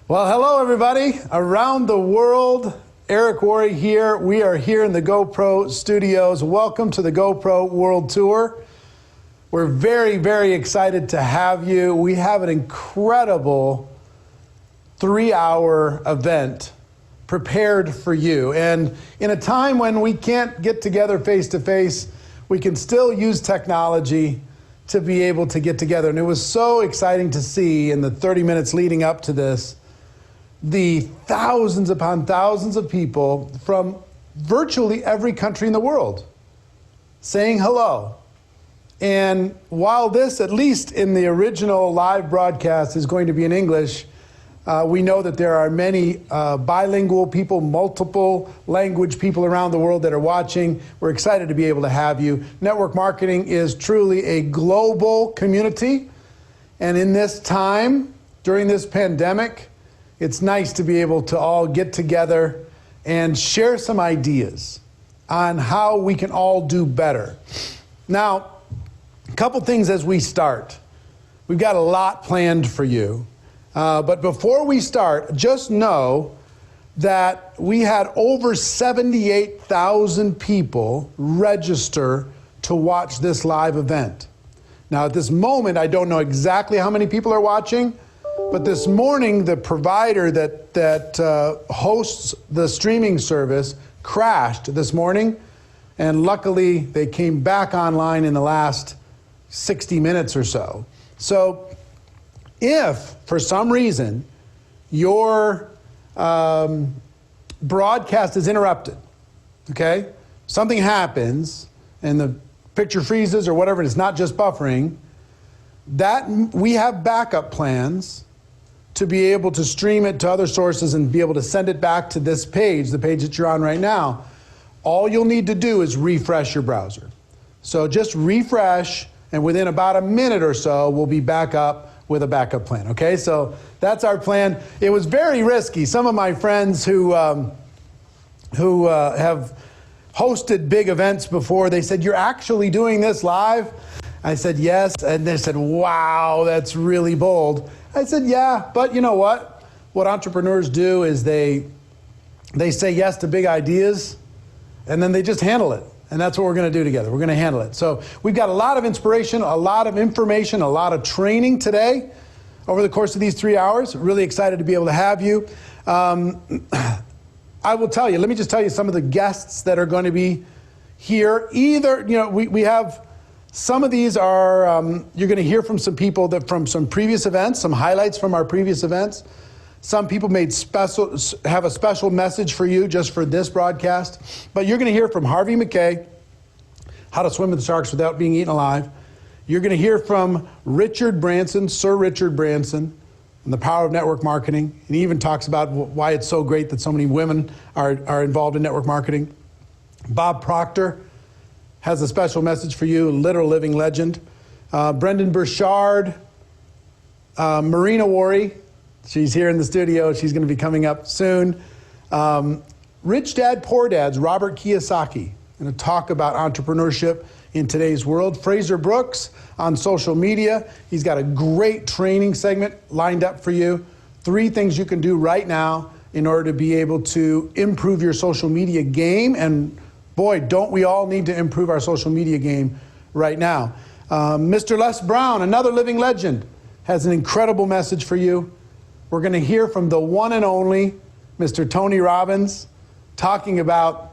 Well, hello everybody around the world. Eric Worre here. We are here in the GoPro studios. Welcome to the GoPro World Tour. We're very, very excited to have you. We have an incredible 3-hour event prepared for you. And in a time when we can't get together face to face, we can still use technology to be able to get together. And it was so exciting to see in the 30 minutes leading up to this, the thousands upon thousands of people from virtually every country in the world saying hello. And while this, at least in the original live broadcast, is going to be in English, we know that there are many bilingual people, multiple language people around the world that are watching. We're excited to be able to have you. Network marketing is truly a global community. And in this time, during this pandemic, it's nice to be able to all get together and share some ideas on how we can all do better. Now, a couple things as we start. We've got a lot planned for you. But before we start, just know that we had over 78,000 people register to watch this live event. Now, at this moment, I don't know exactly how many people are watching, but this morning, the provider that hosts the streaming service crashed this morning, and luckily, they came back online in the last 60 minutes or so. So if, for some reason, your broadcast is interrupted, okay? Something happens, and the picture freezes or whatever, and it's not just buffering, that we have backup plans to be able to stream it to other sources and be able to send it back to this page, the page that you're on right now. All you'll need to do is refresh your browser. So just refresh, and within about a minute or so, we'll be back up with a backup plan, okay? So that's our plan. It was very risky. Some of my friends who have hosted big events before, they said, "You're actually doing this live?" I said, "Yes." And they said, "Wow, that's really bold." I said, "Yeah, but you know what? What entrepreneurs do is they say yes to big ideas, and then they just handle it. And that's what we're going to do together. We're going to handle it." So we've got a lot of inspiration, a lot of information, a lot of training today over the course of these 3 hours. Really excited to be able to have you. I will tell you, let me just tell you some of the guests that are going to be here. Either, we have some of these are, you're going to hear from some people from some previous events, some highlights from our previous events. Some people have a special message for you just for this broadcast. But you're going to hear from Harvey Mackay, How to Swim with the Sharks Without Being Eaten Alive. You're going to hear from Richard Branson, Sir Richard Branson, and the power of network marketing. And he even talks about why it's so great that so many women are involved in network marketing. Bob Proctor has a special message for you, literal living legend. Brendan Burchard, Marina Worre, she's here in the studio. She's going to be coming up soon. Rich Dad, Poor Dad's Robert Kiyosaki, going to talk about entrepreneurship in today's world. Fraser Brooks on social media. He's got a great training segment lined up for you. 3 things you can do right now in order to be able to improve your social media game. And boy, don't we all need to improve our social media game right now. Mr. Les Brown, another living legend, has an incredible message for you. We're going to hear from the one and only Mr. Tony Robbins talking about,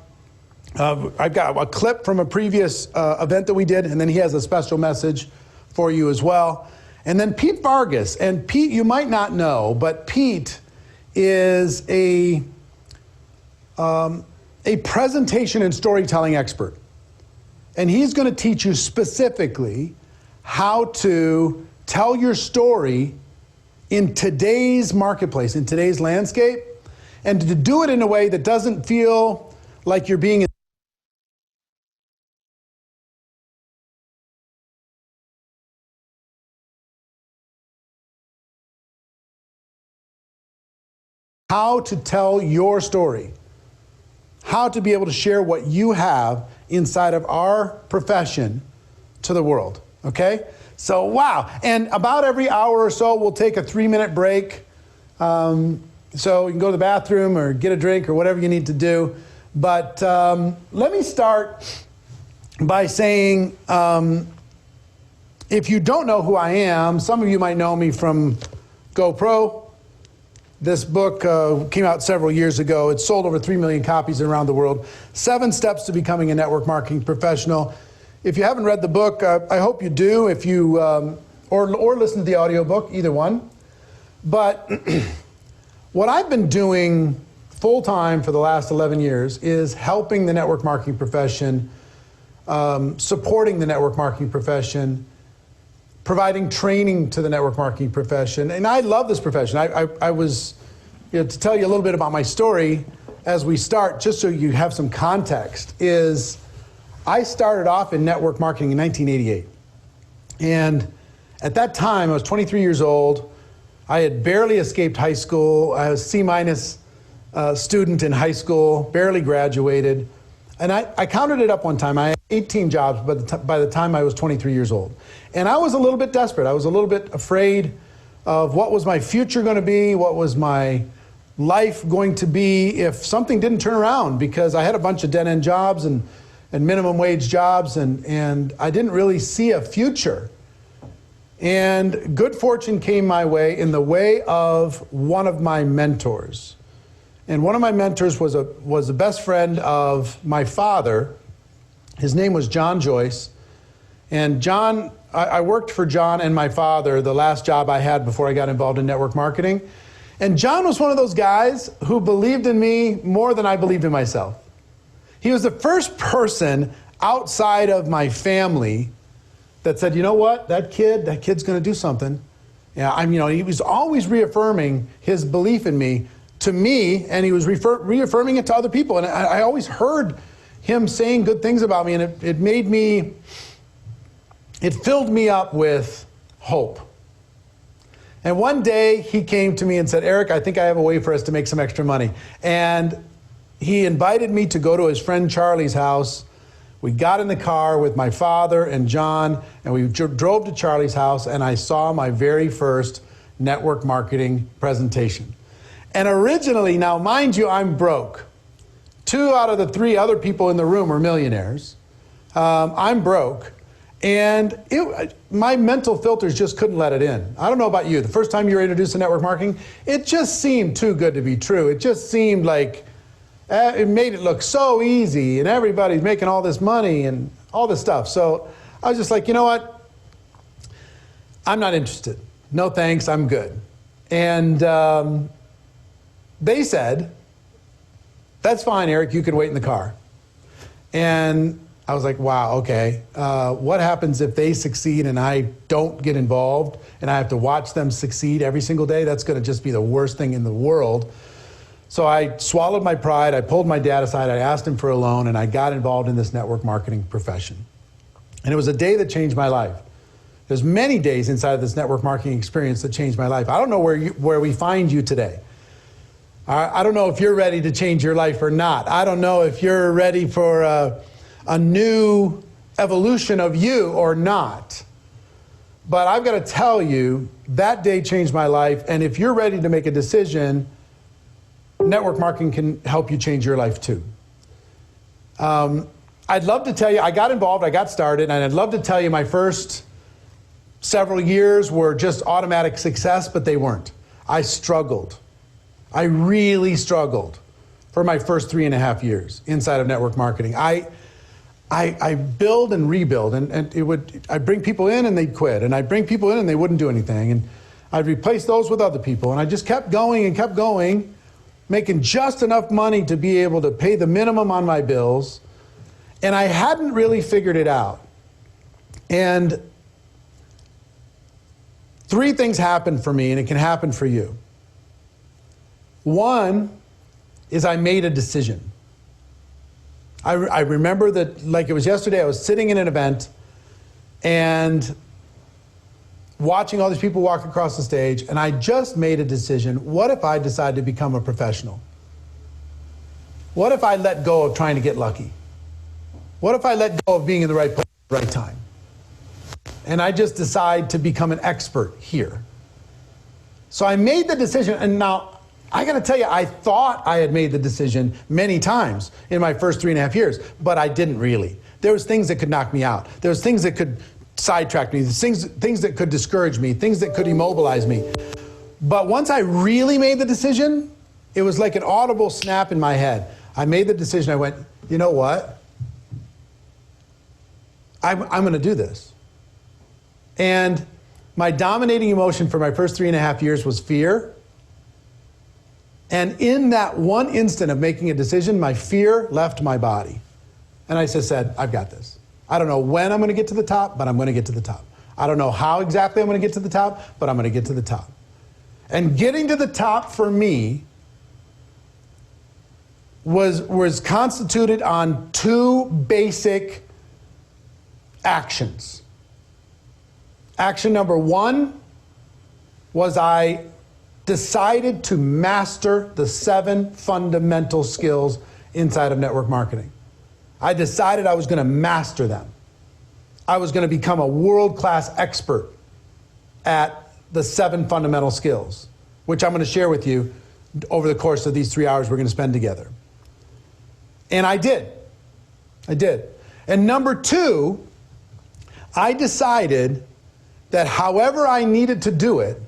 I've got a clip from a previous event that we did, and then he has a special message for you as well. And then Pete Vargas. And Pete, you might not know, but Pete is a presentation and storytelling expert. And he's going to teach you specifically how to tell your story in today's marketplace, in today's landscape, and to do it in a way that doesn't feel like you're being how to tell your story, how to be able to share what you have inside of our profession to the world, okay? So, wow. And about every hour or so, we'll take a 3-minute break So you can go to the bathroom or get a drink or whatever you need to do. But let me start by saying, if you don't know who I am, some of you might know me from GoPro. This book came out several years ago. It's sold over 3 million copies around the world. 7 Steps to Becoming a Network Marketing Professional. If you haven't read the book, I hope you do. If you or listen to the audiobook, either one. But what I've been doing full-time for the last 11 years is helping the network marketing profession, supporting the network marketing profession, providing training to the network marketing profession. And I love this profession. I was, to tell you a little bit about my story as we start, just so you have some context, is I started off in network marketing in 1988. And at that time, I was 23 years old. I had barely escaped high school. I was C- student in high school, barely graduated. And I counted it up one time. I had 18 jobs by the time I was 23 years old. And I was a little bit desperate. I was a little bit afraid of what was my future going to be, what was my life going to be if something didn't turn around, because I had a bunch of dead-end jobs and minimum wage jobs, and I didn't really see a future. And good fortune came my way in the way of one of my mentors. And one of my mentors was the best friend of my father. His name was John Joyce. And John, I worked for John and my father the last job I had before I got involved in network marketing. And John was one of those guys who believed in me more than I believed in myself. He was the first person outside of my family that said, you know what, that kid's going to do something. Yeah, he was always reaffirming his belief in me to me, and he was reaffirming it to other people. And I always heard him saying good things about me, and it filled me up with hope. And one day he came to me and said, Eric, I think I have a way for us to make some extra money. And he invited me to go to his friend Charlie's house. We got in the car with my father and John, and we drove to Charlie's house, and I saw my very first network marketing presentation. And originally, now mind you, I'm broke. 2 out of the 3 other people in the room are millionaires. I'm broke. And my mental filters just couldn't let it in. I don't know about you. The first time you were introduced to network marketing, it just seemed too good to be true. It just seemed like it made it look so easy, and everybody's making all this money and all this stuff. So I was just like, you know what? I'm not interested. No thanks, I'm good. And they said, that's fine, Eric, you can wait in the car. And I was like, wow, okay. What happens if they succeed and I don't get involved and I have to watch them succeed every single day? That's going to just be the worst thing in the world. So I swallowed my pride. I pulled my dad aside. I asked him for a loan, and I got involved in this network marketing profession. And it was a day that changed my life. There's many days inside of this network marketing experience that changed my life. I don't know where we find you today. I don't know if you're ready to change your life or not. I don't know if you're ready for a new evolution of you or not. But I've got to tell you, that day changed my life. And if you're ready to make a decision, network marketing can help you change your life too. I'd love to tell you, I got involved, I got started, and I'd love to tell you my first several years were just automatic success, but they weren't. I struggled. I really struggled for my first 3.5 years inside of network marketing. I build and rebuild, and I'd bring people in and they'd quit, and I'd bring people in and they wouldn't do anything, and I'd replace those with other people, and I just kept going and kept going, making just enough money to be able to pay the minimum on my bills, and I hadn't really figured it out. And 3 things happened for me, and it can happen for you. One is I made a decision. I remember that like it was yesterday. I was sitting in an event and watching all these people walk across the stage, and I just made a decision. What if I decide to become a professional? What if I let go of trying to get lucky? What if I let go of being in the right place at the right time? And I just decide to become an expert here. So I made the decision, and now I gotta tell you, I thought I had made the decision many times in my first 3.5 years, but I didn't really. There was things that could knock me out. There was things that could sidetrack me, things that could discourage me, things that could immobilize me. But once I really made the decision, it was like an audible snap in my head. I made the decision, I went, you know what? I'm gonna do this. And my dominating emotion for my first 3.5 years was fear. And in that one instant of making a decision, my fear left my body. And I just said, I've got this. I don't know when I'm gonna get to the top, but I'm gonna get to the top. I don't know how exactly I'm gonna get to the top, but I'm gonna get to the top. And getting to the top for me was constituted on 2 basic actions. Action number 1 was I decided to master the 7 fundamental skills inside of network marketing. I decided I was going to master them. I was going to become a world-class expert at the 7 fundamental skills, which I'm going to share with you over the course of these 3 hours we're going to spend together. And I did. I did. And number 2, I decided that however I needed to do it,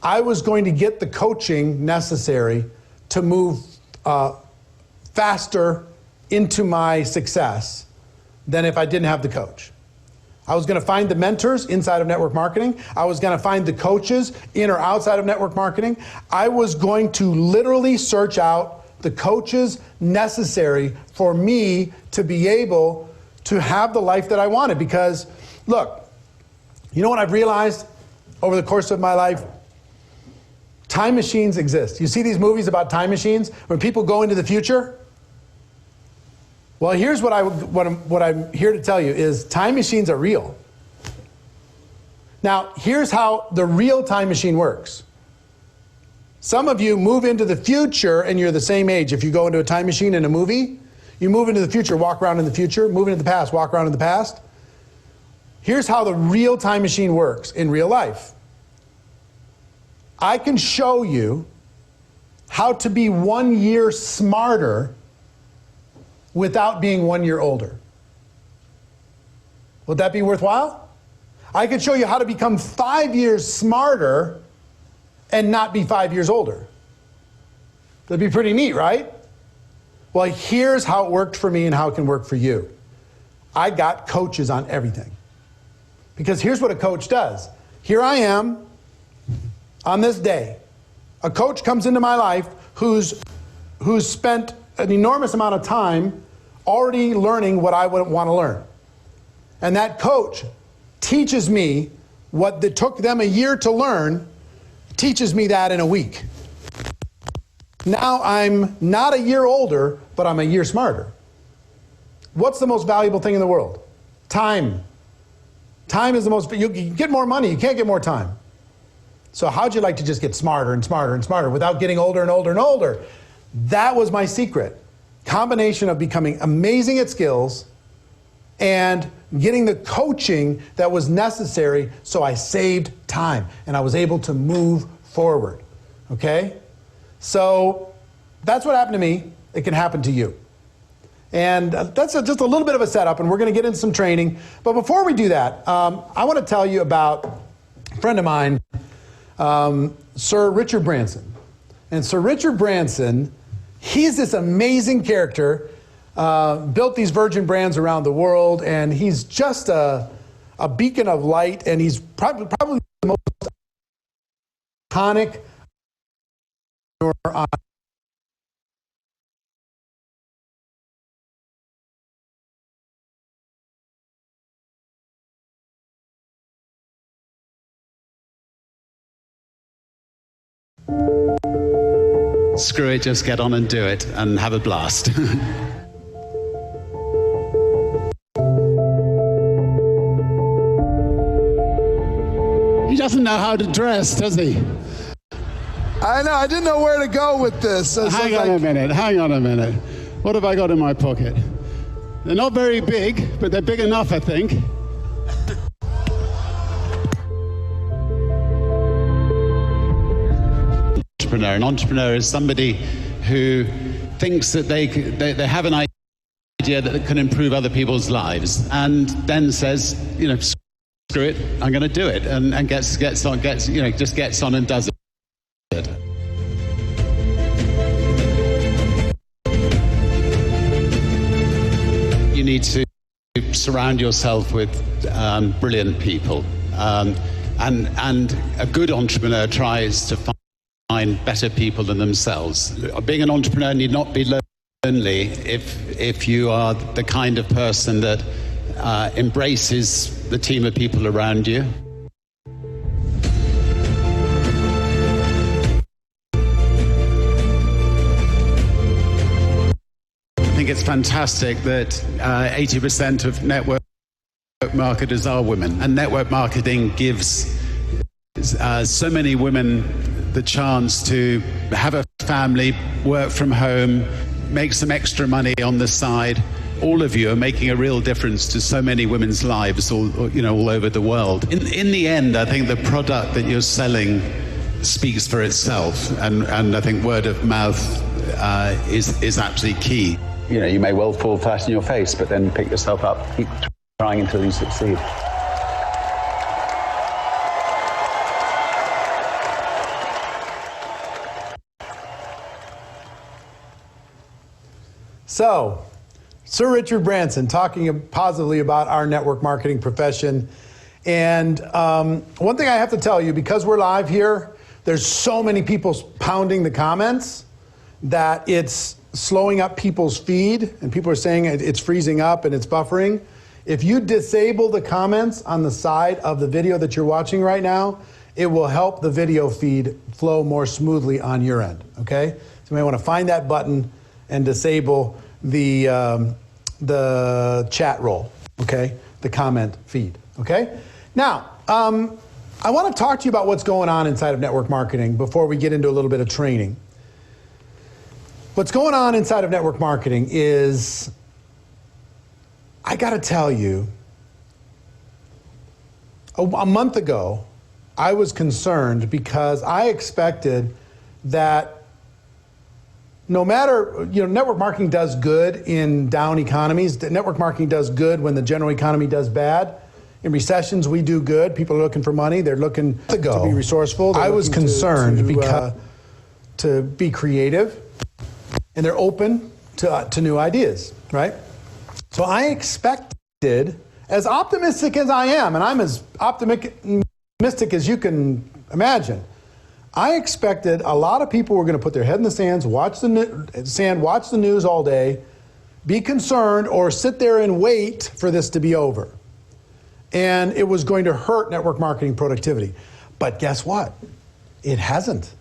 I was going to get the coaching necessary to move faster into my success than if I didn't have the coach. I was going to find the mentors inside of network marketing. I was going to find the coaches in or outside of network marketing. I was going to literally search out the coaches necessary for me to be able to have the life that I wanted. Because, look, you know what I've realized over the course of my life? Time machines exist. You see these movies about time machines when people go into the future? Well, here's what I'm here to tell you is time machines are real. Now, here's how the real time machine works. Some of you move into the future and you're the same age. If you go into a time machine in a movie, you move into the future, walk around in the future, move into the past, walk around in the past. Here's how the real time machine works in real life. I can show you how to be 1 year smarter without being 1 year older. Would that be worthwhile? I could show you how to become 5 years smarter and not be 5 years older. That'd be pretty neat, right? Well, here's how it worked for me and how it can work for you. I got coaches on everything. Because here's what a coach does. Here I am on this day. A coach comes into my life who's spent an enormous amount of time already learning what I would want to learn. And that coach teaches me what it took them a year to learn, teaches me that in a week. Now I'm not a year older, but I'm a year smarter. What's the most valuable thing in the world? Time. Time is the most, you get more money, you can't get more time. So how'd you like to just get smarter and smarter and smarter without getting older and older and older? That was my secret. Combination of becoming amazing at skills and getting the coaching that was necessary so I saved time and I was able to move forward, okay? So that's what happened to me. It can happen to you. And that's just a little bit of a setup, and we're going to get into some training. But before we do that, I want to tell you about a friend of mine, Sir Richard Branson. And Sir Richard Branson, he's this amazing character, built these Virgin brands around the world, and he's just a beacon of light, and he's probably the most iconic on Screw it, just get on and do it and have a blast. He doesn't know how to dress, does he? I know, I didn't know where to go with this. Hang on a minute. What have I got in my pocket? They're not very big, but they're big enough, I think. entrepreneur? An entrepreneur is somebody who thinks that they have an idea that can improve other people's lives, and then says, you know, screw it, I'm going to do it, and gets on and does it. You need to surround yourself with brilliant people, and a good entrepreneur tries to find better people than themselves. Being an entrepreneur need not be lonely if you are the kind of person that embraces the team of people around you. I think it's fantastic that 80% of network marketers are women, and network marketing gives so many women the chance to have a family, work from home, make some extra money on the side. All of you are making a real difference to so many women's lives all over the world. In the end, I think the product that you're selling speaks for itself, and I think word of mouth is absolutely key. You know, you may well fall flat in your face, but then pick yourself up, keep trying until you succeed. So, Sir Richard Branson talking positively about our network marketing profession. And one thing I have to tell you, because we're live here, there's so many people pounding the comments that it's slowing up people's feed, and people are saying it's freezing up and it's buffering. If you disable the comments on the side of the video that you're watching right now, it will help the video feed flow more smoothly on your end, okay? So you may want to find that button and disable the chat roll, okay? The comment feed, okay? Now, I want to talk to you about what's going on inside of network marketing before we get into a little bit of training. What's going on inside of network marketing is, I got to tell you, a month ago, I was concerned because I expected that no matter, network marketing does good in down economies. Network marketing does good when the general economy does bad. In recessions, we do good. People are looking for money. They're looking to be resourceful. I was concerned because to be creative, and they're open to new ideas, right? So I expected, as optimistic as I am, and I'm as optimistic as you can imagine, I expected a lot of people were going to put their head in the sand, watch the news all day, be concerned, or sit there and wait for this to be over. And it was going to hurt network marketing productivity. But guess what? It hasn't.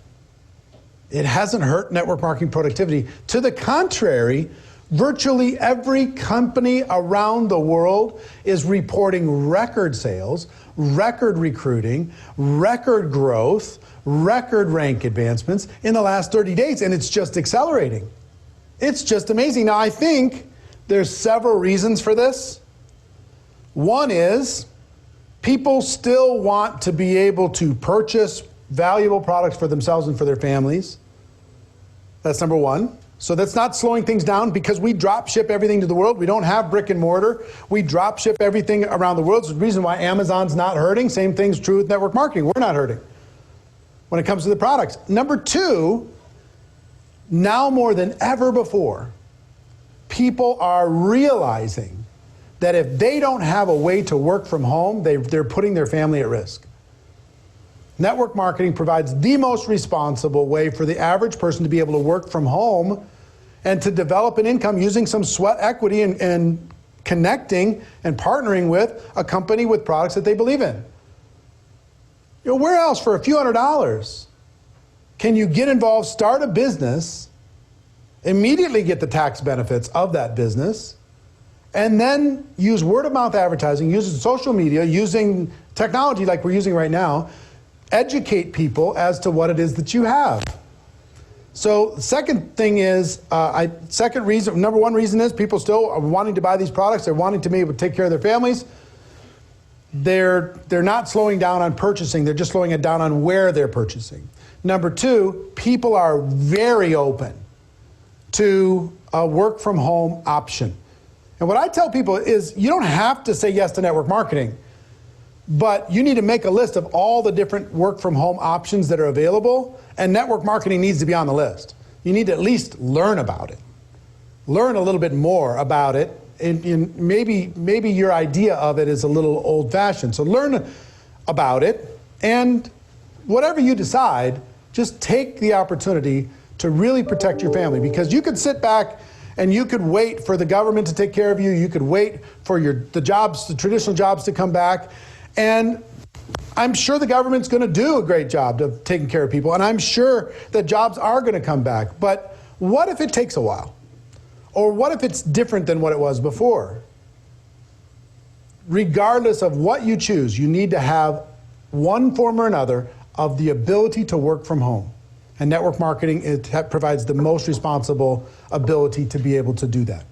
It hasn't hurt network marketing productivity. To the contrary, virtually every company around the world is reporting record sales, record recruiting, record growth, record rank advancements in the last 30 days, and it's just accelerating. It's just amazing. Now, I think there's several reasons for this. One is people still want to be able to purchase valuable products for themselves and for their families. That's number one. So that's not slowing things down because we drop ship everything to the world. We don't have brick and mortar. We drop ship everything around the world. It's the reason why Amazon's not hurting. Same thing's true with network marketing. We're not hurting when it comes to the products. Number two, now more than ever before, people are realizing that if they don't have a way to work from home, they're putting their family at risk. Network marketing provides the most responsible way for the average person to be able to work from home and to develop an income using some sweat equity and connecting and partnering with a company with products that they believe in. Where else for a few $100s can you get involved, start a business, immediately get the tax benefits of that business, and then use word of mouth advertising, using social media, using technology like we're using right now, educate people as to what it is that you have. So the second thing is, number one reason is people still are wanting to buy these products. They're wanting to be able to take care of their families. They're not slowing down on purchasing. They're just slowing it down on where they're purchasing. Number two, people are very open to a work from home option. And what I tell people is you don't have to say yes to network marketing, but you need to make a list of all the different work from home options that are available, and network marketing needs to be on the list. You need to at least learn about it. Learn a little bit more about it, and maybe your idea of it is a little old-fashioned. So learn about it, and whatever you decide, just take the opportunity to really protect your family, because you could sit back and you could wait for the government to take care of you. You could wait for the traditional jobs to come back. And I'm sure the government's going to do a great job of taking care of people. And I'm sure that jobs are going to come back. But what if it takes a while? Or what if it's different than what it was before? Regardless of what you choose, you need to have one form or another of the ability to work from home. And network marketing provides the most responsible ability to be able to do that.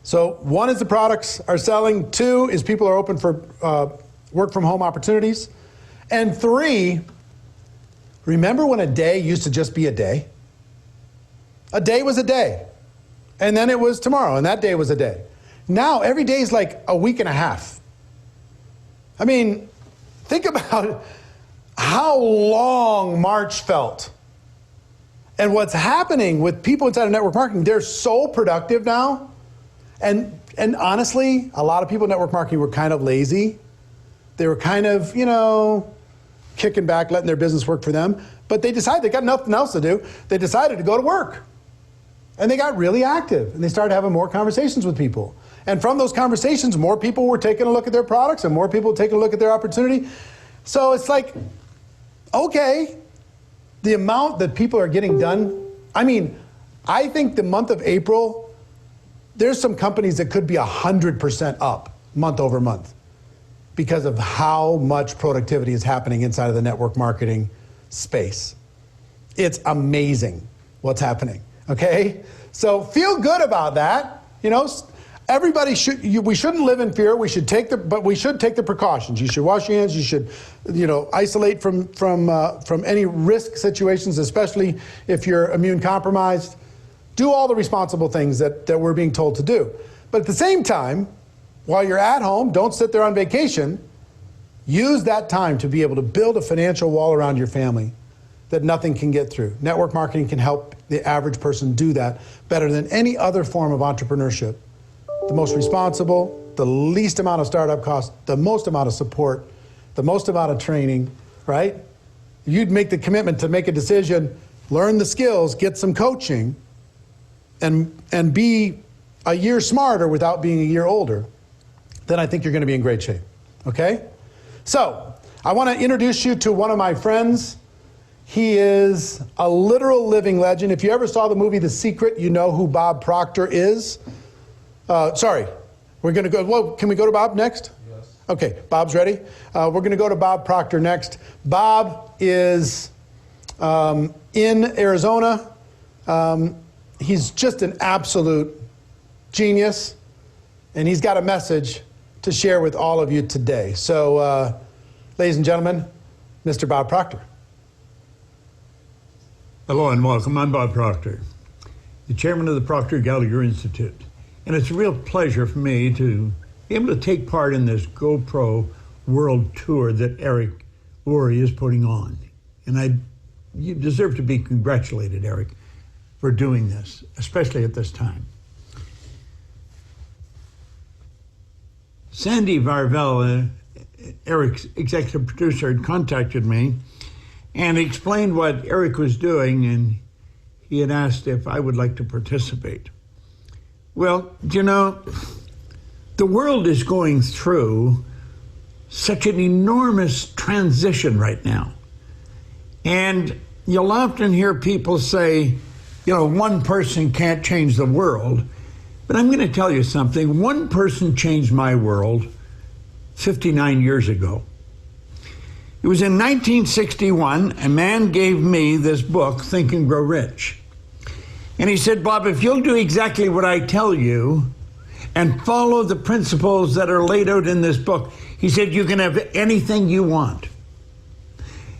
So one is the products are selling. Two is people are open for work from home opportunities. And three, remember when a day used to just be a day? A day was a day. And then it was tomorrow, and that day was a day. Now every day is like a week and a half. I mean, think about how long March felt. And what's happening with people inside of network marketing, they're so productive now. And honestly, a lot of people in network marketing were kind of lazy. They were kind of, kicking back, letting their business work for them. But they decided they got nothing else to do. They decided to go to work. And they got really active. And they started having more conversations with people. And from those conversations, more people were taking a look at their products and more people were taking a look at their opportunity. So it's like, okay, the amount that people are getting done. I mean, I think the month of April, there's some companies that could be 100% up month over month because of how much productivity is happening inside of the network marketing space. It's amazing what's happening, okay? So feel good about that. Everybody we shouldn't live in fear. We should take the precautions. You should wash your hands. You should, isolate from any risk situations, especially if you're immune compromised. Do all the responsible things that we're being told to do. But at the same time, while you're at home, don't sit there on vacation. Use that time to be able to build a financial wall around your family that nothing can get through. Network marketing can help the average person do that better than any other form of entrepreneurship. The most responsible, the least amount of startup costs, the most amount of support, the most amount of training, right? You'd make the commitment to make a decision, learn the skills, get some coaching, and be a year smarter without being a year older, then I think you're going to be in great shape, okay? So, I want to introduce you to one of my friends. He is a literal living legend. If you ever saw the movie The Secret, you know who Bob Proctor is. We're going to go, well, can we go to Bob next? Yes. Okay, Bob's ready. We're going to go to Bob Proctor next. Bob is in Arizona. He's just an absolute genius, and he's got a message to share with all of you today. So, ladies and gentlemen, Mr. Bob Proctor. Hello and welcome. I'm Bob Proctor, the chairman of the Proctor Gallagher Institute. And it's a real pleasure for me to be able to take part in this GoPro world tour that Eric Worre is putting on. And you deserve to be congratulated, Eric, for doing this, especially at this time. Sandy Varvel, Eric's executive producer, had contacted me and explained what Eric was doing, and he had asked if I would like to participate. Well, the world is going through such an enormous transition right now. And you'll often hear people say, one person can't change the world. But I'm going to tell you something. One person changed my world 59 years ago. It was in 1961, a man gave me this book, Think and Grow Rich. And he said, Bob, if you'll do exactly what I tell you and follow the principles that are laid out in this book, he said, you can have anything you want.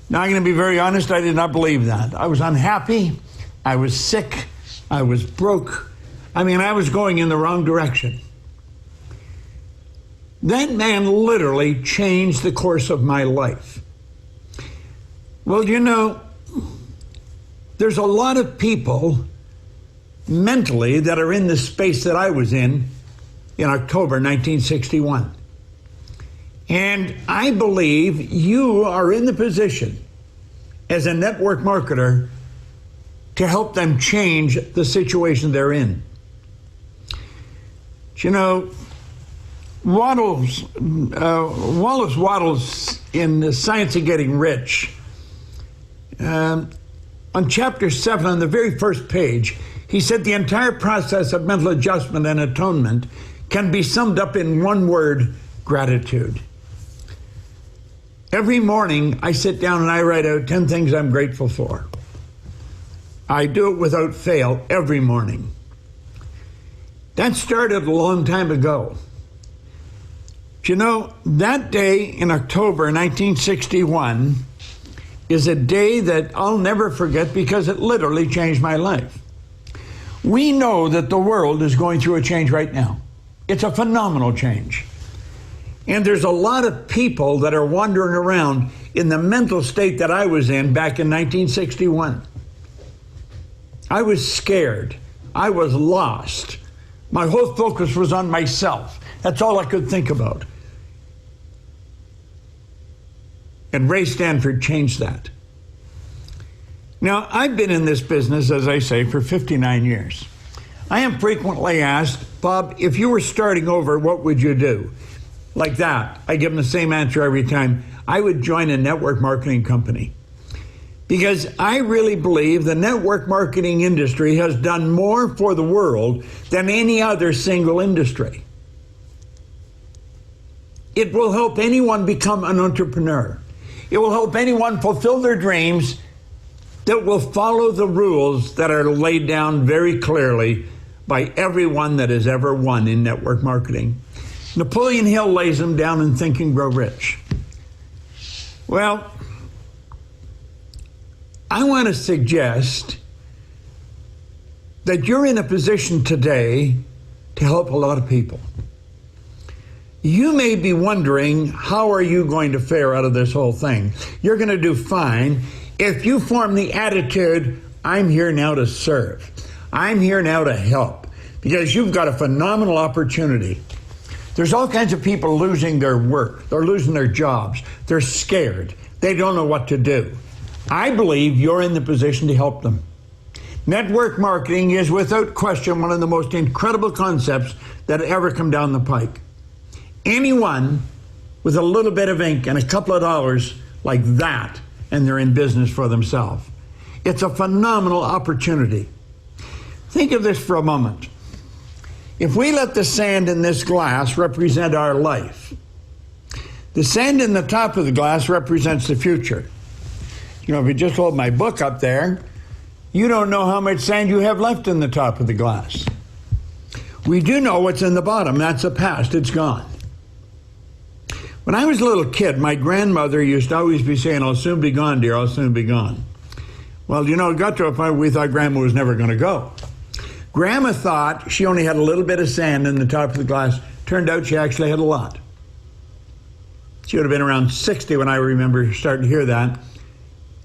Now, I'm going to be very honest, I did not believe that. I was unhappy, I was sick, I was broke. I mean, I was going in the wrong direction. That man literally changed the course of my life. Well, you know, there's a lot of people mentally that are in the space that I was in October 1961. And I believe you are in the position as a network marketer to help them change the situation they're in. You know, Wallace Wattles in The Science of Getting Rich, on chapter 7, on the very first page, he said the entire process of mental adjustment and atonement can be summed up in one word: gratitude. Every morning I sit down and I write out 10 things I'm grateful for. I do it without fail every morning. That started a long time ago. You know, that day in October 1961 is a day that I'll never forget because it literally changed my life. We know that the world is going through a change right now. It's a phenomenal change. And there's a lot of people that are wandering around in the mental state that I was in back in 1961. I was scared. I was lost. My whole focus was on myself. That's all I could think about. And Ray Stanford changed that. Now, I've been in this business, as I say, for 59 years. I am frequently asked, Bob, if you were starting over, what would you do? Like that. I give them the same answer every time. I would join a network marketing company. Because I really believe the network marketing industry has done more for the world than any other single industry. It will help anyone become an entrepreneur. It will help anyone fulfill their dreams that will follow the rules that are laid down very clearly by everyone that has ever won in network marketing. Napoleon Hill lays them down in Think and Grow Rich. Well, I want to suggest that you're in a position today to help a lot of people. You may be wondering, how are you going to fare out of this whole thing? You're going to do fine if you form the attitude, I'm here now to serve. I'm here now to help, because you've got a phenomenal opportunity. There's all kinds of people losing their work. They're losing their jobs. They're scared. They don't know what to do. I believe you're in the position to help them. Network marketing is without question one of the most incredible concepts that ever come down the pike. Anyone with a little bit of ink and a couple of dollars like that, and they're in business for themselves. It's a phenomenal opportunity. Think of this for a moment. If we let the sand in this glass represent our life, the sand in the top of the glass represents the future. You know, if you just hold my book up there, you don't know how much sand you have left in the top of the glass. We do know what's in the bottom. That's the past. It's gone. When I was a little kid, my grandmother used to always be saying, I'll soon be gone, dear, I'll soon be gone. Well, you know, it got to a point where we thought Grandma was never going to go. Grandma thought she only had a little bit of sand in the top of the glass. Turned out she actually had a lot. She would have been around 60 when I remember starting to hear that.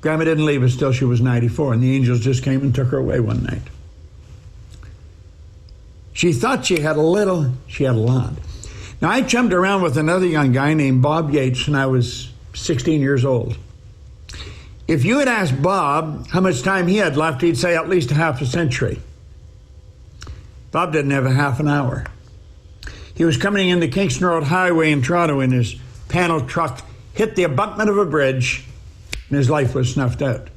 Grandma didn't leave us till she was 94, and the angels just came and took her away one night. She thought she had a little, she had a lot. Now, I jumped around with another young guy named Bob Yates when I was 16 years old. If you had asked Bob how much time he had left, he'd say at least half a century. Bob didn't have a half an hour. He was coming in the Kingston Road Highway in Toronto in his panel truck, hit the abutment of a bridge, and his life was snuffed out.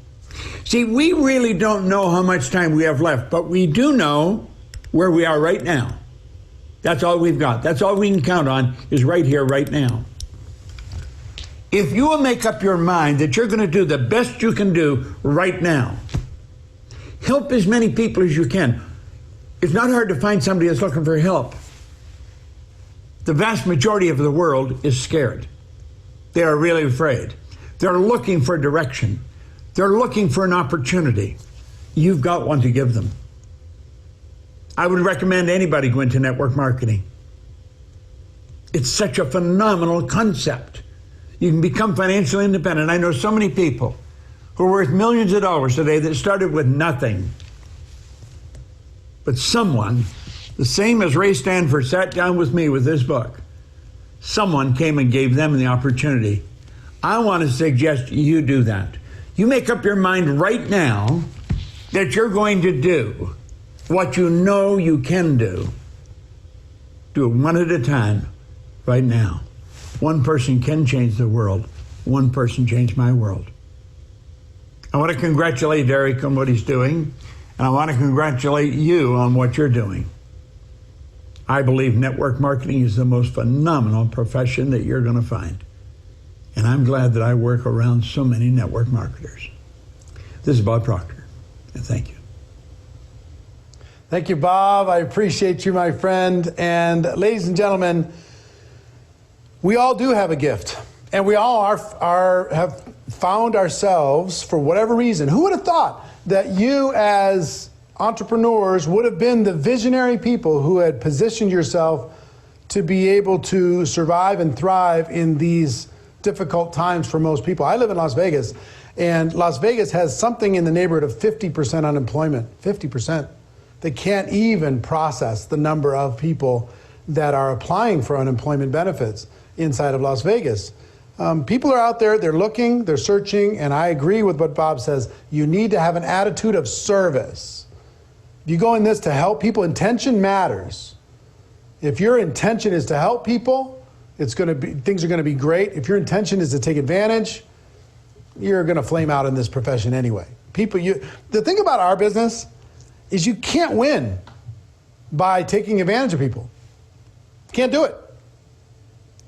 See, we really don't know how much time we have left, but we do know where we are right now. That's all we've got. That's all we can count on is right here, right now. If you will make up your mind that you're going to do the best you can do right now, help as many people as you can. It's not hard to find somebody that's looking for help. The vast majority of the world is scared. They are really afraid. They're looking for direction. They're looking for an opportunity. You've got one to give them. I would recommend anybody go into network marketing. It's such a phenomenal concept. You can become financially independent. I know so many people who are worth millions of dollars today that started with nothing. But someone, the same as Ray Stanford sat down with me with this book, someone came and gave them the opportunity. I want to suggest you do that. You make up your mind right now that you're going to do what you know you can do. Do it one at a time, right now. One person can change the world. One person changed my world. I want to congratulate Eric on what he's doing, and I want to congratulate you on what you're doing. I believe network marketing is the most phenomenal profession that you're going to find. And I'm glad that I work around so many network marketers. This is Bob Proctor, and thank you. Thank you, Bob. I appreciate you, my friend. And ladies and gentlemen, we all do have a gift. And we all have found ourselves, for whatever reason. Who would have thought that you as entrepreneurs would have been the visionary people who had positioned yourself to be able to survive and thrive in these difficult times for most people? I live in Las Vegas, and Las Vegas has something in the neighborhood of 50% unemployment, 50%. They can't even process the number of people that are applying for unemployment benefits inside of Las Vegas. People are out there, they're looking, they're searching, and I agree with what Bob says. You need to have an attitude of service. If you go in this to help people, intention matters. If your intention is to help people, things are going to be great. If your intention is to take advantage, you're going to flame out in this profession anyway. The thing about our business is you can't win by taking advantage of people. You can't do it.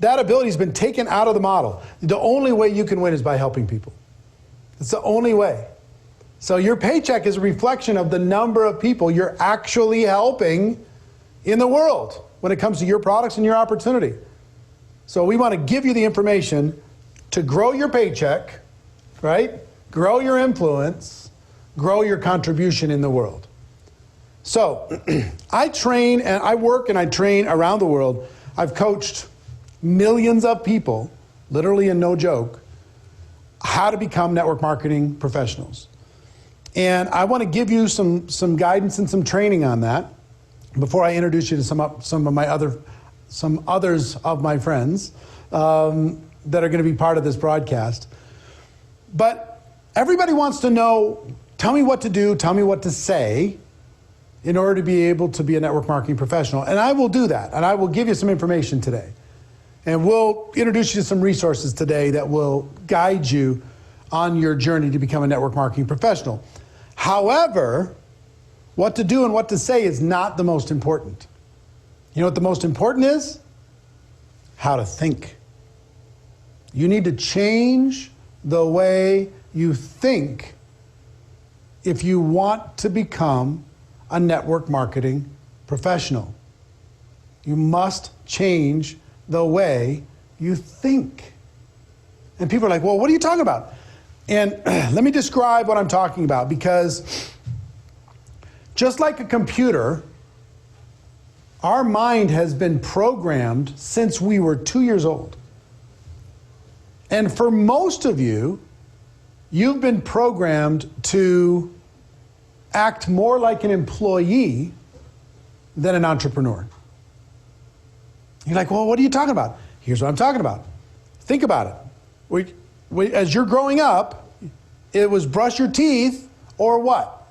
That ability has been taken out of the model. The only way you can win is by helping people. It's the only way. So your paycheck is a reflection of the number of people you're actually helping in the world when it comes to your products and your opportunity. So we want to give you the information to grow your paycheck, right? Grow your influence, grow your contribution in the world. So I train and I work and I train around the world. I've coached millions of people, literally and no joke, how to become network marketing professionals. And I want to give you some guidance and some training on that before I introduce you to some others of my friends that are going to be part of this broadcast. But everybody wants to know, tell me what to do, tell me what to say in order to be able to be a network marketing professional. And I will do that, and I will give you some information today. And we'll introduce you to some resources today that will guide you on your journey to become a network marketing professional. However, what to do and what to say is not the most important. You know what the most important is? How to think. You need to change the way you think if you want to become a network marketing professional. You must change the way you think. And people are like, well, what are you talking about? And let me describe what I'm talking about, because just like a computer, our mind has been programmed since we were 2 years old. And for most of you, you've been programmed to act more like an employee than an entrepreneur. You're like, well, what are you talking about? Here's what I'm talking about. Think about it. As you're growing up, it was brush your teeth or what?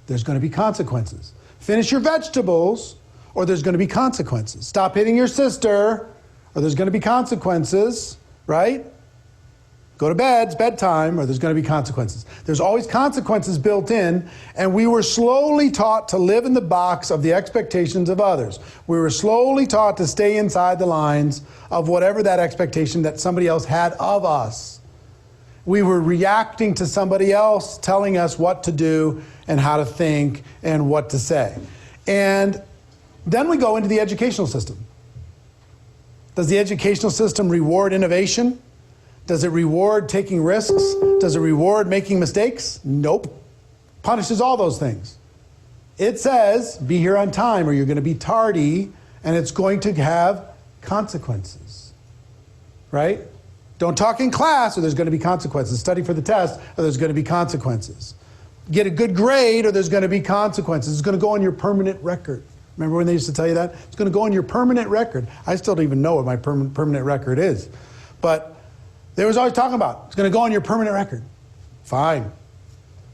There's going to be consequences. Finish your vegetables or there's going to be consequences. Stop hitting your sister or there's going to be consequences, right? Go to bed, it's bedtime, or there's going to be consequences. There's always consequences built in, and we were slowly taught to live in the box of the expectations of others. We were slowly taught to stay inside the lines of whatever that expectation that somebody else had of us. We were reacting to somebody else telling us what to do and how to think and what to say. And then we go into the educational system. Does the educational system reward innovation? Does it reward taking risks? Does it reward making mistakes? Nope. Punishes all those things. It says, be here on time or you're going to be tardy, and it's going to have consequences, right? Don't talk in class or there's going to be consequences. Study for the test or there's going to be consequences. Get a good grade or there's going to be consequences. It's going to go on your permanent record. Remember when they used to tell you that? It's going to go on your permanent record. I still don't even know what my permanent record is. But they was always talking about, it's going to go on your permanent record. Fine,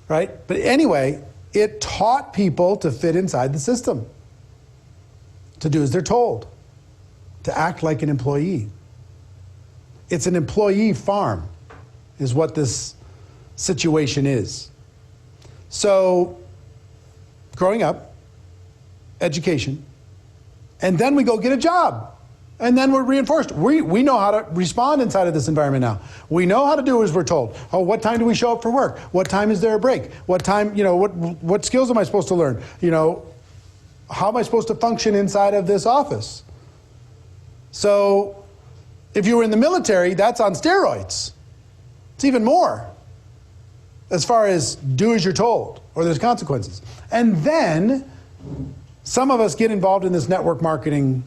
right? But anyway, it taught people to fit inside the system, to do as they're told, to act like an employee. It's an employee farm, is what this situation is. So, growing up, education, and then we go get a job. And then we're reinforced. We know how to respond inside of this environment now. We know how to do as we're told. Oh, what time do we show up for work? What time is there a break? What time, what skills am I supposed to learn? How am I supposed to function inside of this office? So, if you were in the military, that's on steroids. It's even more. As far as do as you're told, or there's consequences. And then, some of us get involved in this network marketing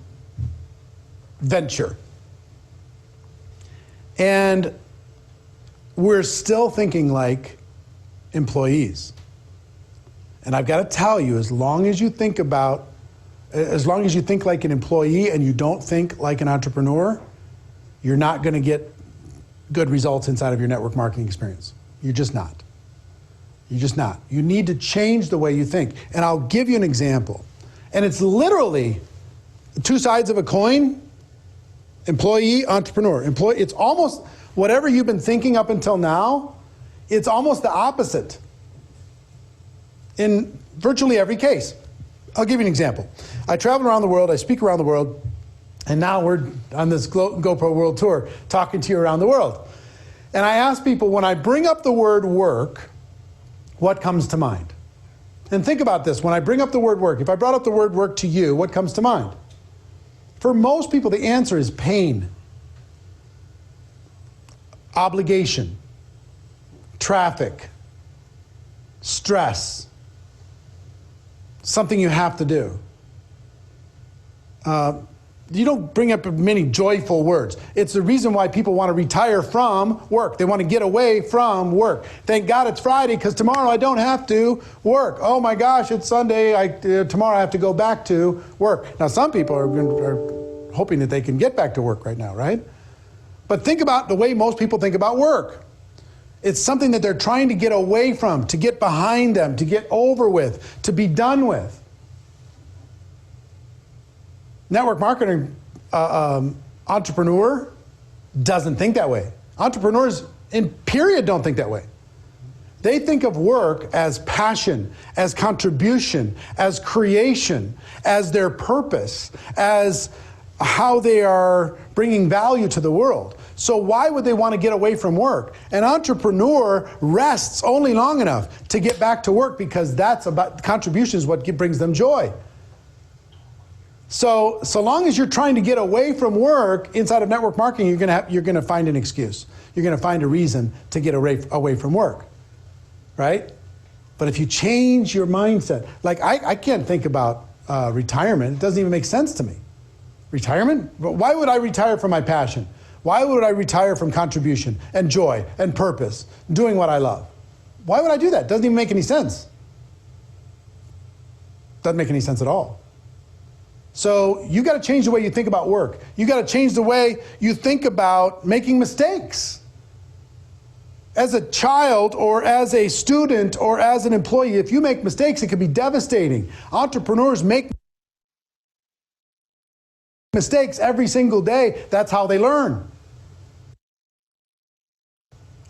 venture. And we're still thinking like employees. And I've got to tell you, as long as you think like an employee and you don't think like an entrepreneur, you're not going to get good results inside of your network marketing experience. You're just not. You're just not. You need to change the way you think. And I'll give you an example. And it's literally two sides of a coin. Employee, entrepreneur. It's almost whatever you've been thinking up until now, it's almost the opposite in virtually every case. I'll give you an example. I travel around the world, I speak around the world, and now we're on this GoPro World Tour talking to you around the world. And I ask people, when I bring up the word work, what comes to mind? And think about this, when I bring up the word work, if I brought up the word work to you, what comes to mind? For most people, the answer is pain, obligation, traffic, stress, something you have to do. You don't bring up many joyful words. It's the reason why people want to retire from work. They want to get away from work. Thank God it's Friday because tomorrow I don't have to work. Oh my gosh, it's Sunday. Tomorrow I have to go back to work. Now some people are hoping that they can get back to work right now, right? But think about the way most people think about work. It's something that they're trying to get away from, to get behind them, to get over with, to be done with. Network marketing entrepreneur doesn't think that way. Entrepreneurs, in period, don't think that way. They think of work as passion, as contribution, as creation, as their purpose, as how they are bringing value to the world. So why would they want to get away from work? An entrepreneur rests only long enough to get back to work because that's about contribution is what brings them joy. So long as you're trying to get away from work inside of network marketing, you're going to find an excuse. You're going to find a reason to get away from work, right? But if you change your mindset, like I can't think about retirement. It doesn't even make sense to me. Retirement? Why would I retire from my passion? Why would I retire from contribution and joy and purpose, doing what I love? Why would I do that? Doesn't even make any sense. Doesn't make any sense at all. So you got to change the way you think about work. You got to change the way you think about making mistakes. As a child or as a student or as an employee, if you make mistakes, it can be devastating. Entrepreneurs make mistakes every single day. That's how they learn.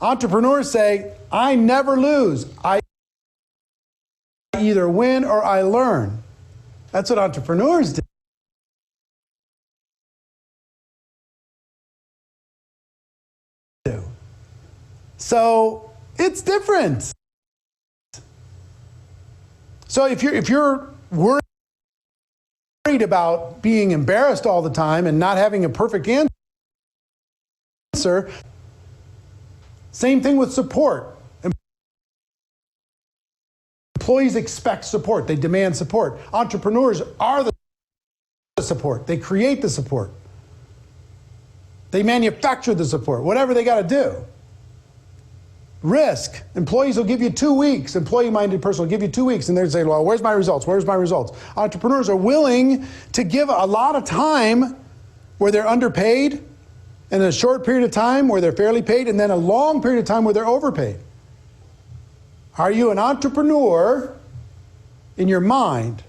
Entrepreneurs say, I never lose. I either win or I learn. That's what entrepreneurs do. So it's different. So if you're worried about being embarrassed all the time and not having a perfect answer, Same thing with support. Employees expect support. They demand support. Entrepreneurs are the support. They create the support. They manufacture the support, whatever they got to do. Risk. Employees will give you 2 weeks. Employee-minded person will give you 2 weeks, and they'll say, well, where's my results? Where's my results? Entrepreneurs are willing to give a lot of time where they're underpaid, and a short period of time where they're fairly paid, and then a long period of time where they're overpaid. Are you an entrepreneur in your mind,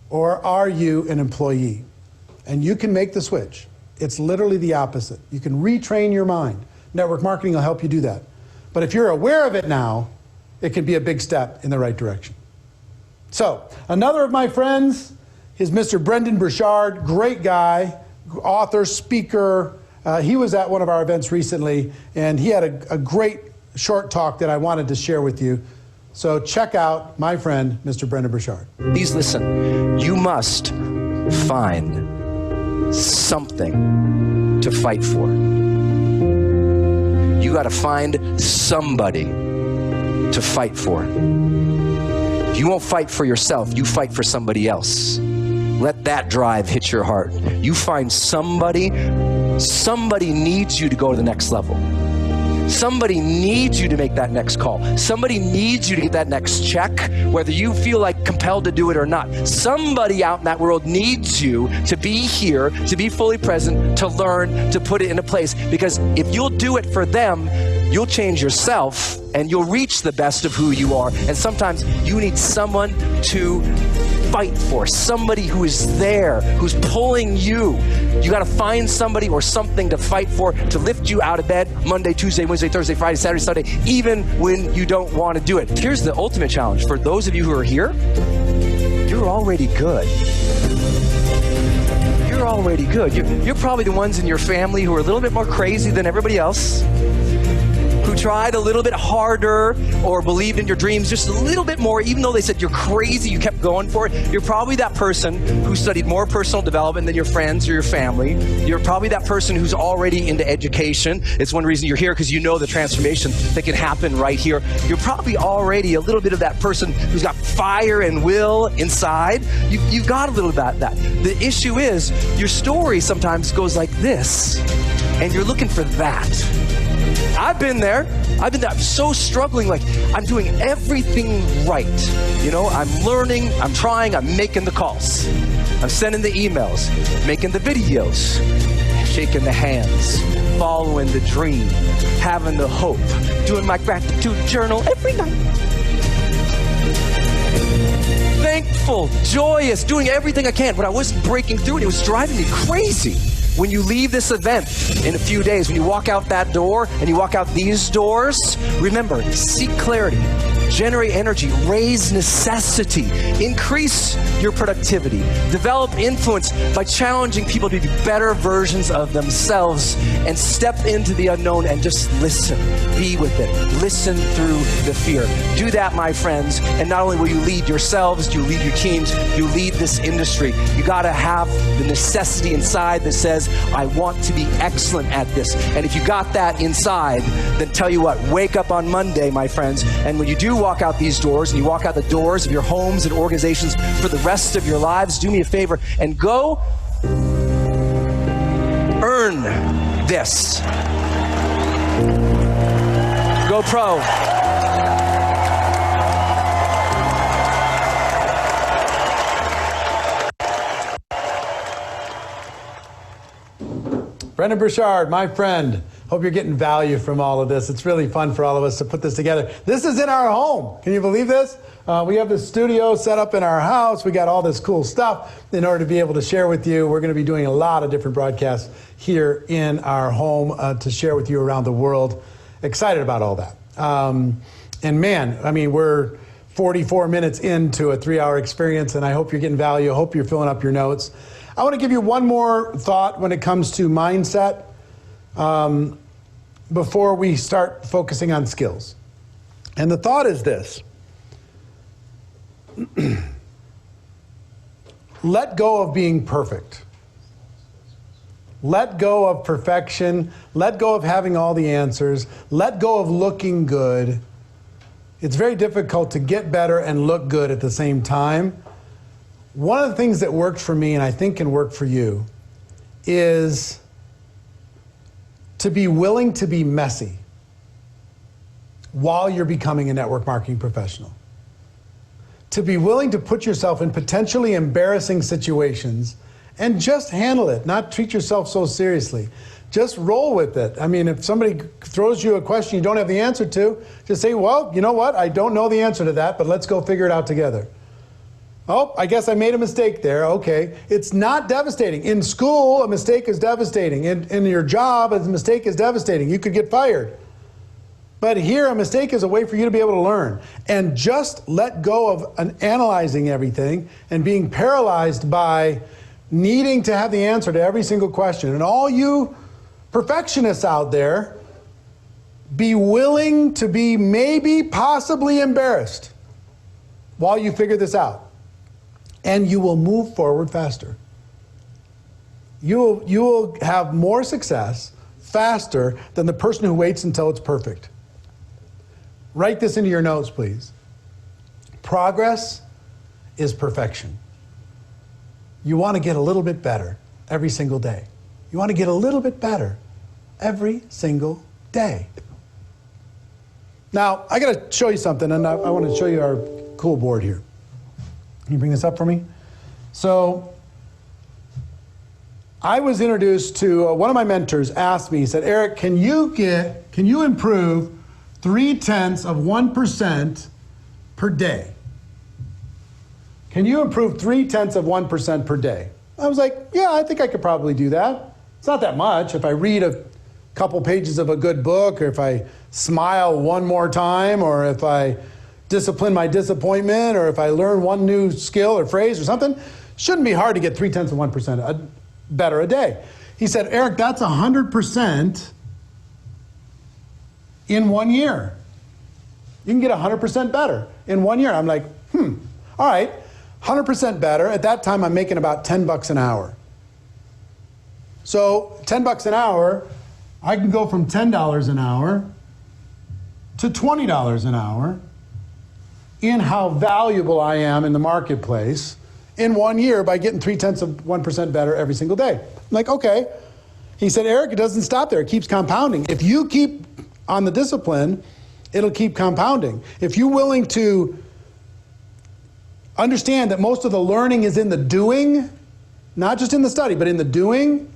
or are you an employee? And you can make the switch. It's literally the opposite. You can retrain your mind. Network marketing will help you do that. But if you're aware of it now, it can be a big step in the right direction. So, another of my friends is Mr. Brendon Burchard, great guy, author, speaker. He was at one of our events recently, and he had a great short talk that I wanted to share with you. So check out my friend, Mr. Brendon Burchard. Please listen. You must find something to fight for. You got to find somebody to fight for. If you won't fight for yourself, you fight for somebody else. Let that drive hit your heart. You find somebody needs you to go to the next level. Somebody needs you to make that next call. Somebody needs you to get that next check, whether you feel like compelled to do it or not. Somebody out in that world needs you to be here, to be fully present, to learn, to put it into place. Because if you'll do it for them, you'll change yourself and you'll reach the best of who you are. And sometimes you need someone to fight for, somebody who is there, who's pulling you. You got to find somebody or something to fight for, to lift you out of bed Monday, Tuesday, Wednesday, Thursday, Friday, Saturday, Sunday, even when you don't want to do it. Here's the ultimate challenge. For those of you who are here, you're already good. You're already good. You're probably the ones in your family who are a little bit more crazy than everybody else, who tried a little bit harder or believed in your dreams just a little bit more, even though they said you're crazy, you kept going for it. You're probably that person who studied more personal development than your friends or your family. You're probably that person who's already into education. It's one reason you're here, because you know the transformation that can happen right here. You're probably already a little bit of that person who's got fire and will inside. You've got a little bit of that. The issue is your story sometimes goes like this, and you're looking for that. I've been there. I'm so struggling, like I'm doing everything right. You know, I'm learning, I'm trying, I'm making the calls. I'm sending the emails, making the videos, shaking the hands, following the dream, having the hope, doing my gratitude journal every night. Thankful, joyous, doing everything I can, but I wasn't breaking through and it was driving me crazy. When you leave this event in a few days, when you walk out that door and you walk out these doors, remember, seek clarity, generate energy, raise necessity, increase your productivity, develop influence by challenging people to be better versions of themselves, and step into the unknown and just listen. Be with it. Listen through the fear. Do that, my friends, and not only will you lead yourselves, you lead your teams, you lead this industry. You got to have the necessity inside that says, I want to be excellent at this. And if you got that inside, then tell you what, wake up on Monday, my friends, and when you do walk out these doors, and you walk out the doors of your homes and organizations for the rest of your lives, do me a favor and go earn this. Go pro. Brendon Burchard, my friend. Hope you're getting value from all of this. It's really fun for all of us to put this together. This is in our home. Can you believe this? We have this studio set up in our house. We got all this cool stuff in order to be able to share with you. We're going to be doing a lot of different broadcasts here in our home to share with you around the world. Excited about all that. And man, I mean, we're 44 minutes into a 3-hour experience, and I hope you're getting value. I hope you're filling up your notes. I want to give you one more thought when it comes to mindset before we start focusing on skills. And the thought is this. Let go of being perfect. Let go of perfection. Let go of having all the answers. Let go of looking good. It's very difficult to get better and look good at the same time. One of the things that worked for me, and I think can work for you, is to be willing to be messy while you're becoming a network marketing professional. To be willing to put yourself in potentially embarrassing situations and just handle it, not treat yourself so seriously. Just roll with it. I mean, if somebody throws you a question you don't have the answer to, just say, well, you know what? I don't know the answer to that, but let's go figure it out together. Oh, I guess I made a mistake there. Okay. It's not devastating. In school, a mistake is devastating. In your job, a mistake is devastating. You could get fired. But here, a mistake is a way for you to be able to learn. And just let go of analyzing everything and being paralyzed by needing to have the answer to every single question. And all you perfectionists out there, be willing to be maybe possibly embarrassed while you figure this out. And you will move forward faster. You will have more success faster than the person who waits until it's perfect. Write this into your notes, please. Progress is perfection. You want to get a little bit better every single day. You want to get a little bit better every single day. Now, I got to show you something, and I want to show you our cool board here. Can you bring this up for me? So, I was introduced to, one of my mentors asked me, he said, Eric, can you improve 0.3% per day? Can you improve 0.3% per day? I was like, yeah, I think I could probably do that. It's not that much. If I read a couple pages of a good book, or if I smile one more time, or if I discipline my disappointment, or if I learn one new skill or phrase or something, shouldn't be hard to get 0.3% better a day. He said, Eric, that's 100% in 1 year. You can get 100% better in 1 year. I'm like, all right, 100% better. At that time, I'm making about $10 an hour. So $10 an hour, I can go from $10 an hour to $20 an hour in how valuable I am in the marketplace in 1 year by getting 0.3% better every single day. I'm like, okay. He said, Eric, it doesn't stop there. It keeps compounding. If you keep on the discipline, it'll keep compounding. If you're willing to understand that most of the learning is in the doing, not just in the study, but in the doing,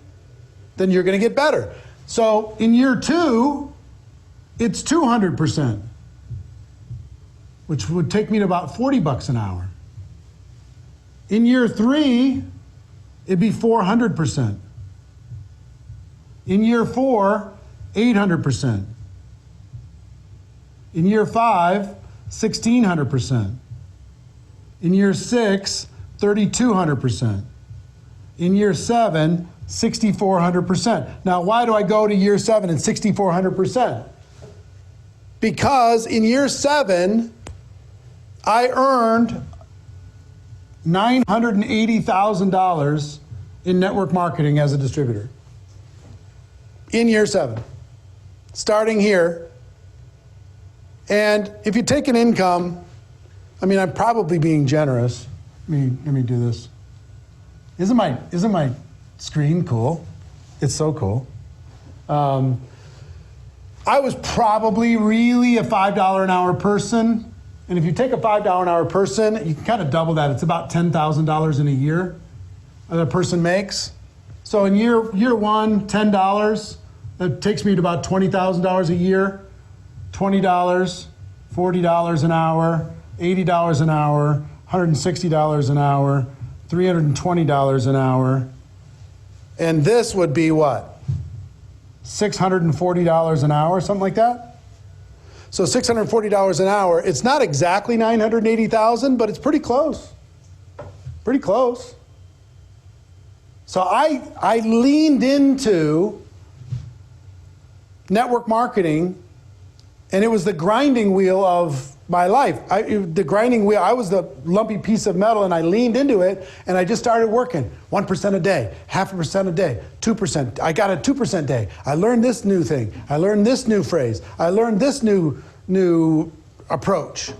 then you're going to get better. So in year 2, it's 200%, which would take me to about $40 an hour. In year 3, it'd be 400%. In year 4, 800%. In year 5, 1,600%. In year 6, 3,200%. In year 7, 6,400%. Now, why do I go to year 7 and 6,400%? Because in year 7, I earned $980,000 in network marketing as a distributor. In year 7. Starting here. And if you take an income, I mean, I'm probably being generous. Let me do this. Isn't my screen cool? It's so cool. I was probably really a $5 an hour person. And if you take a $5 an hour person, you can kind of double that. It's about $10,000 in a year that a person makes. So in year 1, $10, that takes me to about $20,000 a year. $20, $40 an hour, $80 an hour, $160 an hour, $320 an hour. And this would be what? $640 an hour, something like that? So $640 an hour, it's not exactly $980,000, but it's pretty close. Pretty close. So I leaned into network marketing, and it was the grinding wheel of my life. The grinding wheel, I was the lumpy piece of metal, and I leaned into it, and I just started working 1% a day, 0.5% a day, 2%. I got a 2% day. I learned this new thing. I learned this new phrase. I learned this new approach.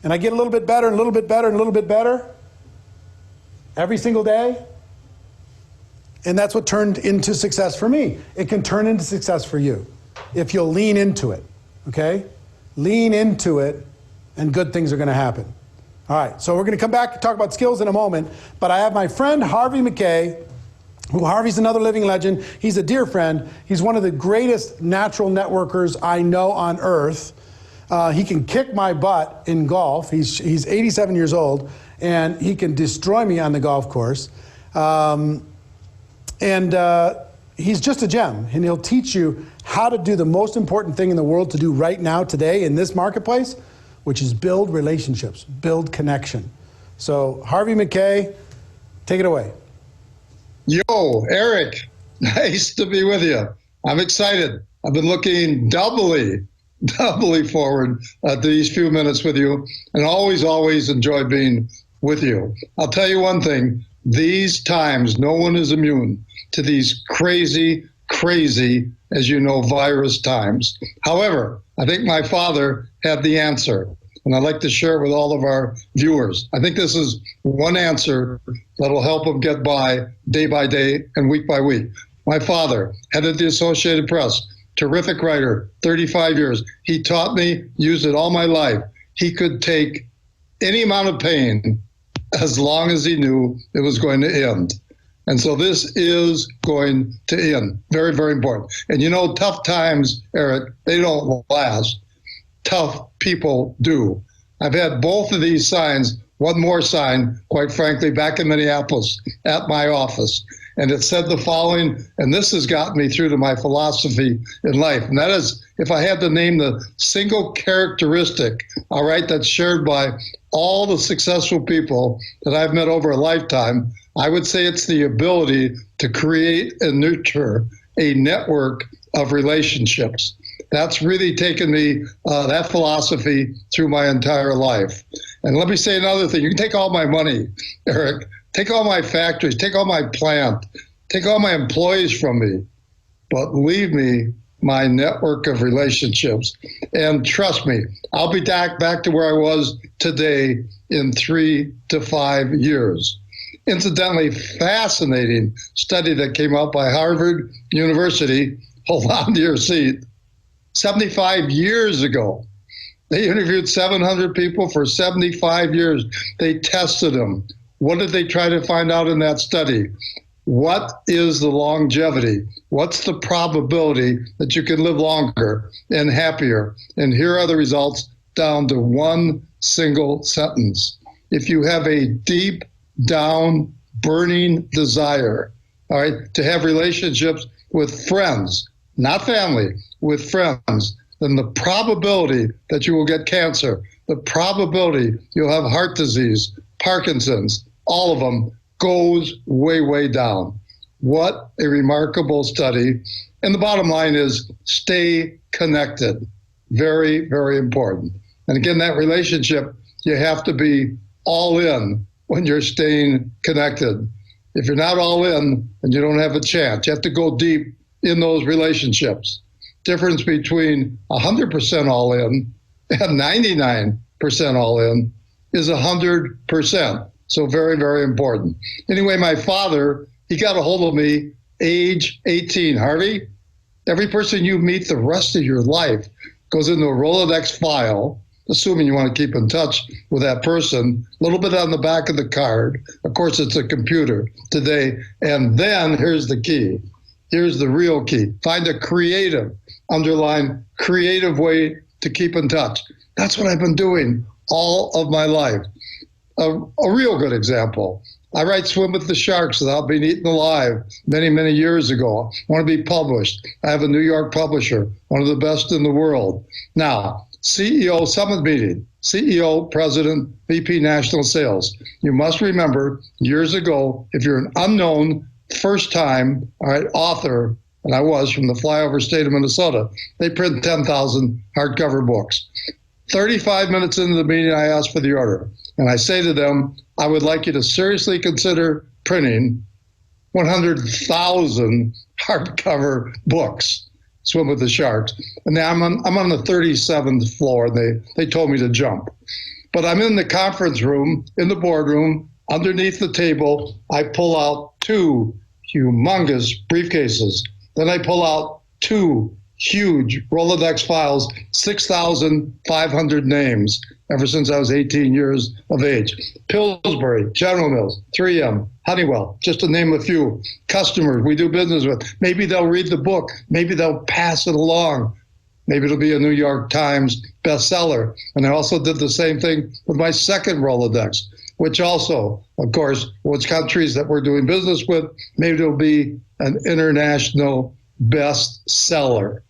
And I get a little bit better, and a little bit better, and a little bit better every single day. And that's what turned into success for me. It can turn into success for you if you'll lean into it, okay? Lean into it, and good things are going to happen. All right, so we're going to come back and talk about skills in a moment, but I have my friend Harvey Mackay, who Harvey's another living legend. He's a dear friend. He's one of the greatest natural networkers I know on earth. He can kick my butt in golf. He's 87 years old, and he can destroy me on the golf course. He's just a gem, and he'll teach you how to do the most important thing in the world to do right now, today, in this marketplace, which is build relationships, build connection. So, Harvey Mackay, take it away. Yo, Eric, nice to be with you. I'm excited. I've been looking doubly forward to these few minutes with you, and always enjoy being with you. I'll tell you one thing. These times, no one is immune to these crazy, as you know, virus times. However, I think my father had the answer, and I'd like to share it with all of our viewers. I think this is one answer that'll help them get by day and week by week. My father, head of the Associated Press, terrific writer, 35 years. He taught me, used it all my life. He could take any amount of pain as long as he knew it was going to end. And so this is going to end. Very, very important. And you know, tough times, Eric, they don't last. Tough people do. I've had both of these signs, one more sign, quite frankly, back in Minneapolis at my office. And it said the following, and this has gotten me through to my philosophy in life. And that is, if I had to name the single characteristic, all right, that's shared by all the successful people that I've met over a lifetime, I would say it's the ability to create and nurture a network of relationships. That's really taken me, that philosophy, through my entire life. And let me say another thing. You can take all my money, Eric, take all my factories, take all my plant, take all my employees from me, but leave me my network of relationships. And trust me, I'll be back to where I was today in 3 to 5 years. Incidentally, fascinating study that came out by Harvard University, hold on to your seat, 75 years ago. They interviewed 700 people for 75 years. They tested them. What did they try to find out in that study? What is the longevity? What's the probability that you can live longer and happier? And here are the results down to one single sentence. If you have a deep down burning desire, all right, to have relationships with friends, not family, with friends, then the probability that you will get cancer, the probability you'll have heart disease, Parkinson's, all of them, goes way down. What a remarkable study. And the bottom line is stay connected. Very, very important. And again, that relationship, you have to be all in when you're staying connected. If you're not all in, then you don't have a chance. You have to go deep in those relationships. Difference between 100% all in and 99% all in is 100%. So very, very important. Anyway, my father, he got a hold of me age 18. Harvey, every person you meet the rest of your life goes into a Rolodex file, assuming you want to keep in touch with that person, a little bit on the back of the card. Of course, it's a computer today. And then here's the key. Here's the real key. Find a creative, underline creative way to keep in touch. That's what I've been doing all of my life. A real good example. I write Swim with the Sharks Without Being Eaten Alive many years ago. I want to be published. I have a New York publisher, one of the best in the world. Now, CEO summit meeting, CEO, President, VP National Sales. You must remember years ago, if you're an unknown first time, all right, author, and I was from the flyover state of Minnesota, they print 10,000 hardcover books. 35 minutes into the meeting, I ask for the order. And I say to them, I would like you to seriously consider printing 100,000 hardcover books, Swim with the Sharks. And now I'm on the 37th floor. They told me to jump. But I'm in the conference room, in the boardroom, underneath the table. I pull out 2 humongous briefcases. Then I pull out 2 huge Rolodex files, 6,500 names ever since I was 18 years of age. Pillsbury, General Mills, 3M, Honeywell, just to name a few. Customers we do business with. Maybe they'll read the book. Maybe they'll pass it along. Maybe it'll be a New York Times bestseller. And I also did the same thing with my second Rolodex, which also, of course, was countries that we're doing business with. Maybe it'll be an international bestseller.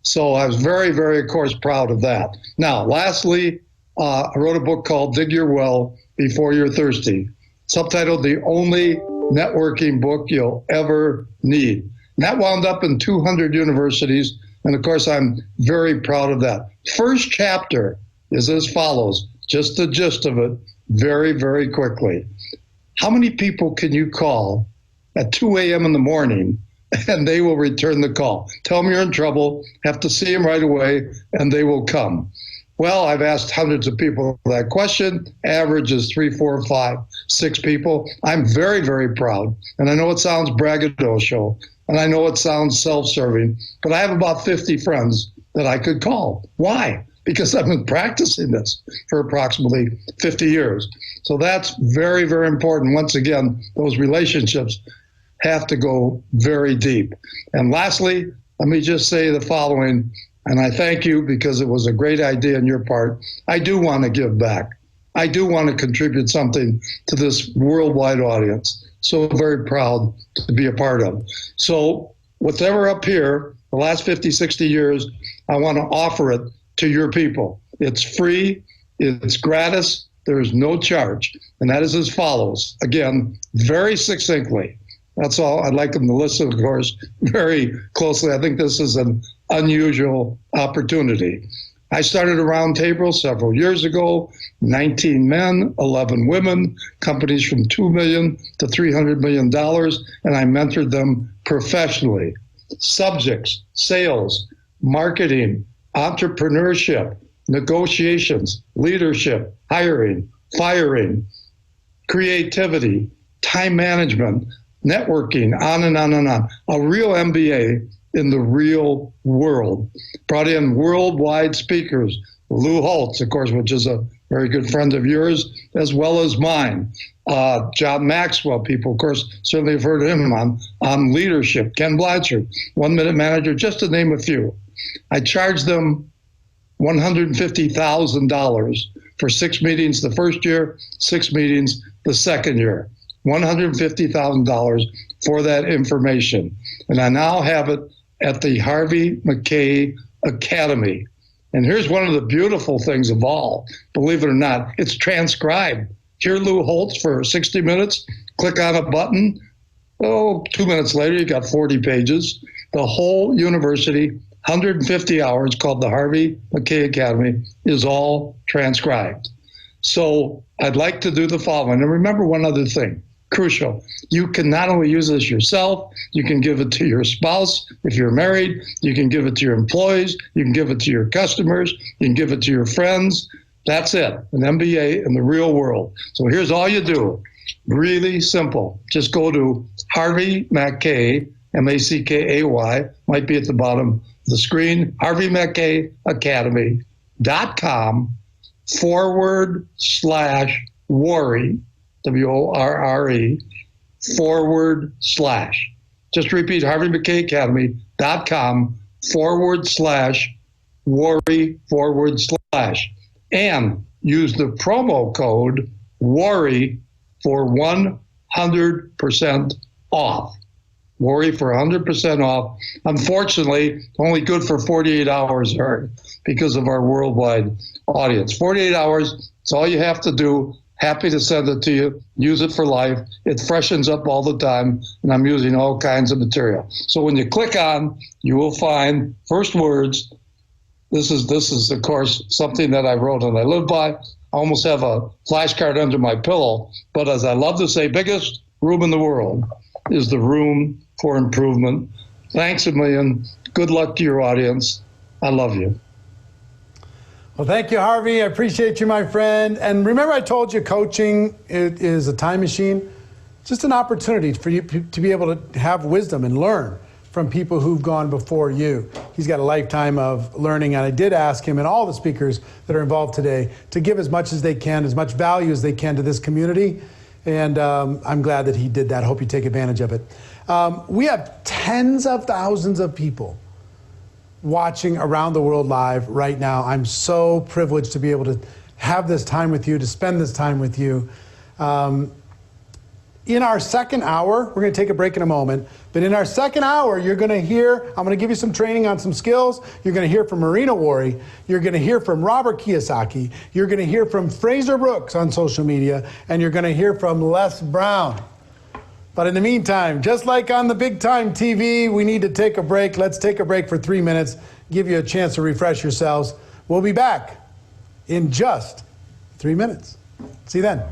So I was very, very, of course, proud of that. Now, lastly, I wrote a book called Dig Your Well Before You're Thirsty, subtitled The Only Networking Book You'll Ever Need. And that wound up in 200 universities. And of course, I'm very proud of that. First chapter is as follows, just the gist of it, very, very quickly. How many people can you call at 2 a.m. in the morning and they will return the call? Tell them you're in trouble, have to see them right away, and they will come. Well, I've asked hundreds of people that question. Average is 3, 4, 5, 6 people. I'm very, very proud. And I know it sounds braggadocio, and I know it sounds self-serving, but I have about 50 friends that I could call. Why? Because I've been practicing this for approximately 50 years. So that's very, very important. Once again, those relationships have to go very deep. And lastly, let me just say the following, and I thank you because it was a great idea on your part. I do want to give back. I do want to contribute something to this worldwide audience. So very proud to be a part of. So whatever up here, the last 50, 60 years, I want to offer it to your people. It's free, it's gratis, there is no charge. And that is as follows. Again, very succinctly. That's all. I'd like them to listen, of course, very closely. I think this is an unusual opportunity. I started a round table several years ago, 19 men, 11 women, companies from $2 million to $300 million, and I mentored them professionally. Subjects, sales, marketing, entrepreneurship, negotiations, leadership, hiring, firing, creativity, time management, networking, on and on and on. A real MBA in the real world. Brought in worldwide speakers, Lou Holtz, of course, which is a very good friend of yours, as well as mine. John Maxwell, people, of course, certainly have heard of him on leadership. Ken Blanchard, 1 Minute Manager, just to name a few. I charged them $150,000 for 6 meetings the first year, 6 meetings the second year. $150,000 for that information. And I now have it at the Harvey Mackay Academy. And here's one of the beautiful things of all, believe it or not, it's transcribed. Hear Lou Holtz for 60 minutes, click on a button, 2 minutes later, you got 40 pages. The whole university, 150 hours, called the Harvey Mackay Academy, is all transcribed. So I'd like to do the following. And remember one other thing, crucial. You can not only use this yourself, you can give it to your spouse if you're married, you can give it to your employees, you can give it to your customers, you can give it to your friends. That's it, an MBA in the real world. So here's all you do. Really simple. Just go to Harvey Mackay, M-A-C-K-A-Y, might be at the bottom of the screen, harveymackay.com/worry, W-O-R-R-E, /. Just repeat, harveymackay.com/worry/. And use the promo code WORRY for 100% off. Worry for 100% off. Unfortunately, only good for 48 hours because of our worldwide audience. 48 hours, it's all you have to do. Happy to send it to you. Use it for life. It freshens up all the time, and I'm using all kinds of material. So when you click on, you will find first words, This is of course something that I wrote and I live by. I almost have a flashcard under my pillow. But as I love to say, biggest room in the world is the room for improvement. Thanks a million. Good luck to your audience. I love you. Well, thank you, Harvey. I appreciate you, my friend. And remember, I told you coaching is a time machine. It's just an opportunity for you to be able to have wisdom and learn from people who've gone before you. He's got a lifetime of learning, and I did ask him and all the speakers that are involved today to give as much as they can, as much value as they can to this community, and I'm glad that he did that. I hope you take advantage of it. We have tens of thousands of people watching around the world live right now. I'm so privileged to be able to have this time with you, to spend this time with you. In our second hour, we're going to take a break in a moment, but in our second hour, you're going to hear, I'm going to give you some training on some skills. You're going to hear from Marina Worre. You're going to hear from Robert Kiyosaki. You're going to hear from Fraser Brooks on social media, and you're going to hear from Les Brown. But in the meantime, just like on the big time TV, we need to take a break. Let's take a break for 3 minutes, give you a chance to refresh yourselves. We'll be back in just 3 minutes. See you then.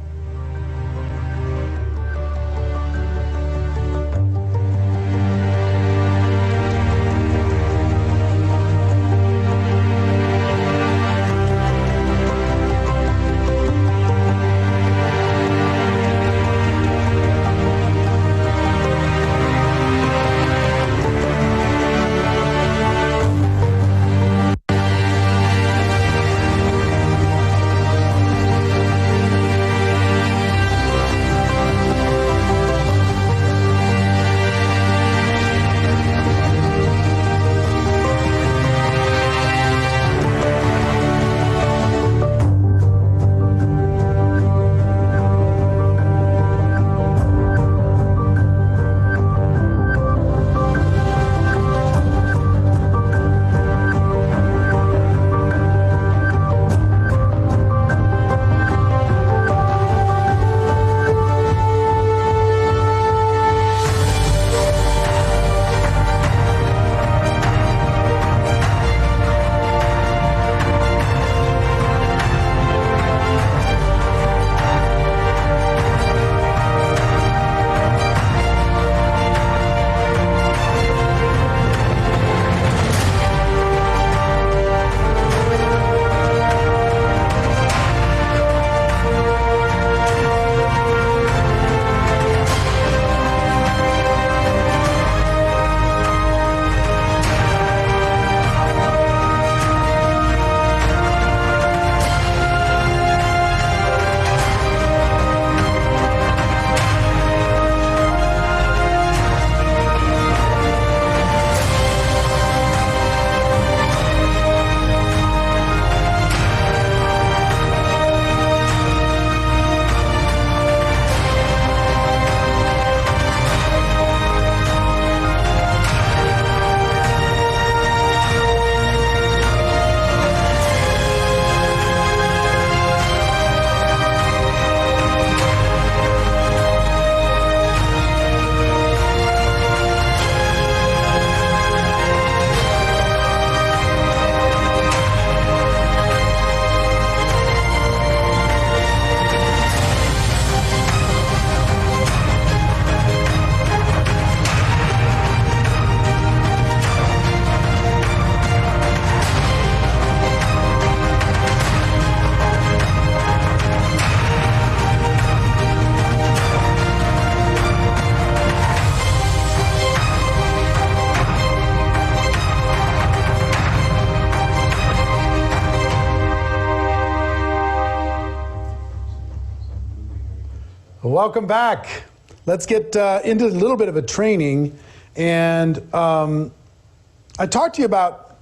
Welcome back. Let's get into a little bit of a training. And I talked to you about,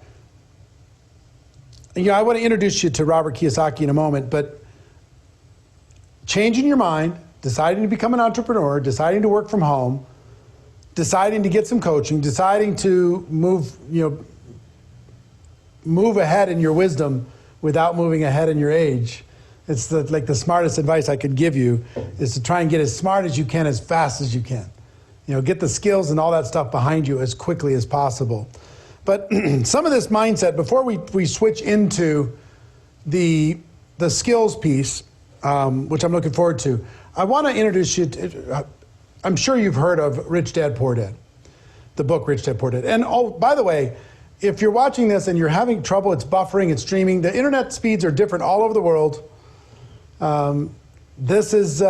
I want to introduce you to Robert Kiyosaki in a moment, but changing your mind, deciding to become an entrepreneur, deciding to work from home, deciding to get some coaching, deciding to move ahead in your wisdom without moving ahead in your age. It's the smartest advice I could give you is to try and get as smart as you can as fast as you can. Get the skills and all that stuff behind you as quickly as possible. But some of this mindset, before we switch into the skills piece, which I'm looking forward to, I want to introduce you to, I'm sure you've heard of Rich Dad, Poor Dad, the book Rich Dad, Poor Dad. And oh, by the way, if you're watching this and you're having trouble, it's buffering, it's streaming, the internet speeds are different all over the world. This is,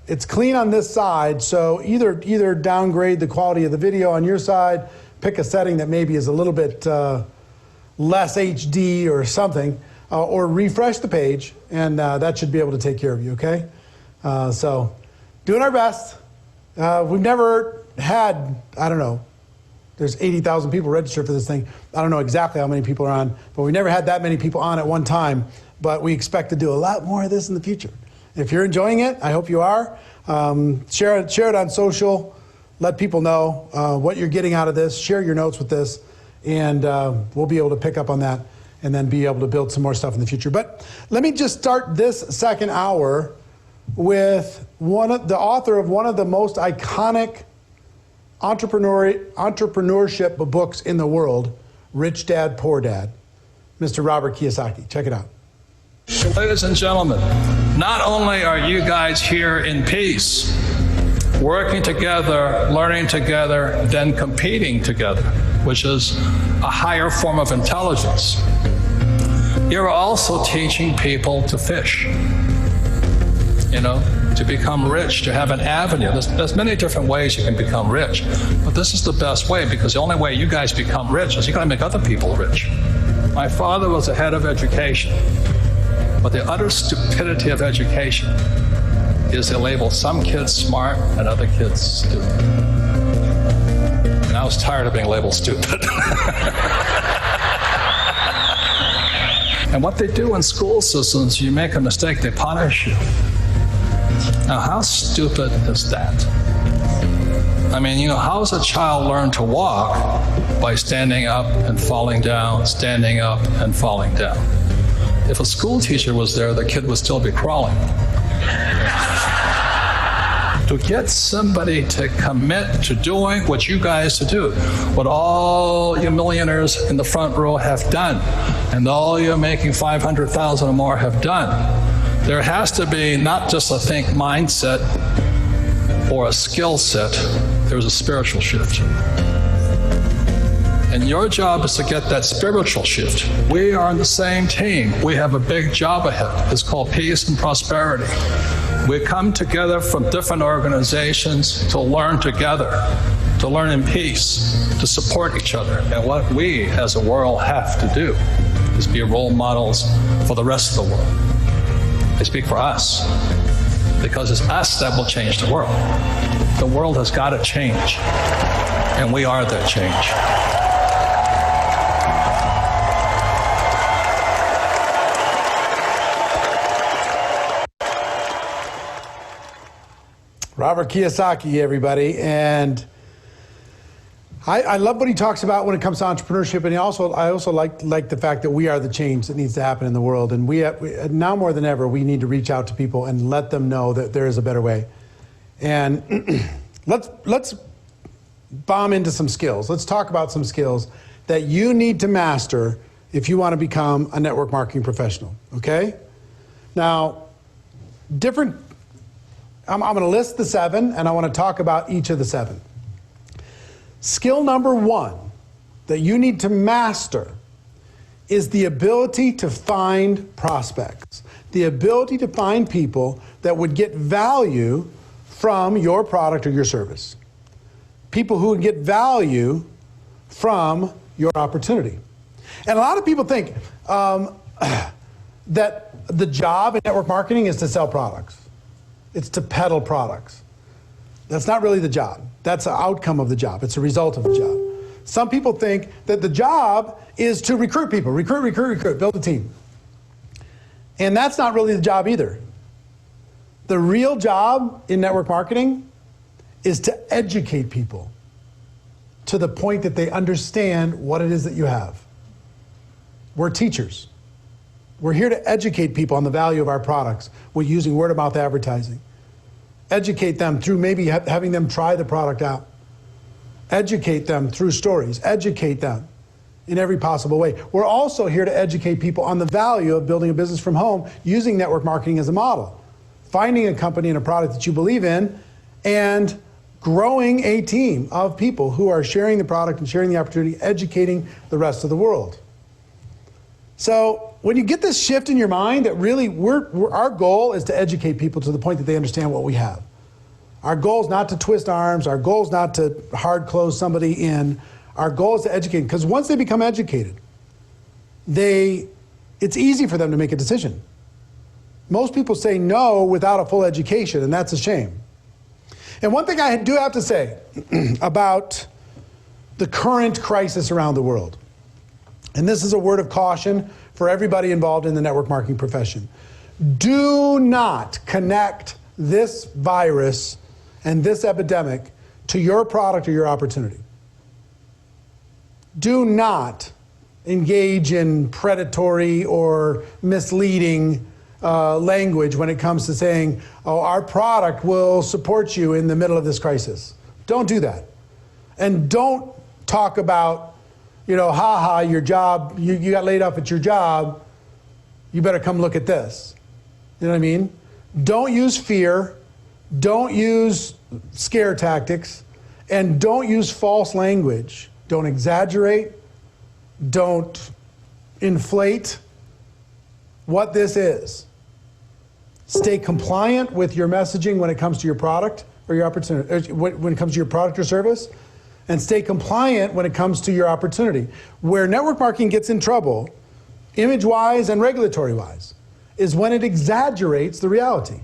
it's clean on this side, so either downgrade the quality of the video on your side, pick a setting that maybe is a little bit less HD or something, or refresh the page, and that should be able to take care of you, okay? So, doing our best. We've never had, I don't know, there's 80,000 people registered for this thing. I don't know exactly how many people are on, but we never had that many people on at one time, but we expect to do a lot more of this in the future. If you're enjoying it, I hope you are. Share it on social. Let people know what you're getting out of this. Share your notes with this, and we'll be able to pick up on that and then be able to build some more stuff in the future. But let me just start this second hour with the author of one of the most iconic entrepreneurship books in the world, Rich Dad, Poor Dad, Mr. Robert Kiyosaki. Check it out. Ladies and gentlemen, not only are you guys here in peace, working together, learning together, then competing together, which is a higher form of intelligence, you're also teaching people to fish, to become rich, to have an avenue. There's many different ways you can become rich, but this is the best way, because the only way you guys become rich is you gotta make other people rich. My father was the head of education, but the utter stupidity of education is they label some kids smart and other kids stupid. And I was tired of being labeled stupid. And what they do in school systems, you make a mistake, they punish you. Now, how stupid is that? I mean, how does a child learn to walk? By standing up and falling down, standing up and falling down. If a school teacher was there, the kid would still be crawling. To get somebody to commit to doing what you guys do, what all you millionaires in the front row have done, and all you making 500,000 or more have done, there has to be not just a think mindset or a skill set, there's a spiritual shift. And your job is to get that spiritual shift. We are on the same team. We have a big job ahead. It's called peace and prosperity. We come together from different organizations to learn together, to learn in peace, to support each other. And what we as a world have to do is be role models for the rest of the world. I speak for us, because it's us that will change the world. The world has got to change, and we are that change. Robert Kiyosaki, everybody, and I love what he talks about when it comes to entrepreneurship, and I also like the fact that we are the change that needs to happen in the world, and we now more than ever we need to reach out to people and let them know that there is a better way. And let's bomb into some skills. Let's talk about some skills that you need to master if you want to become a network marketing professional. Okay? Now, I'm going to list the 7, and I want to talk about each of the 7. Skill number 1 that you need to master is the ability to find prospects, the ability to find people that would get value from your product or your service, people who would get value from your opportunity. And a lot of people think that the job in network marketing is to sell products. It's to peddle products. That's not really the job. That's an outcome of the job. It's a result of the job. Some people think that the job is to recruit people, recruit, build a team. And that's not really the job either. The real job in network marketing is to educate people to the point that they understand what it is that you have. We're teachers. We're here to educate people on the value of our products. We're using word-of-mouth advertising. Educate them through maybe having them try the product out. Educate them through stories. Educate them in every possible way. We're also here to educate people on the value of building a business from home using network marketing as a model. Finding a company and a product that you believe in and growing a team of people who are sharing the product and sharing the opportunity, educating the rest of the world. So when you get this shift in your mind that really our goal is to educate people to the point that they understand what we have. Our goal is not to twist arms. Our goal is not to hard close somebody in. Our goal is to educate, because once they become educated, it's easy for them to make a decision. Most people say no without a full education, and that's a shame. And one thing I do have to say about the current crisis around the world, and this is a word of caution for everybody involved in the network marketing profession. Do not connect this virus and this epidemic to your product or your opportunity. Do not engage in predatory or misleading language when it comes to saying, oh, our product will support you in the middle of this crisis. Don't do that. And don't talk about, your job, you got laid off at your job, you better come look at this. You know what I mean? Don't use fear, don't use scare tactics, and don't use false language. Don't exaggerate, don't inflate what this is. Stay compliant with your messaging when it comes to your product or your opportunity, when it comes to your product or service, and stay compliant when it comes to your opportunity. Where network marketing gets in trouble, image-wise and regulatory-wise, is when it exaggerates the reality.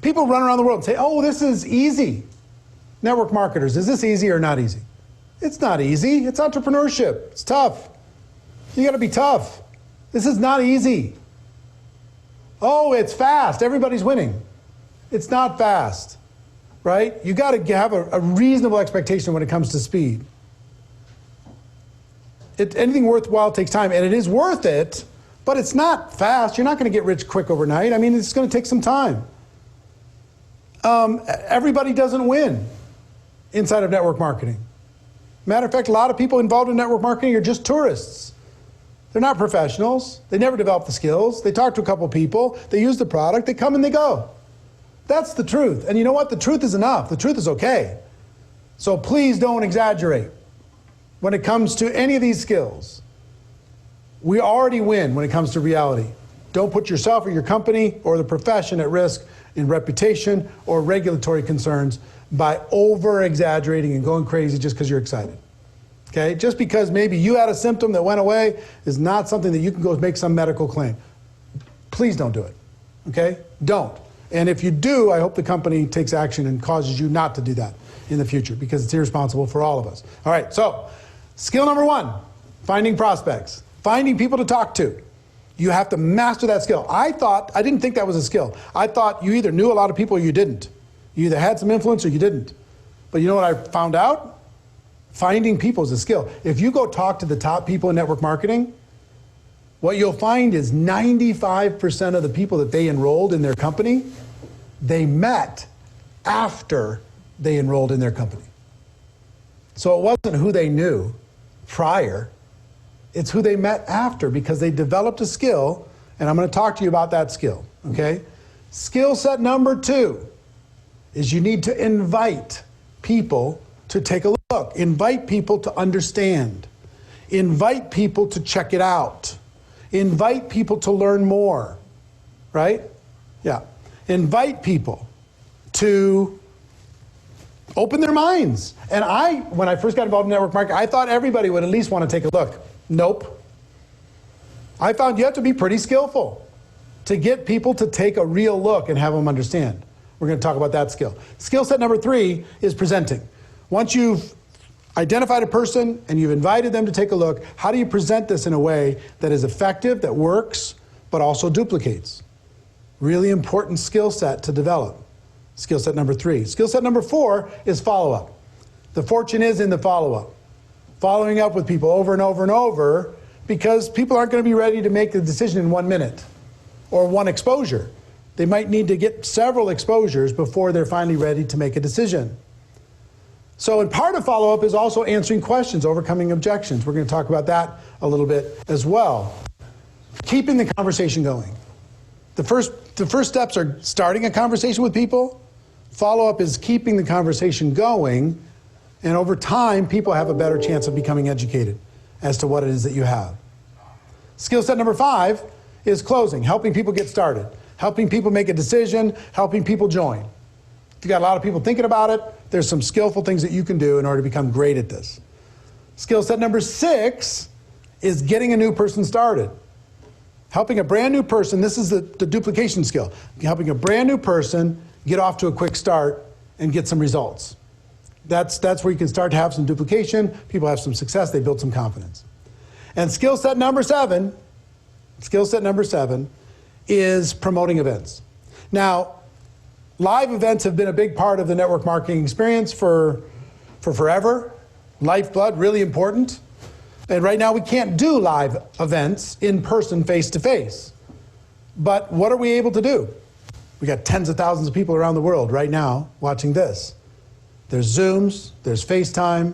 People run around the world and say, oh, this is easy. Network marketers, is this easy or not easy? It's not easy. It's entrepreneurship. It's tough. You got to be tough. This is not easy. Oh, it's fast. Everybody's winning. It's not fast, right? You got to have a reasonable expectation when it comes to speed. Anything worthwhile takes time, and it is worth it, but it's not fast. You're not going to get rich quick overnight. I mean, it's going to take some time. Everybody doesn't win inside of network marketing. Matter of fact, a lot of people involved in network marketing are just tourists. They're not professionals. They never develop the skills. They talk to a couple people. They use the product. They come and they go. That's the truth. And you know what? The truth is enough. The truth is okay. So please don't exaggerate when it comes to any of these skills. We already win when it comes to reality. Don't put yourself or your company or the profession at risk in reputation or regulatory concerns by over-exaggerating and going crazy just because you're excited. Okay? Just because maybe you had a symptom that went away is not something that you can go make some medical claim. Please don't do it. Okay? Don't. And if you do, I hope the company takes action and causes you not to do that in the future, because it's irresponsible for all of us. All right, so skill number 1, finding prospects, finding people to talk to. You have to master that skill. I didn't think that was a skill. I thought you either knew a lot of people or you didn't. You either had some influence or you didn't. But you know what I found out? Finding people is a skill. If you go talk to the top people in network marketing, what you'll find is 95% of the people that they enrolled in their company, they met after they enrolled in their company. So it wasn't who they knew prior, it's who they met after, because they developed a skill, and I'm going to talk to you about that skill, okay? Skill set number 2 is you need to invite people to take a look. Invite people to understand. Invite people to check it out. Invite people to learn more, right? Yeah. Invite people to open their minds. And when I first got involved in network marketing, I thought everybody would at least want to take a look. Nope. I found you have to be pretty skillful to get people to take a real look and have them understand. We're going to talk about that skill. Skill set number 3 is presenting. Once you've identified a person and you've invited them to take a look, how do you present this in a way that is effective, that works, but also duplicates? Really important skill set to develop. Skill set number 3. Skill set number 4 is follow-up. The fortune is in the follow-up. Following up with people over and over and over, because people aren't going to be ready to make the decision in 1 minute or 1 exposure. They might need to get several exposures before they're finally ready to make a decision. So, and part of follow-up is also answering questions, overcoming objections. We're going to talk about that a little bit as well. Keeping the conversation going. The first steps are starting a conversation with people. Follow-up is keeping the conversation going, and over time, people have a better chance of becoming educated as to what it is that you have. Skill set number 5 is closing, helping people get started, helping people make a decision, helping people join. If you got a lot of people thinking about it, there's some skillful things that you can do in order to become great at this. Skill set number 6 is getting a new person started. Helping a brand new person, this is the duplication skill, helping a brand new person get off to a quick start and get some results. That's where you can start to have some duplication, people have some success, they build some confidence. And skill set number 7 is promoting events. Now, live events have been a big part of the network marketing experience for forever. Lifeblood, really important. And right now we can't do live events in person, face-to-face. But what are we able to do? We got tens of thousands of people around the world right now watching this. There's Zooms, there's FaceTime,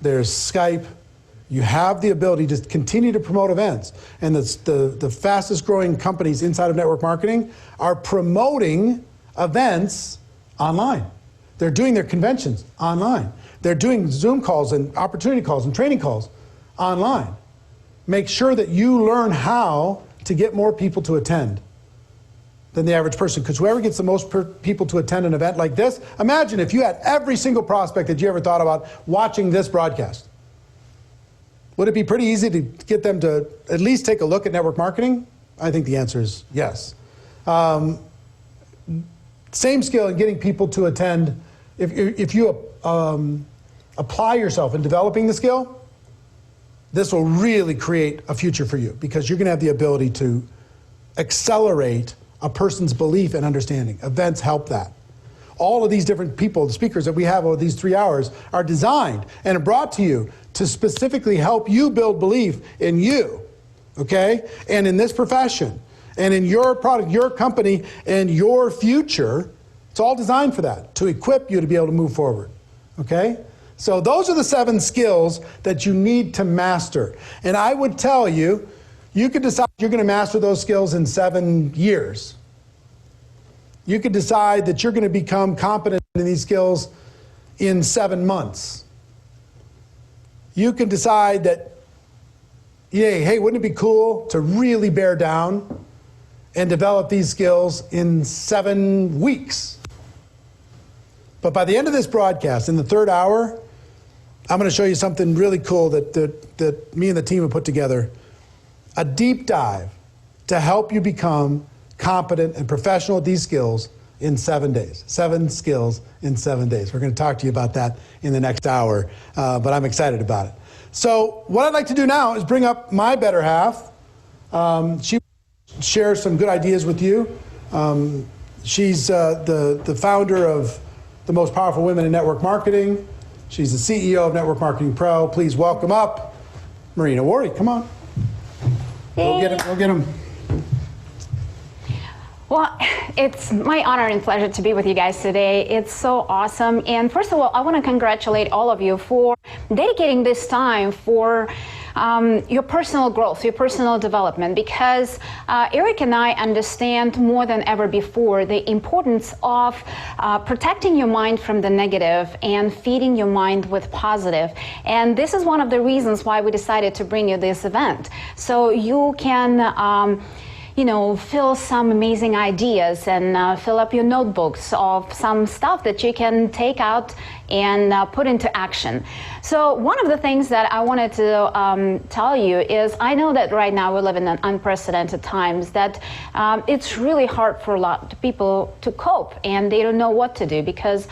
there's Skype. You have the ability to continue to promote events. And the fastest growing companies inside of network marketing are promoting events online. They're doing their conventions online. They're doing Zoom calls and opportunity calls and training calls online. Make sure that you learn how to get more people to attend than the average person, because whoever gets the most people to attend an event like this, imagine if you had every single prospect that you ever thought about watching this broadcast. Would it be pretty easy to get them to at least take a look at network marketing? I think the answer is yes. Same skill in getting people to attend. If you apply yourself in developing the skill, this will really create a future for you, because you're going to have the ability to accelerate a person's belief and understanding. Events help that. All of these different people, the speakers that we have over these 3 hours, are designed and are brought to you to specifically help you build belief in you, okay? And in this profession, and in your product, your company, and your future. It's all designed for that, to equip you to be able to move forward, okay? So those are the 7 skills that you need to master. And I would tell you, you could decide you're going to master those skills in 7 years. You could decide that you're going to become competent in these skills in 7 months. You can decide that, hey, wouldn't it be cool to really bear down and develop these skills in 7 weeks? But by the end of this broadcast, in the 3rd hour, I'm going to show you something really cool that me and the team have put together. A deep dive to help you become competent and professional at these skills in 7 days. 7 skills in 7 days. We're going to talk to you about that in the next hour, but I'm excited about it. So what I'd like to do now is bring up my better half. She shares some good ideas with you. She's the founder of the Most Powerful Women in Network Marketing. She's the CEO of Network Marketing Pro. Please welcome up Marina Worre. Come on. Go get him. Go get him. Well, it's my honor and pleasure to be with you guys today. It's so awesome. And first of all, I want to congratulate all of you for dedicating this time for your personal growth, your personal development, because Eric and I understand more than ever before the importance of protecting your mind from the negative and feeding your mind with positive. And this is one of the reasons why we decided to bring you this event. So you can fill some amazing ideas and fill up your notebooks of some stuff that you can take out and put into action. So one of the things that I wanted to tell you is, I know that right now we live in unprecedented times, that it's really hard for a lot of people to cope, and they don't know what to do, because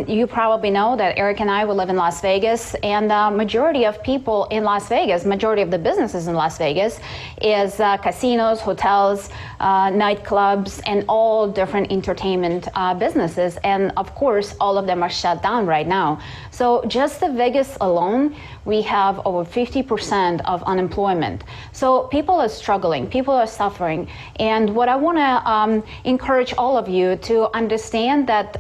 you probably know that Eric and I, we live in Las Vegas, and majority of people in Las Vegas, majority of the businesses in Las Vegas is casinos, hotels, hotels, nightclubs, and all different entertainment businesses. And of course, all of them are shut down right now. So just the Vegas alone, we have over 50% of unemployment. So people are struggling, people are suffering. And what I want to encourage all of you to understand that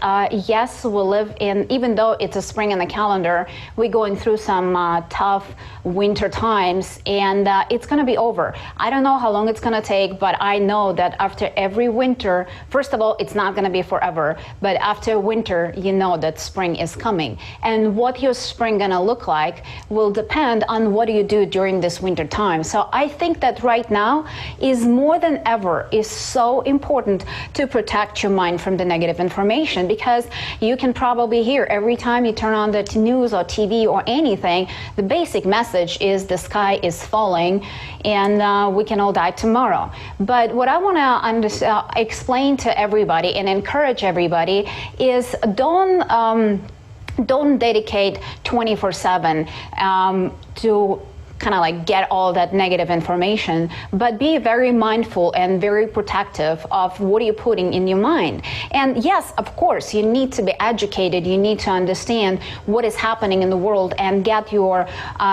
yes, we live in, even though it's a spring in the calendar, we're going through some tough winter times, and it's going to be over. I don't know how long it's going to take, but I know that after every winter, first of all, it's not going to be forever, but after winter, you know that spring is coming. And what your spring going to look like will depend on what you do during this winter time. So I think that right now is more than ever is so important to protect your mind from the negative information, because you can probably hear every time you turn on the news or TV or anything, the basic message is the sky is falling and we can all die tomorrow. But what I want to explain to everybody and encourage everybody is don't dedicate 24/7 to kind of like get all that negative information, but be very mindful and very protective of what you're putting in your mind. And yes, of course, you need to be educated. You need to understand what is happening in the world and get your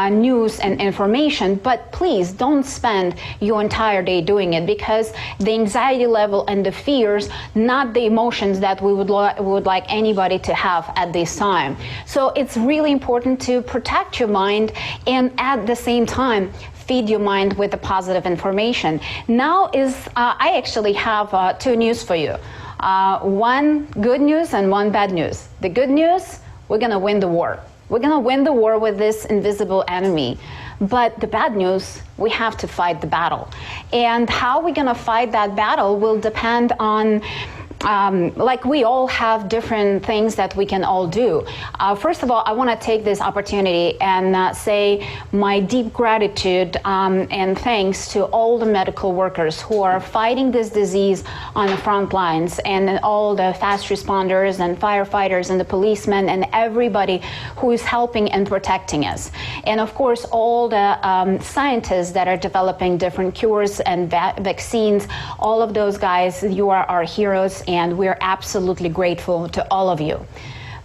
news and information, but please don't spend your entire day doing it, because the anxiety level and the fears, not the emotions that we would like anybody to have at this time. So it's really important to protect your mind and at the same time feed your mind with the positive information. Now I actually have two news for you. One good news and one bad news. The good news, we're gonna win the war. We're gonna win the war with this invisible enemy. But the bad news, we have to fight the battle. And how we're gonna fight that battle will depend on like we all have different things that we can all do. First of all, I want to take this opportunity and say my deep gratitude and thanks to all the medical workers who are fighting this disease on the front lines, and all the fast responders and firefighters and the policemen and everybody who is helping and protecting us. And of course, all the scientists that are developing different cures and vaccines, all of those guys, you are our heroes, and we're absolutely grateful to all of you.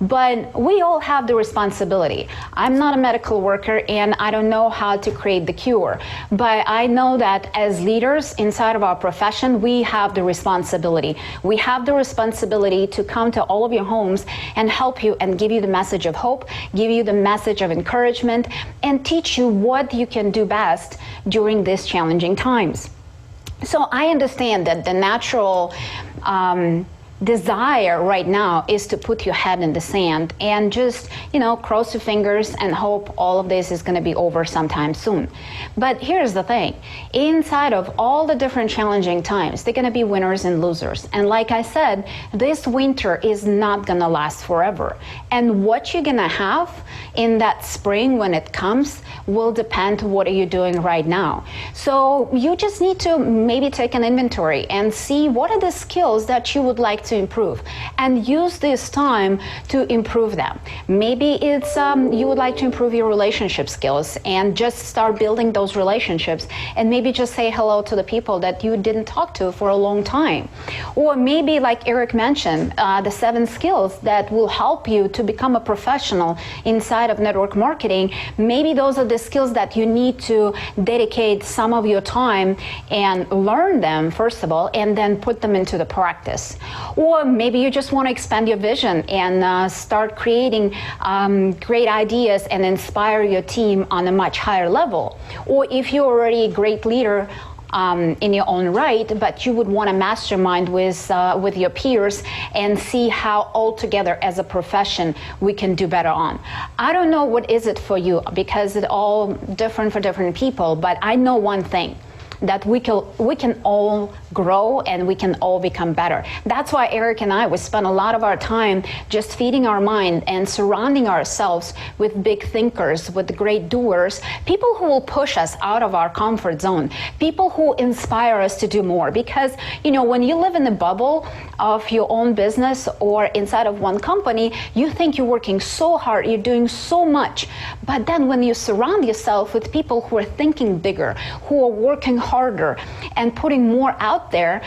But we all have the responsibility. I'm not a medical worker and I don't know how to create the cure, but I know that as leaders inside of our profession, we have the responsibility. We have the responsibility to come to all of your homes and help you and give you the message of hope, give you the message of encouragement, and teach you what you can do best during these challenging times. So I understand that the natural desire right now is to put your head in the sand and just, cross your fingers and hope all of this is going to be over sometime soon. But here's the thing. Inside of all the different challenging times, they're going to be winners and losers. And like I said, this winter is not going to last forever. And what you're going to have in that spring when it comes will depend on what are you doing right now. So you just need to maybe take an inventory and see what are the skills that you would like to improve, and use this time to improve them. Maybe it's you would like to improve your relationship skills and just start building those relationships, and maybe just say hello to the people that you didn't talk to for a long time. Or maybe, like Eric mentioned, the 7 skills that will help you to become a professional inside of network marketing. Maybe those are the skills that you need to dedicate some of your time and learn them first of all, and then put them into the practice. Or maybe you just want to expand your vision and start creating great ideas and inspire your team on a much higher level. Or if you're already a great leader in your own right, but you would want to mastermind with your peers and see how all together as a profession we can do better on. I don't know what is it for you, because it's all different for different people, but I know one thing, that we can all grow and we can all become better. That's why Eric and I, we spend a lot of our time just feeding our mind and surrounding ourselves with big thinkers, with great doers, people who will push us out of our comfort zone, people who inspire us to do more. Because, when you live in a bubble of your own business or inside of one company, you think you're working so hard, you're doing so much. But then when you surround yourself with people who are thinking bigger, who are working harder and putting more out there,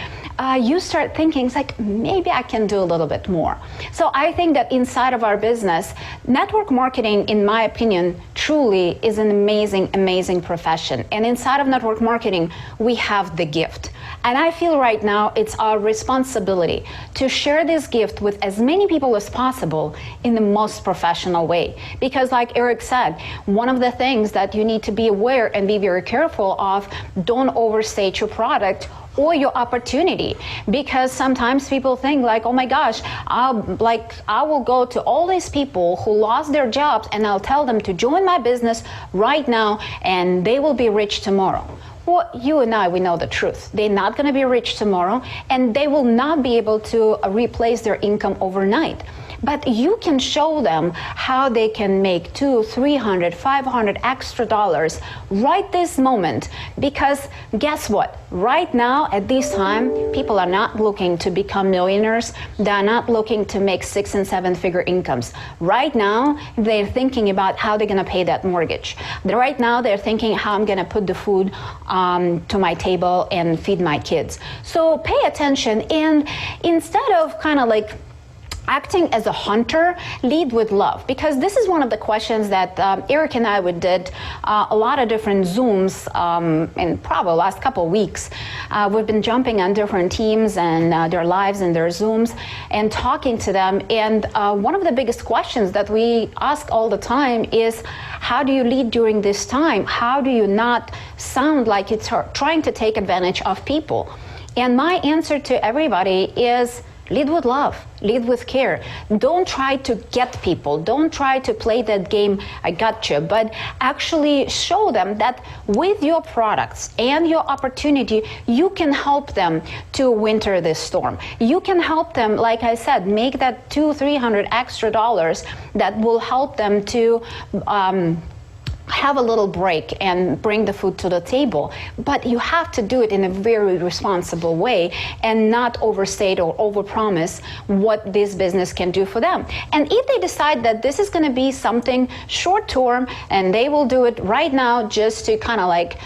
you start thinking, it's like, maybe I can do a little bit more. So I think that inside of our business, network marketing, in my opinion, truly is an amazing, amazing profession. And inside of network marketing, we have the gift. And I feel right now it's our responsibility to share this gift with as many people as possible in the most professional way. Because like Eric said, one of the things that you need to be aware and be very careful of, don't overstate your product or your opportunity, because sometimes people think like, oh my gosh, I will go to all these people who lost their jobs and I'll tell them to join my business right now and they will be rich tomorrow. Well, you and I, we know the truth. They're not going to be rich tomorrow, and they will not be able to replace their income overnight. But you can show them how they can make $200, $300, $500 extra dollars right this moment. Because guess what? Right now, at this time, people are not looking to become millionaires. They're not looking to make 6- and 7-figure incomes. Right now, they're thinking about how they're going to pay that mortgage. Right now, they're thinking how I'm going to put the food to my table and feed my kids. So pay attention, and instead of kind of like acting as a hunter, lead with love. Because this is one of the questions that Eric and I did a lot of different Zooms in probably the last couple of weeks. We've been jumping on different teams and their lives and their Zooms and talking to them. And one of the biggest questions that we ask all the time is, how do you lead during this time? How do you not sound like it's trying to take advantage of people? And my answer to everybody is, lead with love, lead with care. Don't try to get people. Don't try to play that game, I gotcha, but actually show them that with your products and your opportunity, you can help them to winter this storm. You can help them, like I said, make that $200, $300 extra dollars that will help them to have a little break and bring the food to the table. But you have to do it in a very responsible way and not overstate or overpromise what this business can do for them. And if they decide that this is going to be something short term and they will do it right now just to kind of like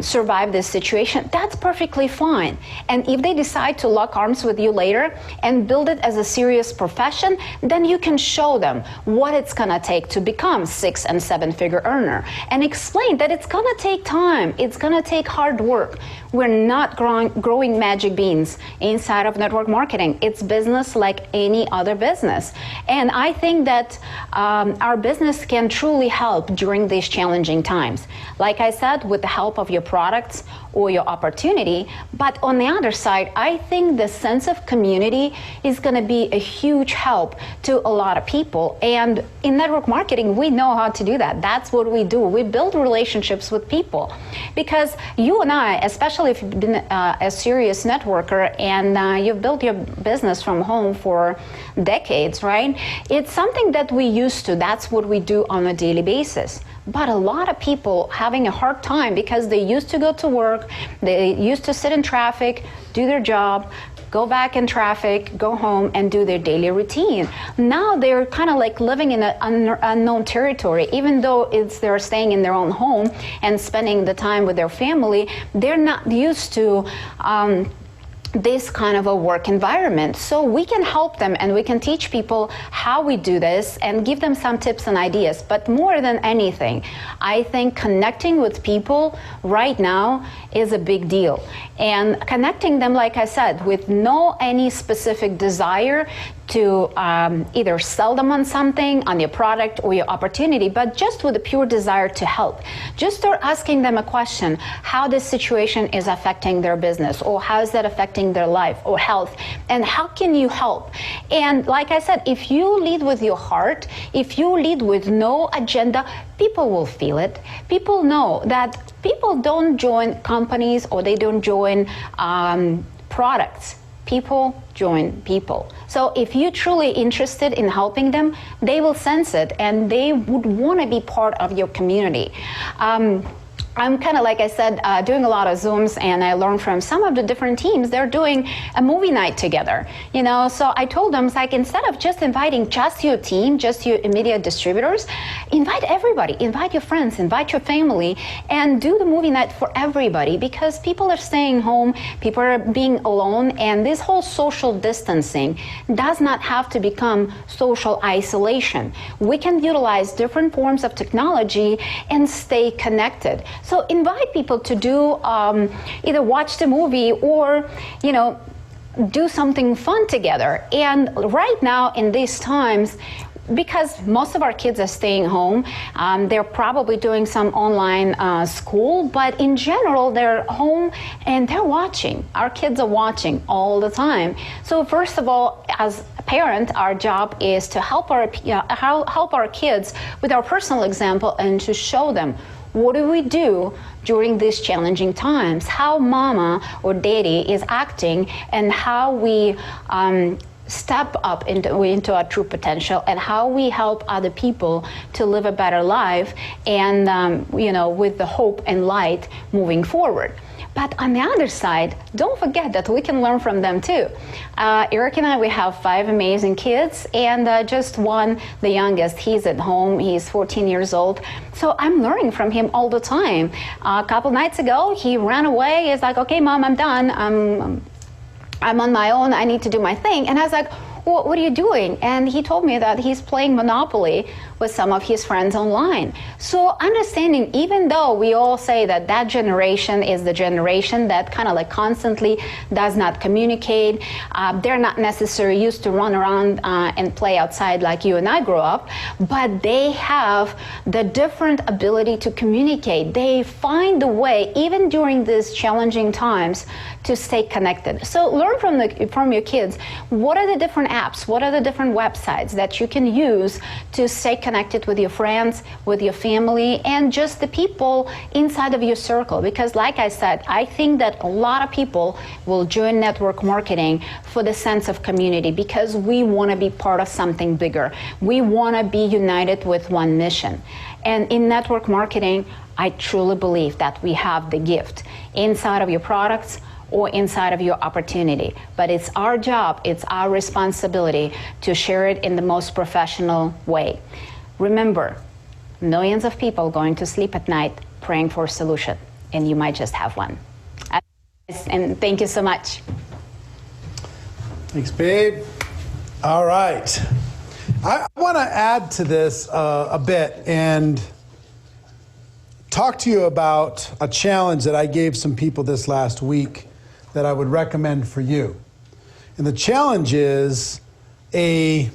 survive this situation, that's perfectly fine. And if they decide to lock arms with you later and build it as a serious profession, then you can show them what it's gonna take to become 6- and 7-figure earner, and explain that it's gonna take time, it's gonna take hard work. We're not growing magic beans inside of network marketing. It's business like any other business. And I think that our business can truly help during these challenging times. Like I said, with the help of your products or your opportunity. But on the other side, I think the sense of community is going to be a huge help to a lot of people. And in network marketing, we know how to do that. That's what we do. We build relationships with people. Because you and I, especially if you've been a serious networker and you've built your business from home for decades, right? It's something that we used to. That's what we do on a daily basis. But a lot of people having a hard time because they used to go to work, they used to sit in traffic, do their job, go back in traffic, go home and do their daily routine. Now they're kind of like living in an unknown territory. Even though they're staying in their own home and spending the time with their family, they're not used to this kind of a work environment. So we can help them and we can teach people how we do this and give them some tips and ideas. But more than anything, I think connecting with people right now is a big deal. And connecting them, like I said, with no any specific desire to either sell them on something, on your product or your opportunity, but just with a pure desire to help. Just start asking them a question, how this situation is affecting their business, or how is that affecting their life or health, and how can you help? And like I said, if you lead with your heart, if you lead with no agenda, people will feel it. People know that people don't join companies or they don't join products. People join people. So if you're truly interested in helping them, they will sense it and they would want to be part of your community. I'm kind of, like I said, doing a lot of Zooms, and I learned from some of the different teams. They're doing a movie night together, you know. So I told them, it's like, instead of just inviting just your team, just your immediate distributors, invite everybody, invite your friends, invite your family, and do the movie night for everybody, because people are staying home, people are being alone, and this whole social distancing does not have to become social isolation. We can utilize different forms of technology and stay connected. So invite people to do either watch the movie or, you know, do something fun together. And right now in these times, because most of our kids are staying home, they're probably doing some online school, but in general, they're home and they're watching. Our kids are watching all the time. So first of all, as a parent, our job is to help our kids with our personal example and to show them, what do we do during these challenging times? How mama or daddy is acting, and how we step up into our true potential, and how we help other people to live a better life, and you know, with the hope and light moving forward. But on the other side, don't forget that we can learn from them too. Eric and I, we have 5 amazing kids, and just one, the youngest, he's at home, he's 14 years old. So I'm learning from him all the time. A couple nights ago, he ran away. He's like, okay, Mom, I'm done. I'm on my own, I need to do my thing. And I was like, well, what are you doing? And he told me that he's playing Monopoly with some of his friends online. So understanding, even though we all say that that generation is the generation that kind of like constantly does not communicate, they're not necessarily used to run around and play outside like you and I grew up, but they have the different ability to communicate. They find the way, even during these challenging times, to stay connected. So learn from your kids. What are the different apps? What are the different websites that you can use to stay connected with your friends, with your family, and just the people inside of your circle? Because like I said, I think that a lot of people will join network marketing for the sense of community, because we want to be part of something bigger. We want to be united with one mission. And in network marketing, I truly believe that we have the gift inside of your products or inside of your opportunity. But it's our job, it's our responsibility to share it in the most professional way. Remember, millions of people going to sleep at night praying for a solution, and you might just have one. And thank you so much. Thanks, babe. All right. I want to add to this a bit and talk to you about a challenge that I gave some people this last week that I would recommend for you. And the challenge is a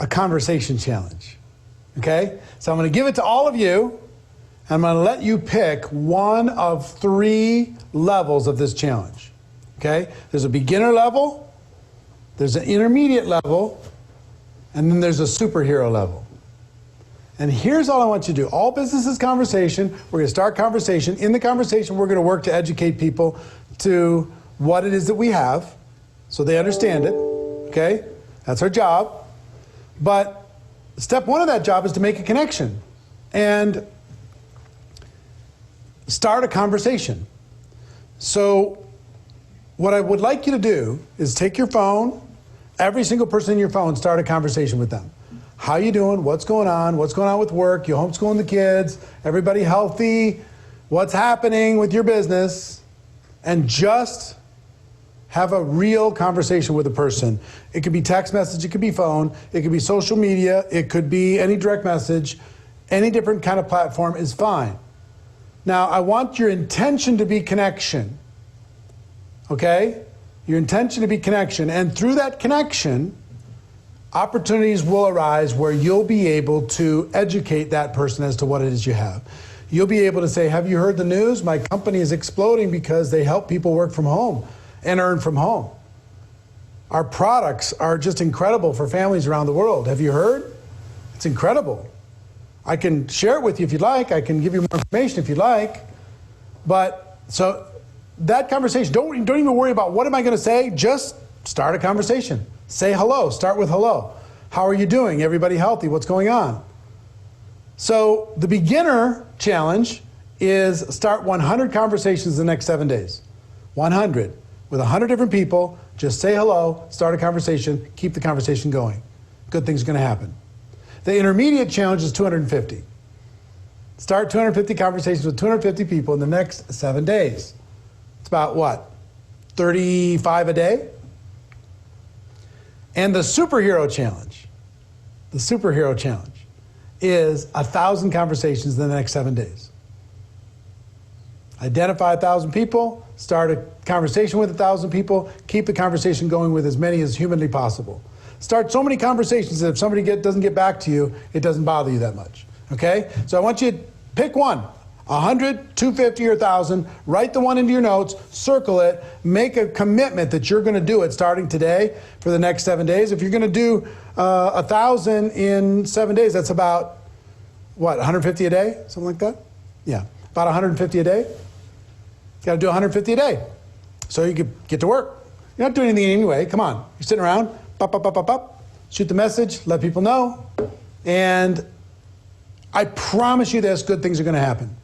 conversation challenge, okay? So I'm gonna give it to all of you, and I'm gonna let you pick one of 3 levels of this challenge, okay? There's a beginner level, there's an intermediate level, and then there's a superhero level. And here's all I want you to do. All business is conversation. We're going to start conversation. In the conversation, we're going to work to educate people to what it is that we have so they understand it, okay? That's our job. But step 1 of that job is to make a connection and start a conversation. So what I would like you to do is take your phone, every single person in your phone, start a conversation with them. How you doing? What's going on? What's going on with work? You homeschooling the kids? Everybody healthy? What's happening with your business? And just have a real conversation with a person. It could be text message, it could be phone, it could be social media, it could be any direct message. Any different kind of platform is fine. Now, I want your intention to be connection, okay? Your intention to be connection, and through that connection, opportunities will arise where you'll be able to educate that person as to what it is you have. You'll be able to say, have you heard the news? My company is exploding because they help people work from home and earn from home. Our products are just incredible for families around the world. Have you heard? It's incredible. I can share it with you if you'd like. I can give you more information if you'd like. But so that conversation, don't even worry about what am I going to say. Just start a conversation. Say hello. Start with hello. How are you doing? Everybody healthy? What's going on? So the beginner challenge is start 100 conversations in the next 7 days. 100. With 100 different people, just say hello, start a conversation, keep the conversation going. Good things are going to happen. The intermediate challenge is 250. Start 250 conversations with 250 people in the next 7 days. It's about what? 35 a day? And the superhero challenge is 1,000 conversations in the next 7 days. Identify 1,000 people, start a conversation with 1,000 people, keep the conversation going with as many as humanly possible. Start so many conversations that if somebody doesn't get back to you, it doesn't bother you that much, okay? So I want you to pick one, 100, 250, or 1,000, write the one into your notes, circle it, make a commitment that you're gonna do it starting today for the next 7 days. If you're gonna do 1,000 in 7 days, that's about, what, 150 a day? Something like that? Yeah, about 150 a day. You gotta do 150 a day. So you could get to work. You're not doing anything anyway, come on. You're sitting around, shoot the message, let people know, and I promise you this, good things are gonna happen.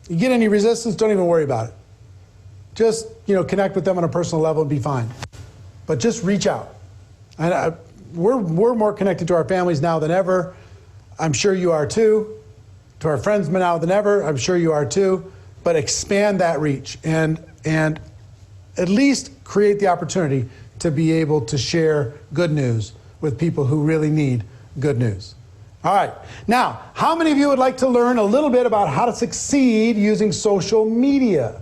You get any resistance, don't even worry about it. Just, connect with them on a personal level and be fine. But just reach out. And we're more connected to our families now than ever. I'm sure you are too. To our friends now than ever, I'm sure you are too. But expand that reach and at least create the opportunity to be able to share good news with people who really need good news. All right, now, how many of you would like to learn a little bit about how to succeed using social media?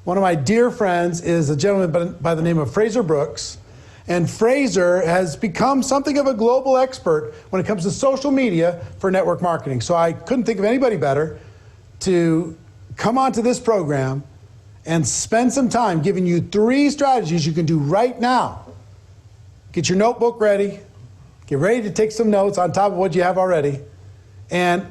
One of my dear friends is a gentleman by the name of Fraser Brooks, and Fraser has become something of a global expert when it comes to social media for network marketing. So I couldn't think of anybody better to come onto this program and spend some time giving you 3 strategies you can do right now. Get your notebook ready. Get ready to take some notes on top of what you have already, and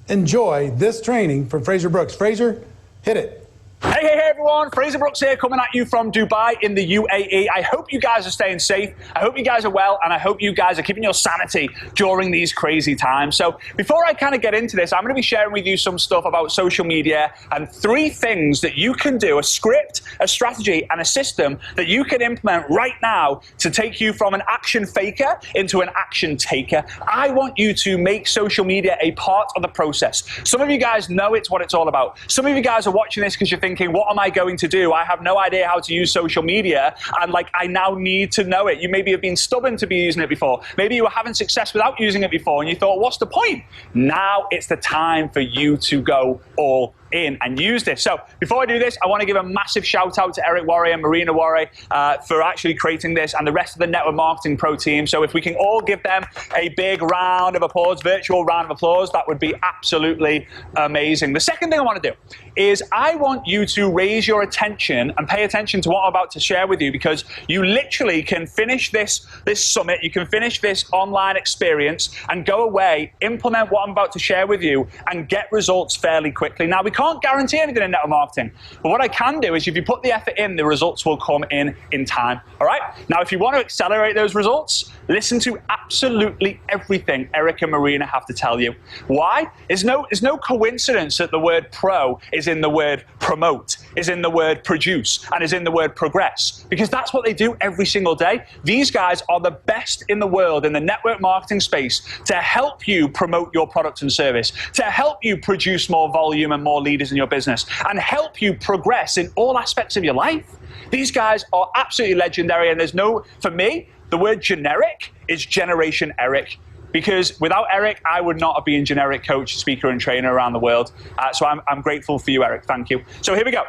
enjoy this training from Fraser Brooks. Fraser, hit it. Hey everyone, Fraser Brooks here, coming at you from Dubai in the UAE. I hope you guys are staying safe, I hope you guys are well, and I hope you guys are keeping your sanity during these crazy times. So before I kind of get into this, I'm going to be sharing with you some stuff about social media and 3 things that you can do, a script, a strategy, and a system that you can implement right now to take you from an action faker into an action taker. I want you to make social media a part of the process. Some of you guys know it's what it's all about. Some of you guys are watching this because you're thinking, what am I going to do? I have no idea how to use social media, and I now need to know it. You maybe have been stubborn to be using it before. Maybe you were having success without using it before, and you thought, what's the point? Now it's the time for you to go all in and use this. So before I do this, I want to give a massive shout out to Eric Worre and Marina Worre for actually creating this, and the rest of the Network Marketing Pro team. So if we can all give them a big round of applause, virtual round of applause, that would be absolutely amazing. The second thing I want to do is I want you to raise your attention and pay attention to what I'm about to share with you, because you literally can finish this summit, you can finish this online experience and go away, implement what I'm about to share with you, and get results fairly quickly. Now, we can't guarantee anything in network marketing, but what I can do is if you put the effort in, the results will come in time. All right? Now, if you want to accelerate those results, listen to absolutely everything Eric and Marina have to tell you. Why? There's no coincidence that the word pro is in the word promote, is in the word produce, and is in the word progress, because that's what they do every single day. These guys are the best in the world in the network marketing space to help you promote your product and service, to help you produce more volume and more leaders in your business, and help you progress in all aspects of your life. These guys are absolutely legendary, and for me, the word generic is Generation Eric. Because without Eric, I would not have been generic coach, speaker, and trainer around the world. So I'm grateful for you, Eric. Thank you. So here we go.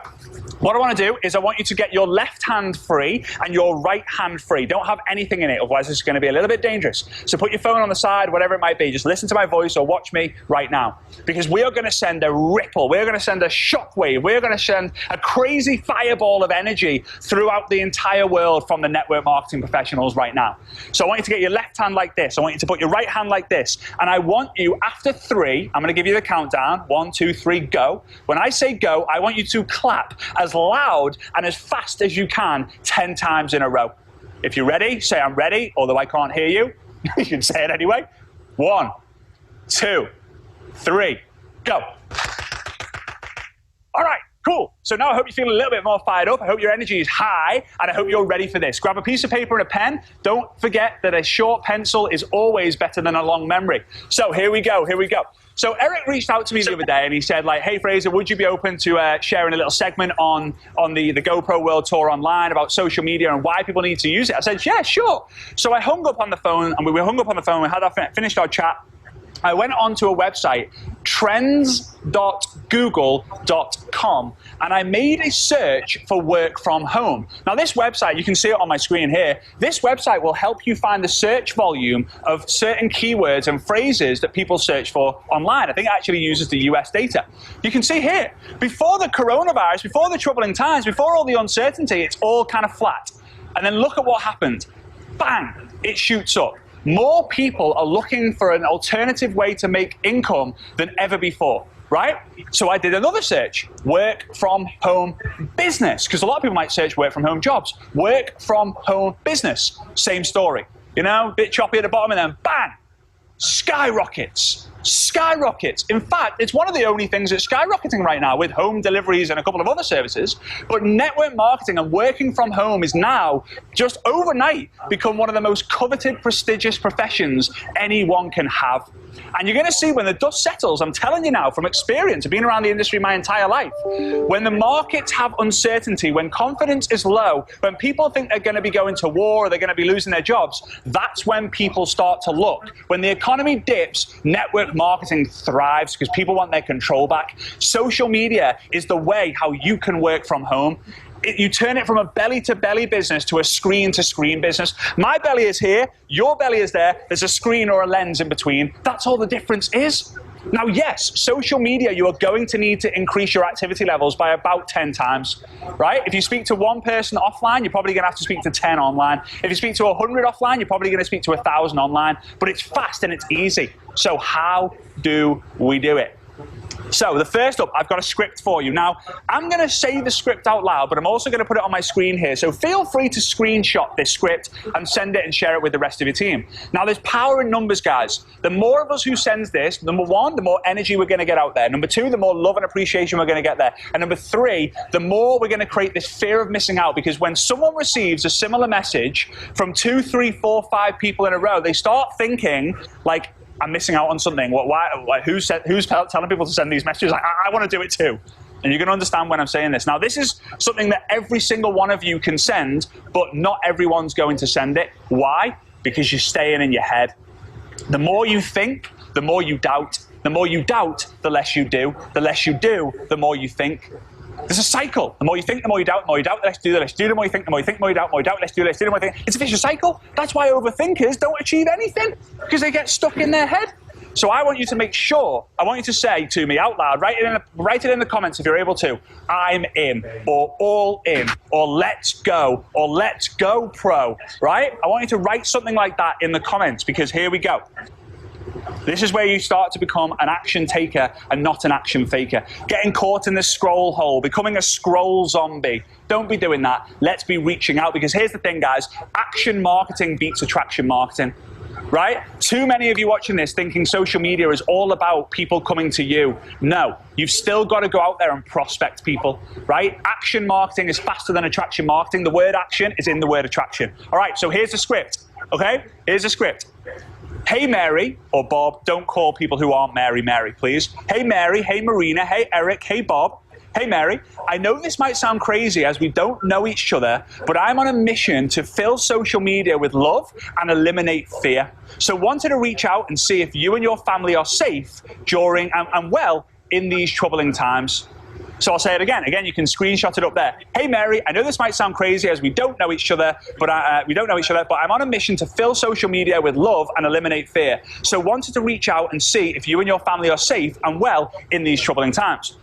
What I want to do is I want you to get your left hand free and your right hand free. Don't have anything in it, otherwise it's going to be a little bit dangerous. So put your phone on the side, whatever it might be. Just listen to my voice or watch me right now. Because we are going to send a ripple. We're going to send a shockwave. We're going to send a crazy fireball of energy throughout the entire world from the network marketing professionals right now. So I want you to get your left hand like this. I want you to put your right hand like this. And I want you, after 3, I'm going to give you the countdown. 1, 2, 3, go. When I say go, I want you to clap as loud and as fast as you can 10 times in a row. If you're ready, say I'm ready, although I can't hear you. You can say it anyway. 1, 2, 3, go. All right, cool. So now I hope you feel a little bit more fired up. I hope your energy is high, and I hope you're ready for this. Grab a piece of paper and a pen. Don't forget that a short pencil is always better than a long memory. So here we go. So Eric reached out to me the other day, and he said, like, hey, Fraser, would you be open to sharing a little segment on the GoPro World Tour online about social media and why people need to use it? I said, yeah, sure. So I hung up on the phone, and we finished our chat. I went onto a website, trends.google.com, and I made a search for work from home. Now this website, you can see it on my screen here, this website will help you find the search volume of certain keywords and phrases that people search for online. I think it actually uses the US data. You can see here, before the coronavirus, before the troubling times, before all the uncertainty, it's all kind of flat. And then look at what happened. Bang, it shoots up. More people are looking for an alternative way to make income than ever before, right? So I did another search, work from home business, because a lot of people might search work from home jobs. Work from home business, same story. You know, bit choppy at the bottom and then bang, skyrockets. In fact, it's one of the only things that's skyrocketing right now with home deliveries and a couple of other services. But network marketing and working from home is now just overnight become one of the most coveted, prestigious professions anyone can have. And you're going to see when the dust settles, I'm telling you now from experience, I've been around the industry my entire life, when the markets have uncertainty, when confidence is low, when people think they're going to be going to war or they're going to be losing their jobs, that's when people start to look. When the economy dips, network marketing thrives because people want their control back. Social media is the way how you can work from home. You turn it from a belly-to-belly business to a screen-to-screen business. My belly is here, your belly is there, there's a screen or a lens in between. That's all the difference is. Now, yes, social media, you are going to need to increase your activity levels by about 10 times, right? If you speak to one person offline, you're probably going to have to speak to 10 online. If you speak to 100 offline, you're probably going to speak to 1,000 online. But it's fast and it's easy. So how do we do it? So the first up, I've got a script for you. Now, I'm going to say the script out loud, but I'm also going to put it on my screen here. So feel free to screenshot this script and send it and share it with the rest of your team. Now, there's power in numbers, guys. The more of us who sends this, number one, the more energy we're going to get out there. Number two, the more love and appreciation we're going to get there. And number three, the more we're going to create this fear of missing out, because when someone receives a similar message from 2, 3, 4, 5 people in a row, they start thinking like, I'm missing out on something. Who's telling people to send these messages? I want to do it too. And you're going to understand when I'm saying this. Now, this is something that every single one of you can send, but not everyone's going to send it. Why? Because you're staying in your head. The more you think, the more you doubt. The more you doubt, the less you do. The less you do, the more you think. There's a cycle. The more you think, the more you doubt. The more you doubt, the less you do. The less you do, the more you think. The more you think, the more you doubt. The more you doubt, the less you do. The less you do, the more you think. It's a vicious cycle. That's why overthinkers don't achieve anything, because they get stuck in their head. So I want you to make sure, I want you to say to me out loud, write it in the comments if you're able to, I'm in, or all in, or let's go pro, right? I want you to write something like that in the comments, because here we go. This is where you start to become an action taker and not an action faker. Getting caught in the scroll hole, becoming a scroll zombie. Don't be doing that. Let's be reaching out, because here's the thing, guys. Action marketing beats attraction marketing, right? Too many of you watching this thinking social media is all about people coming to you. No, you've still got to go out there and prospect people, right? Action marketing is faster than attraction marketing. The word action is in the word attraction. All right, so here's the script, okay? Here's the script. Hey, Mary, or Bob, don't call people who aren't Mary, Mary, please. Hey, Mary, hey, Marina, hey, Eric, hey, Bob. Hey, Mary, I know this might sound crazy as we don't know each other, but I'm on a mission to fill social media with love and eliminate fear. So wanted to reach out and see if you and your family are safe during and well in these troubling times. So I'll say it again. Again, you can screenshot it up there. Hey, Mary, I know this might sound crazy as we don't know each other, but I'm on a mission to fill social media with love and eliminate fear. So wanted to reach out and see if you and your family are safe and well in these troubling times.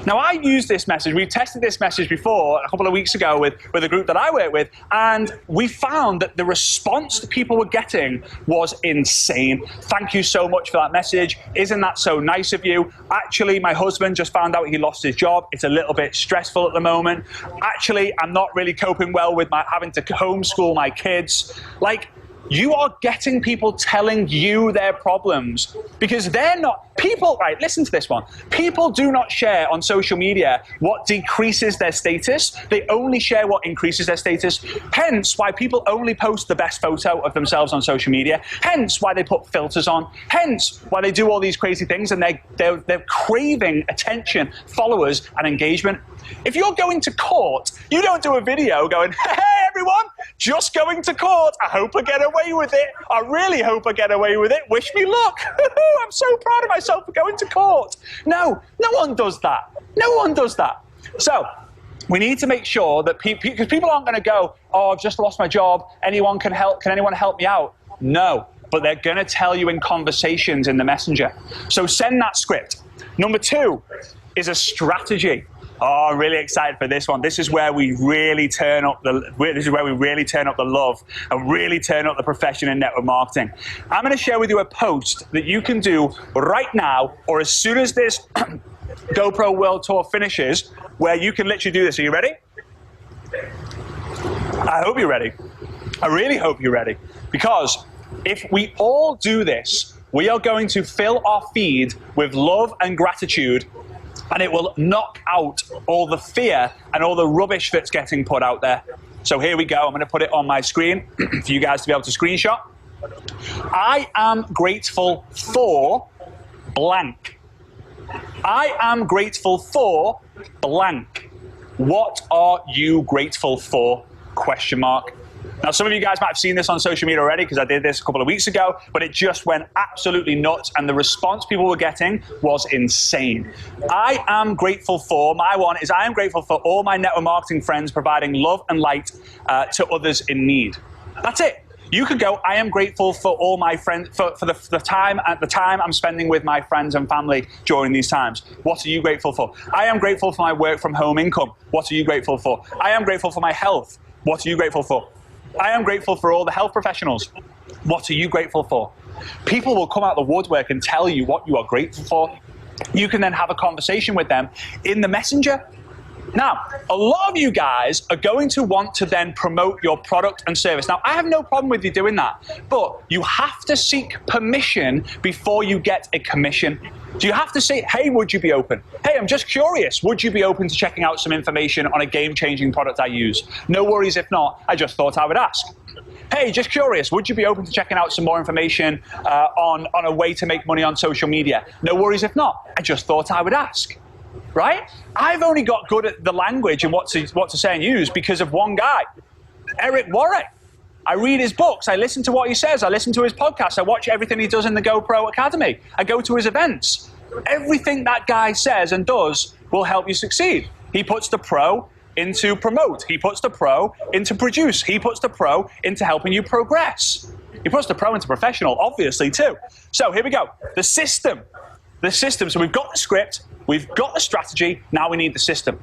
Now, I used this message. We tested this message before a couple of weeks ago with a group that I work with, and we found that the response that people were getting was insane. Thank you so much for that message. Isn't that so nice of you? Actually, my husband just found out he lost his job. It's a little bit stressful at the moment. Actually, I'm not really coping well with having to homeschool my kids. Like, you are getting people telling you their problems because they're not, people, right, listen to this one. People do not share on social media what decreases their status. They only share what increases their status. Hence why people only post the best photo of themselves on social media. Hence why they put filters on. Hence why they do all these crazy things and they're craving attention, followers, and engagement. If you're going to court, you don't do a video going, hey everyone, just going to court. I hope I get away with it. I really hope I get away with it. Wish me luck. I'm so proud of myself for going to court. No, no one does that. No one does that. So we need to make sure that because people aren't going to go, oh, I've just lost my job. Anyone can help. Can anyone help me out? No, but they're going to tell you in conversations in the messenger. So send that script. Number 2 is a strategy. Oh, I'm really excited for this one. This is where we really turn up the love and really turn up the profession in network marketing. I'm going to share with you a post that you can do right now or as soon as this GoPro World Tour finishes, where you can literally do this. Are you ready? I hope you're ready. I really hope you're ready. Because if we all do this, we are going to fill our feed with love and gratitude, and it will knock out all the fear and all the rubbish that's getting put out there. So here we go. I'm going to put it on my screen for you guys to be able to screenshot. I am grateful for blank. I am grateful for blank. What are you grateful for? Question mark. Now, some of you guys might have seen this on social media already because I did this a couple of weeks ago, but it just went absolutely nuts, and the response people were getting was insane. I am grateful for, my one is I am grateful for all my network marketing friends providing love and light to others in need. That's it. You could go, I am grateful for all my friends, for the time I'm spending with my friends and family during these times. What are you grateful for? I am grateful for my work from home income. What are you grateful for? I am grateful for my health. What are you grateful for? I am grateful for all the health professionals. What are you grateful for? People will come out the woodwork and tell you what you are grateful for. You can then have a conversation with them in the messenger. Now, a lot of you guys are going to want to then promote your product and service. Now, I have no problem with you doing that, but you have to seek permission before you get a commission. Do you have to say, hey, would you be open? Hey, I'm just curious. Would you be open to checking out some information on a game-changing product I use? No worries if not. I just thought I would ask. Hey, just curious. Would you be open to checking out some more information on a way to make money on social media? No worries if not. I just thought I would ask. Right? I've only got good at the language and what to say and use because of one guy, Eric Worre. I read his books. I listen to what he says. I listen to his podcasts. I watch everything he does in the GoPro Academy. I go to his events. Everything that guy says and does will help you succeed. He puts the pro into promote. He puts the pro into produce. He puts the pro into helping you progress. He puts the pro into professional, obviously, too. So here we go. The system. The system. So we've got the script. We've got the strategy. Now we need the system.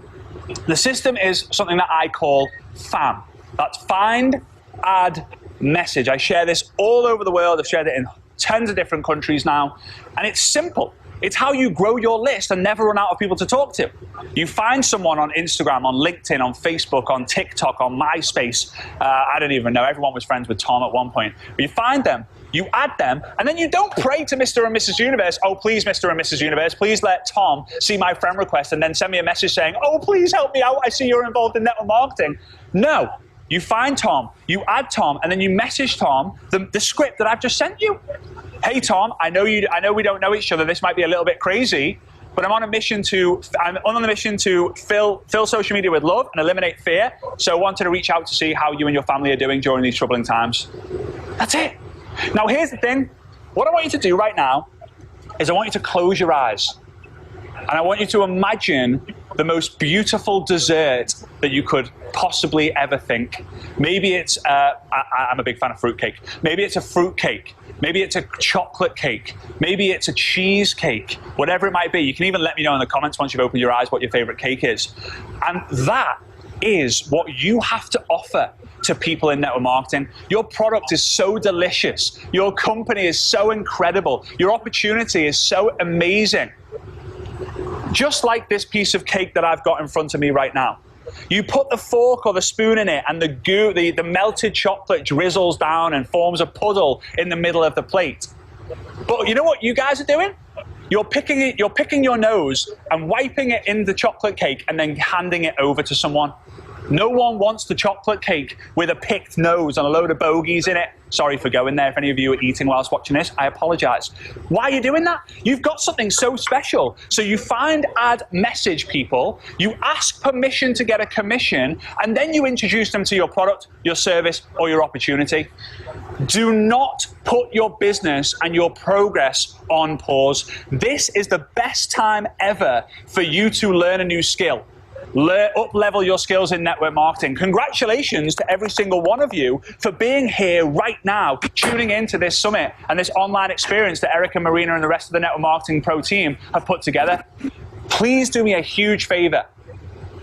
The system is something that I call FAM. That's find, add, message. I share this all over the world. I've shared it in tons of different countries now. And it's simple. It's how you grow your list and never run out of people to talk to. You find someone on Instagram, on LinkedIn, on Facebook, on TikTok, on MySpace. I don't even know. Everyone was friends with Tom at one point. But you find them. You add them, and then you don't pray to Mr. and Mrs. Universe, oh, please, Mr. and Mrs. Universe, please let Tom see my friend request and then send me a message saying, oh, please help me out. I see you're involved in network marketing. No. You find Tom, you add Tom, and then you message Tom the script that I've just sent you. Hey, Tom, I know we don't know each other. This might be a little bit crazy, but I'm on the mission to fill social media with love and eliminate fear. So I wanted to reach out to see how you and your family are doing during these troubling times. That's it. Now, here's the thing. What I want you to do right now is I want you to close your eyes. And I want you to imagine the most beautiful dessert that you could possibly ever think. Maybe it's, I'm a big fan of fruitcake. Maybe it's a fruitcake. Maybe it's a chocolate cake. Maybe it's a cheesecake. Whatever it might be. You can even let me know in the comments once you've opened your eyes what your favorite cake is. And that is what you have to offer to people in network marketing. Your product is so delicious. Your company is so incredible. Your opportunity is so amazing. Just like this piece of cake that I've got in front of me right now. You put the fork or the spoon in it, and the goo, the melted chocolate drizzles down and forms a puddle in the middle of the plate. But you know what you guys are doing? You're picking your nose and wiping it in the chocolate cake and then handing it over to someone. No one wants the chocolate cake with a picked nose and a load of bogeys in it. Sorry for going there. If any of you are eating whilst watching this, I apologize. Why are you doing that? You've got something so special. So you find, add, message people, you ask permission to get a commission, and then you introduce them to your product, your service, or your opportunity. Do not put your business and your progress on pause. This is the best time ever for you to learn a new skill. Up-level your skills in network marketing. Congratulations to every single one of you for being here right now, tuning into this summit and this online experience that Eric and Marina and the rest of the Network Marketing Pro team have put together. Please do me a huge favor.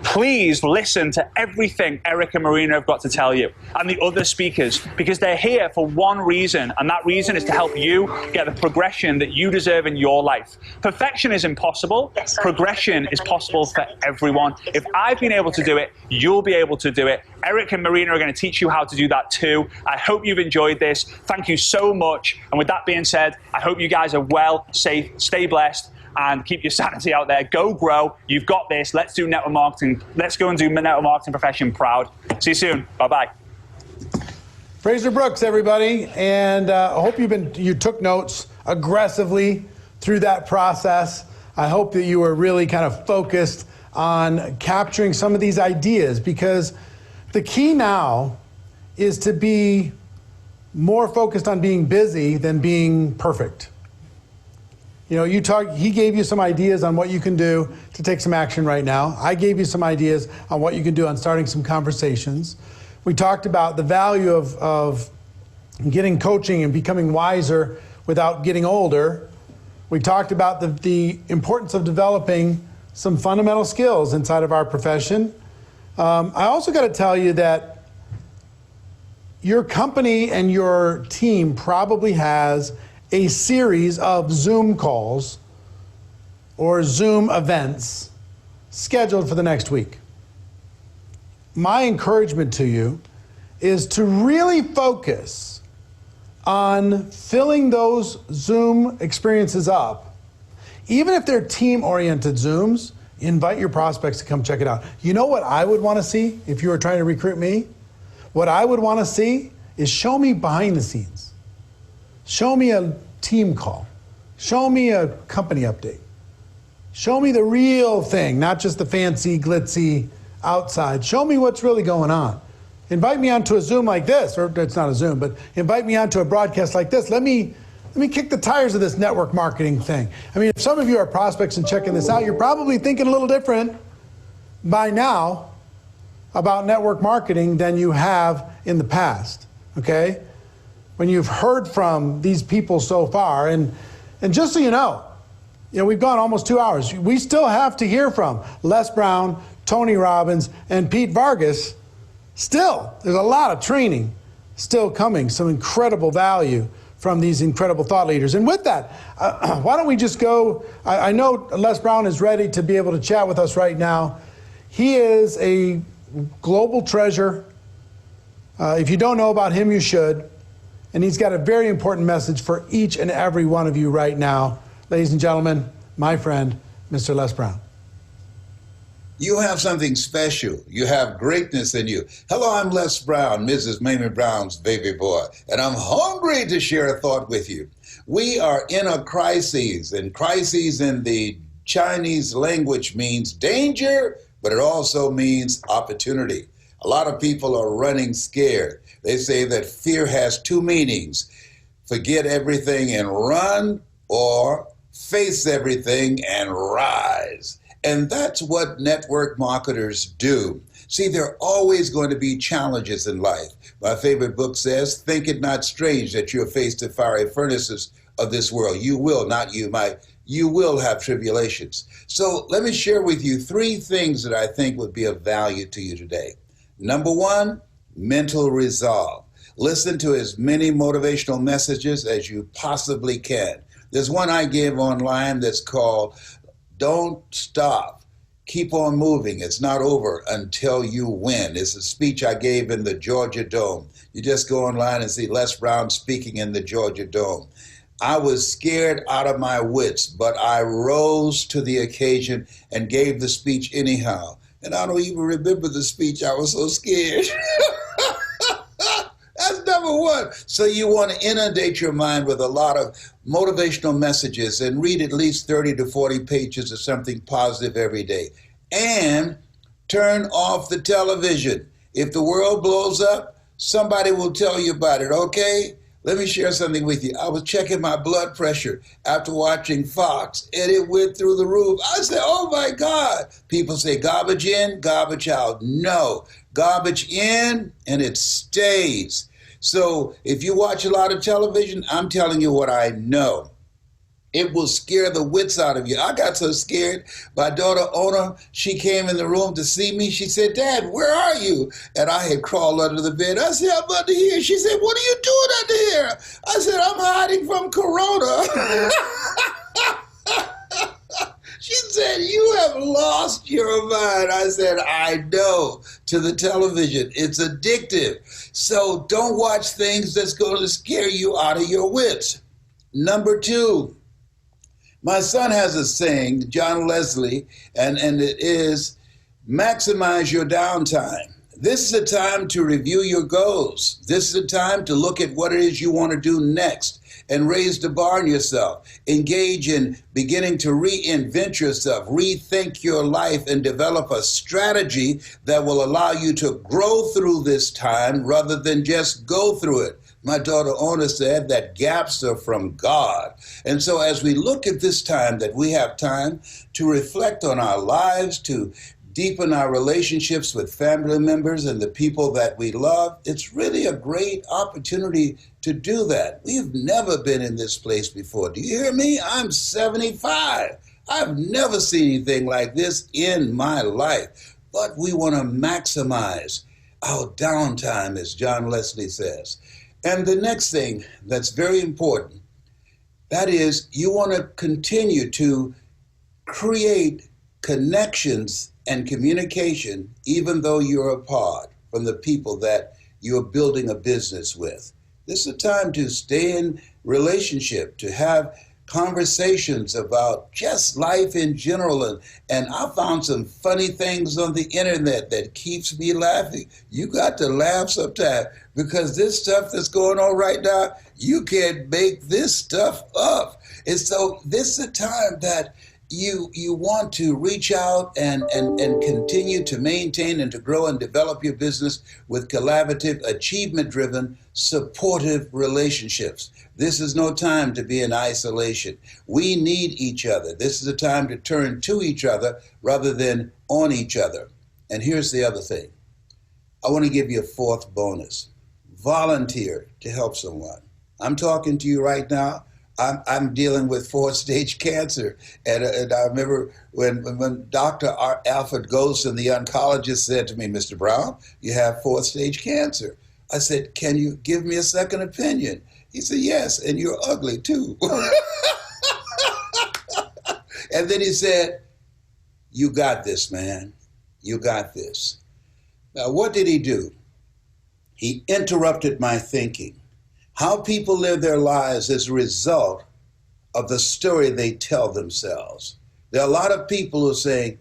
Please listen to everything Eric and Marina have got to tell you and the other speakers, because they're here for one reason, and that reason is to help you get the progression that you deserve in your life. Perfection is impossible. Progression is possible for everyone. If I've been able to do it, you'll be able to do it. Eric and Marina are going to teach you how to do that too. I hope you've enjoyed this. Thank you so much. And with that being said, I hope you guys are well, safe, stay blessed, and keep your sanity out there. Go grow. You've got this. Let's do network marketing. Let's go and do network marketing profession proud. See you soon. Bye-bye. Fraser Brooks, everybody, and I hope you took notes aggressively through that process. I hope that you were really kind of focused on capturing some of these ideas, because the key now is to be more focused on being busy than being perfect. You know, he gave you some ideas on what you can do to take some action right now. I gave you some ideas on what you can do on starting some conversations. We talked about the value of getting coaching and becoming wiser without getting older. We talked about the importance of developing some fundamental skills inside of our profession. I also got to tell you that your company and your team probably has a series of Zoom calls or Zoom events scheduled for the next week. My encouragement to you is to really focus on filling those Zoom experiences up. Even if they're team-oriented Zooms, invite your prospects to come check it out. You know what I would want to see if you were trying to recruit me? What I would want to see is show me behind the scenes. Show me a team call. Show me a company update. Show me the real thing, not just the fancy, glitzy outside. Show me what's really going on. Invite me onto a Zoom like this, or it's not a Zoom, but invite me onto a broadcast like this. Let me kick the tires of this network marketing thing. I mean, if some of you are prospects and checking this out, you're probably thinking a little different by now about network marketing than you have in the past, okay? When you've heard from these people so far, and just so you know, we've gone almost 2 hours. We still have to hear from Les Brown, Tony Robbins, and Pete Vargas. Still, there's a lot of training still coming, some incredible value from these incredible thought leaders. And with that, why don't we just go? I know Les Brown is ready to be able to chat with us right now. He is a global treasure. If you don't know about him, you should. And he's got a very important message for each and every one of you right now. Ladies and gentlemen, my friend, Mr. Les Brown. You have something special. You have greatness in you. Hello, I'm Les Brown, Mrs. Mamie Brown's baby boy, and I'm hungry to share a thought with you. We are in a crisis, and crises in the Chinese language means danger, but it also means opportunity. A lot of people are running scared. They say that fear has two meanings: forget everything and run, or face everything and rise. And that's what network marketers do. See, there are always going to be challenges in life. My favorite book says, think it not strange that you're faced the fiery furnaces of this world. You will, not you might. You will have tribulations. So let me share with you 3 things that I think would be of value to you today. Number 1, mental resolve. Listen to as many motivational messages as you possibly can. There's one I gave online that's called Don't Stop, keep on moving. It's not over until you win. It's a speech I gave in the Georgia Dome. You just go online and see Les Brown speaking in the Georgia Dome. I was scared out of my wits, but I rose to the occasion and gave the speech anyhow. And I don't even remember the speech. I was so scared. That's number one. So you want to inundate your mind with a lot of motivational messages and read at least 30 to 40 pages of something positive every day. And turn off the television. If the world blows up, somebody will tell you about it, okay? Let me share something with you. I was checking my blood pressure after watching Fox, and it went through the roof. I said, oh my God. People say garbage in, garbage out. No, garbage in, and it stays. So if you watch a lot of television, I'm telling you what I know. It will scare the wits out of you. I got so scared. My daughter, Ona, she came in the room to see me. She said, Dad, where are you? And I had crawled under the bed. I said, I'm under here. She said, what are you doing under here? I said, I'm hiding from Corona. She said, you have lost your mind. I said, I know, to the television. It's addictive. So don't watch things that's going to scare you out of your wits. Number two, my son has a saying, John Leslie, and it is, maximize your downtime. This is a time to review your goals. This is a time to look at what it is you want to do next and raise the bar on yourself. Engage in beginning to reinvent yourself, rethink your life, and develop a strategy that will allow you to grow through this time rather than just go through it. My daughter Ona said that gaps are from God. And so as we look at this time, that we have time to reflect on our lives, to deepen our relationships with family members and the people that we love, it's really a great opportunity to do that. We've never been in this place before. Do you hear me? I'm 75. I've never seen anything like this in my life. But we want to maximize our downtime, as John Leslie says. And the next thing that's very important, that is, you want to continue to create connections and communication, even though you're apart from the people that you're building a business with. This is a time to stay in relationship, to have conversations about just life in general. And I found some funny things on the internet that keeps me laughing. You got to laugh sometime, because this stuff that's going on right now, you can't make this stuff up. And so this is a time that you want to reach out and continue to maintain and to grow and develop your business with collaborative, achievement-driven, supportive relationships. This is no time to be in isolation. We need each other. This is a time to turn to each other rather than on each other. And here's the other thing. I want to give you a fourth bonus. Volunteer to help someone. I'm talking to you right now. I'm dealing with 4th-stage cancer. And I remember when Dr. Alfred Golson, the oncologist, said to me, Mr. Brown, you have 4th-stage cancer. I said, can you give me a second opinion? He said, yes, and you're ugly too. And then he said, you got this, man. You got this. Now, what did he do? He interrupted my thinking. How people live their lives is a result of the story they tell themselves. There are a lot of people who are saying,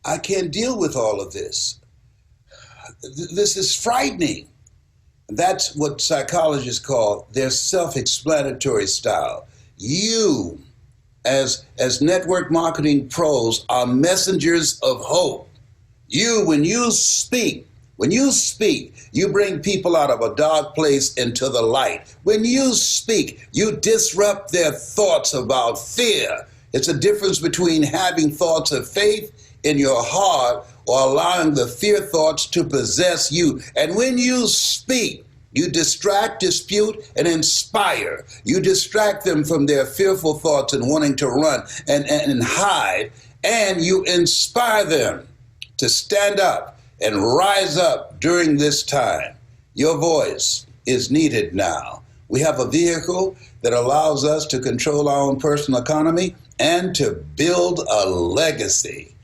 I can't deal with all of this. This is frightening. That's what psychologists call their self-explanatory style. You, as network marketing pros, are messengers of hope. You, when you speak, you bring people out of a dark place into the light. When you speak, you disrupt their thoughts about fear. It's a difference between having thoughts of faith in your heart or allowing the fear thoughts to possess you. And when you speak, you distract, dispute, and inspire. You distract them from their fearful thoughts and wanting to run and hide, and you inspire them to stand up and rise up during this time. Your voice is needed now. We have a vehicle that allows us to control our own personal economy and to build a legacy.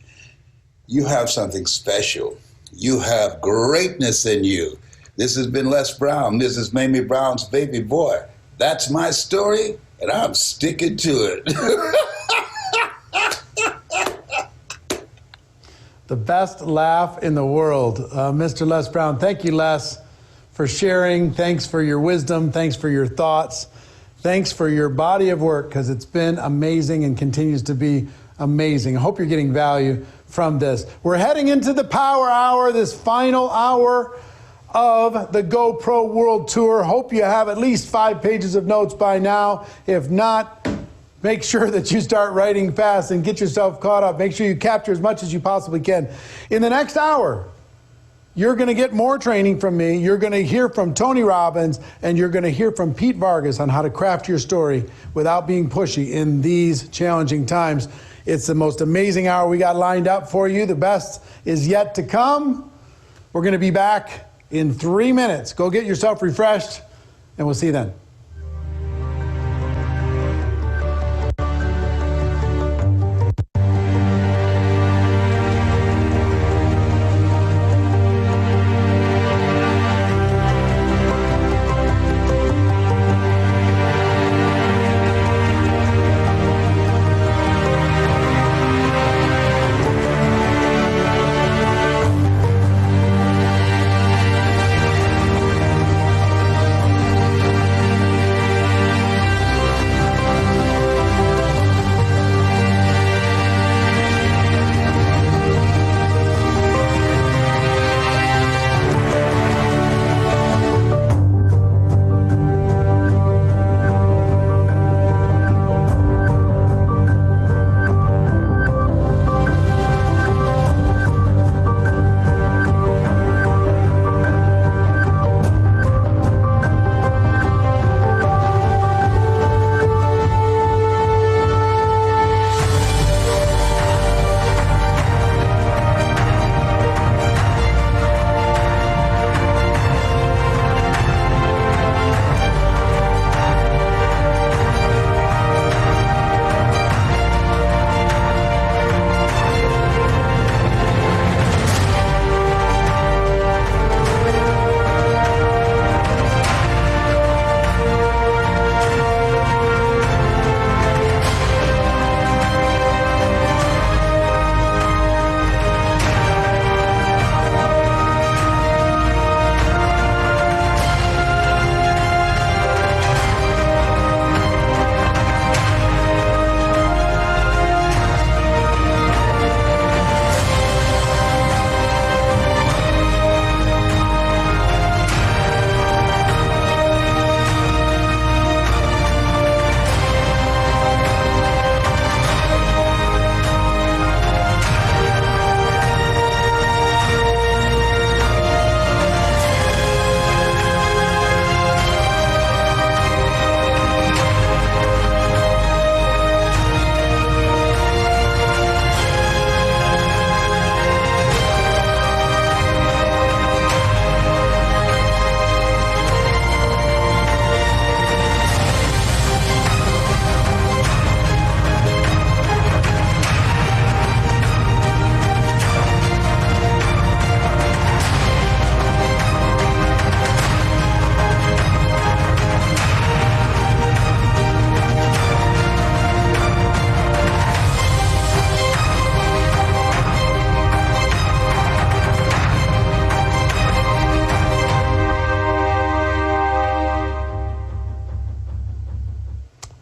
You have something special. You have greatness in you. This has been Les Brown, Mrs. Mamie Brown's baby boy. That's my story, and I'm sticking to it. The best laugh in the world. Mr. Les Brown, thank you, Les, for sharing. Thanks for your wisdom. Thanks for your thoughts. Thanks for your body of work, because it's been amazing and continues to be amazing. I hope you're getting value from this. We're heading into the Power Hour, this final hour of the GoPro World Tour. Hope you have at least 5 pages of notes by now. If not, make sure that you start writing fast and get yourself caught up. Make sure you capture as much as you possibly can. In the next hour, you're going to get more training from me. You're going to hear from Tony Robbins, and you're going to hear from Pete Vargas on how to craft your story without being pushy in these challenging times. It's the most amazing hour we got lined up for you. The best is yet to come. We're going to be back in 3 minutes. Go get yourself refreshed, and we'll see you then.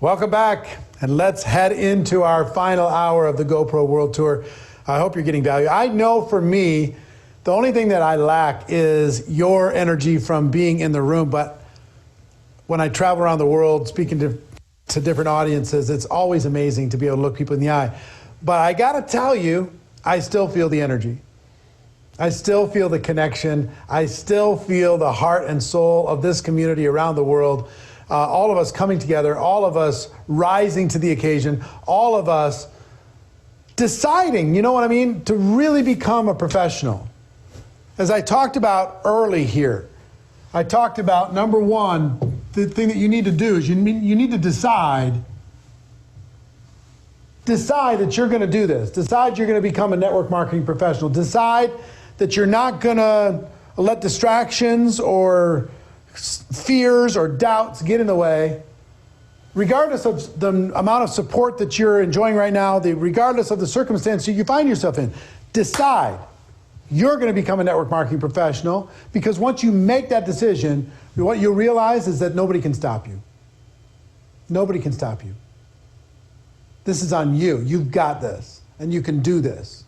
Welcome back, and let's head into our final hour of the GoPro World Tour. I hope you're getting value. I know for me, the only thing that I lack is your energy from being in the room, but when I travel around the world speaking to different audiences, it's always amazing to be able to look people in the eye. But I gotta tell you, I still feel the energy. I still feel the connection. I still feel the heart and soul of this community around the world. All of us coming together, all of us rising to the occasion, all of us deciding, you know what I mean, to really become a professional. As I talked about early here, I talked about, number one, the thing that you need to do is you need to decide Decide that you're going to do this. Decide you're going to become a network marketing professional. Decide that you're not going to let distractions or fears or doubts get in the way. Regardless of the amount of support that you're enjoying right now, regardless of the circumstance you find yourself in, decide you're going to become a network marketing professional, because once you make that decision, what you'll realize is that nobody can stop you. Nobody can stop you. This is on you. You've got this, and you can do this.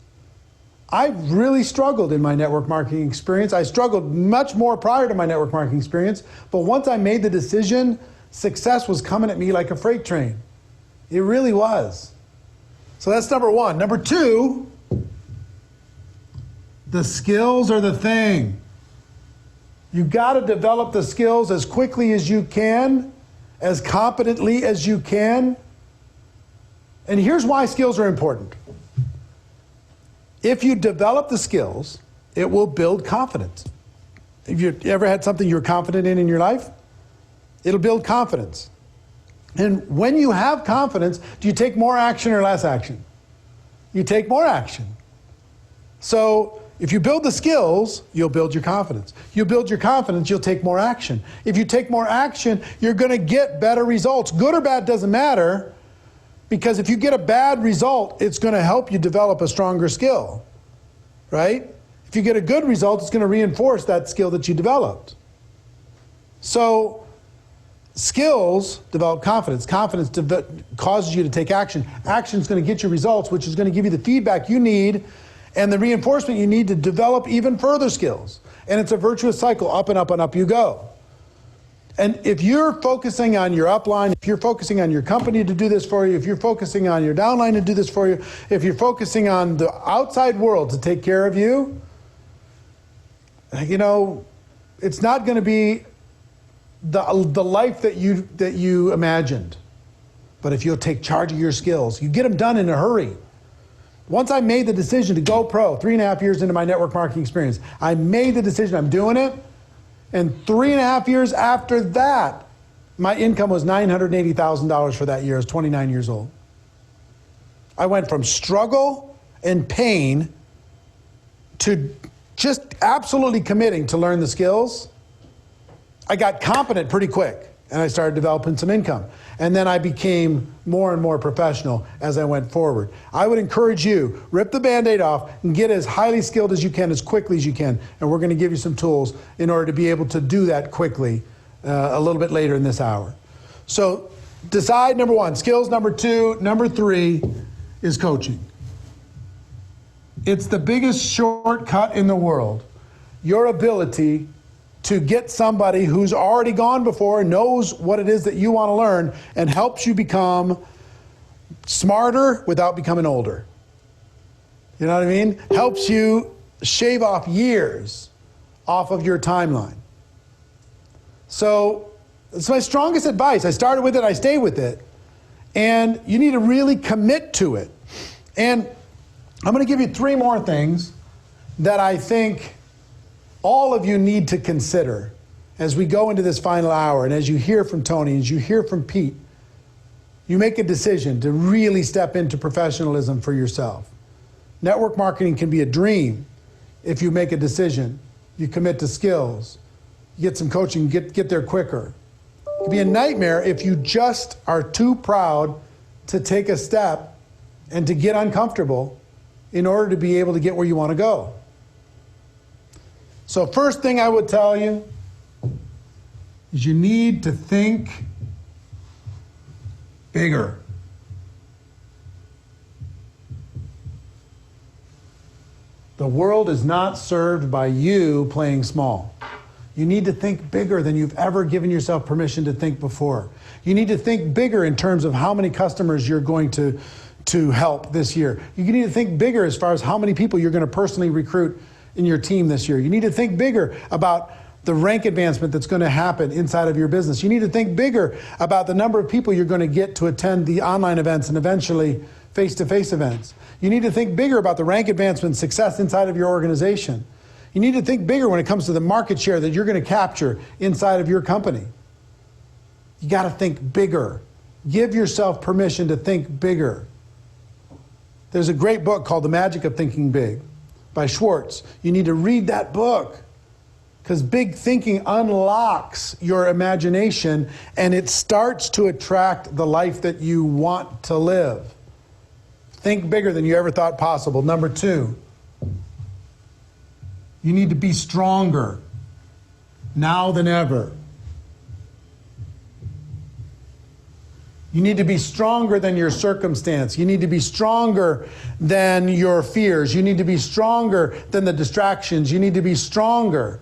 I really struggled in my network marketing experience. I struggled much more prior to my network marketing experience, but once I made the decision, success was coming at me like a freight train. It really was. So that's number one. Number two, the skills are the thing. You've got to develop the skills as quickly as you can, as competently as you can. And here's why skills are important. If you develop the skills, it will build confidence. Have you ever had something you're confident in your life? It'll build confidence. And when you have confidence, do you take more action or less action? You take more action. So if you build the skills, you'll build your confidence. You build your confidence, you'll take more action. If you take more action, you're going to get better results. Good or bad doesn't matter, because if you get a bad result, it's going to help you develop a stronger skill, right? If you get a good result, it's going to reinforce that skill that you developed. So skills develop confidence. Confidence causes you to take action. Action is going to get you results, which is going to give you the feedback you need and the reinforcement you need to develop even further skills. And it's a virtuous cycle. Up and up and up you go. And if you're focusing on your upline, if you're focusing on your company to do this for you, if you're focusing on your downline to do this for you, if you're focusing on the outside world to take care of you, you know, it's not going to be the life that you imagined. But if you'll take charge of your skills, you get them done in a hurry. Once I made the decision to go pro, 3.5 years into my network marketing experience, I made the decision, I'm doing it. And 3.5 years after that, my income was $980,000 for that year. I was 29 years old. I went from struggle and pain to just absolutely committing to learn the skills. I got competent pretty quick, and I started developing some income. And then I became more and more professional as I went forward. I would encourage you, rip the Band-Aid off and get as highly skilled as you can, as quickly as you can. And we're going to give you some tools in order to be able to do that quickly a little bit later in this hour. So decide, number one, skills. Number two, number three is coaching. It's the biggest shortcut in the world. Your ability to get somebody who's already gone before, knows what it is that you want to learn, and helps you become smarter without becoming older. You know what I mean? Helps you shave off years off of your timeline. So it's my strongest advice. I started with it, I stay with it. And you need to really commit to it. And I'm going to give you 3 more things that I think all of you need to consider as we go into this final hour, and as you hear from Tony, as you hear from Pete, you make a decision to really step into professionalism for yourself. Network marketing can be a dream if you make a decision, you commit to skills, you get some coaching, get there quicker. It can be a nightmare if you just are too proud to take a step and to get uncomfortable in order to be able to get where you want to go. So first thing I would tell you is you need to think bigger. The world is not served by you playing small. You need to think bigger than you've ever given yourself permission to think before. You need to think bigger in terms of how many customers you're going to help this year. You need to think bigger as far as how many people you're going to personally recruit in your team this year. You need to think bigger about the rank advancement that's going to happen inside of your business. You need to think bigger about the number of people you're going to get to attend the online events and eventually face-to-face events. You need to think bigger about the rank advancement success inside of your organization. You need to think bigger when it comes to the market share that you're going to capture inside of your company. You got to think bigger. Give yourself permission to think bigger. There's a great book called The Magic of Thinking Big by Schwartz. You need to read that book because big thinking unlocks your imagination and it starts to attract the life that you want to live. Think bigger than you ever thought possible. Number 2, you need to be stronger now than ever. You need to be stronger than your circumstance. You need to be stronger than your fears. You need to be stronger than the distractions. You need to be stronger.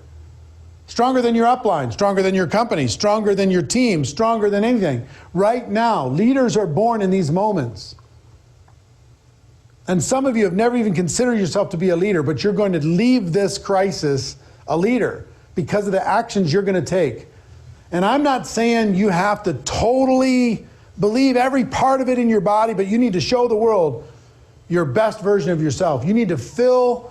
Stronger than your upline, stronger than your company, stronger than your team, stronger than anything. Right now, leaders are born in these moments. And some of you have never even considered yourself to be a leader, but you're going to leave this crisis a leader because of the actions you're going to take. And I'm not saying you have to totally believe every part of it in your body, but you need to show the world your best version of yourself. You need to fill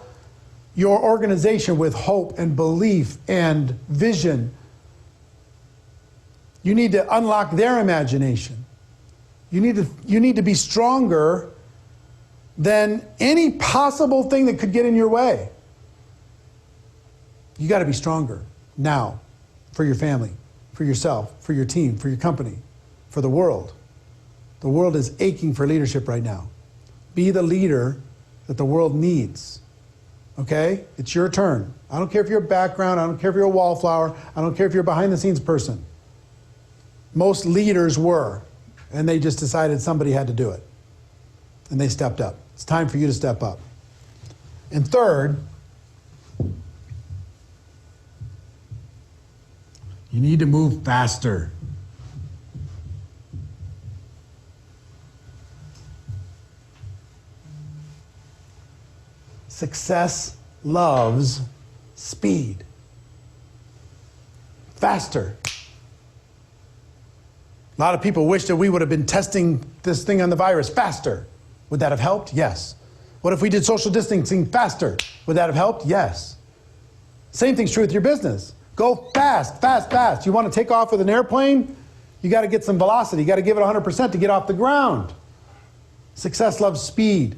your organization with hope and belief and vision. You need to unlock their imagination. You need to be stronger than any possible thing that could get in your way. You got to be stronger now for your family, for yourself, for your team, for your company, for the world. The world is aching for leadership right now. Be the leader that the world needs. Okay? It's your turn. I don't care if you're a background, I don't care if you're a wallflower, I don't care if you're a behind-the-scenes person. Most leaders were, and they just decided somebody had to do it. And they stepped up. It's time for you to step up. And third, you need to move faster. Success loves speed. Faster. A lot of people wish that we would have been testing this thing on the virus faster. Would that have helped? Yes. What if we did social distancing faster? Would that have helped? Yes. Same thing's true with your business. Go fast, fast, fast. You want to take off with an airplane? You got to get some velocity. You got to give it 100% to get off the ground. Success loves speed.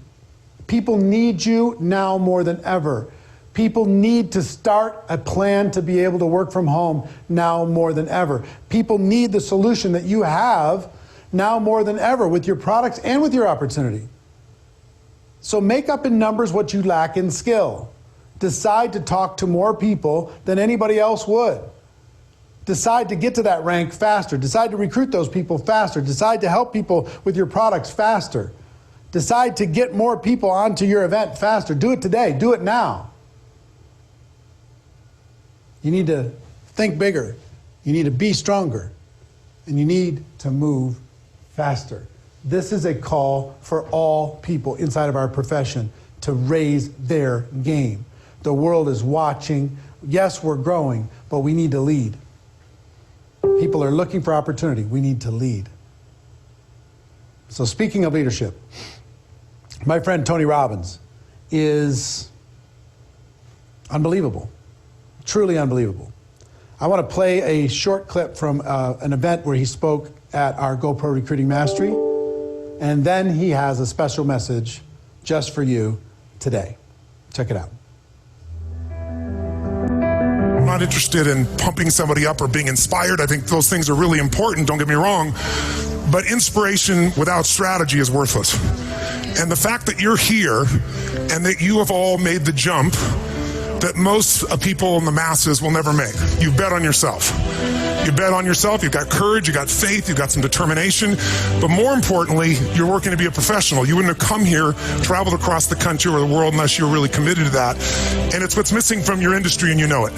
People need you now more than ever. People need to start a plan to be able to work from home now more than ever. People need the solution that you have now more than ever with your products and with your opportunity. So make up in numbers what you lack in skill. Decide to talk to more people than anybody else would. Decide to get to that rank faster. Decide to recruit those people faster. Decide to help people with your products faster. Decide to get more people onto your event faster. Do it today. Do it now. You need to think bigger. You need to be stronger. And you need to move faster. This is a call for all people inside of our profession to raise their game. The world is watching. Yes, we're growing, but we need to lead. People are looking for opportunity. We need to lead. So speaking of leadership, my friend Tony Robbins is unbelievable, truly unbelievable. I want to play a short clip from an event where he spoke at our GoPro Recruiting Mastery, and then he has a special message just for you today. Check it out. I'm not interested in pumping somebody up or being inspired. I think those things are really important, don't get me wrong, but inspiration without strategy is worthless. And the fact that you're here and that you have all made the jump that most people in the masses will never make. You bet on yourself. You bet on yourself, you've got courage, you got faith, you've got some determination, but more importantly, you're working to be a professional. You wouldn't have come here, traveled across the country or the world unless you were really committed to that. And it's what's missing from your industry and you know it.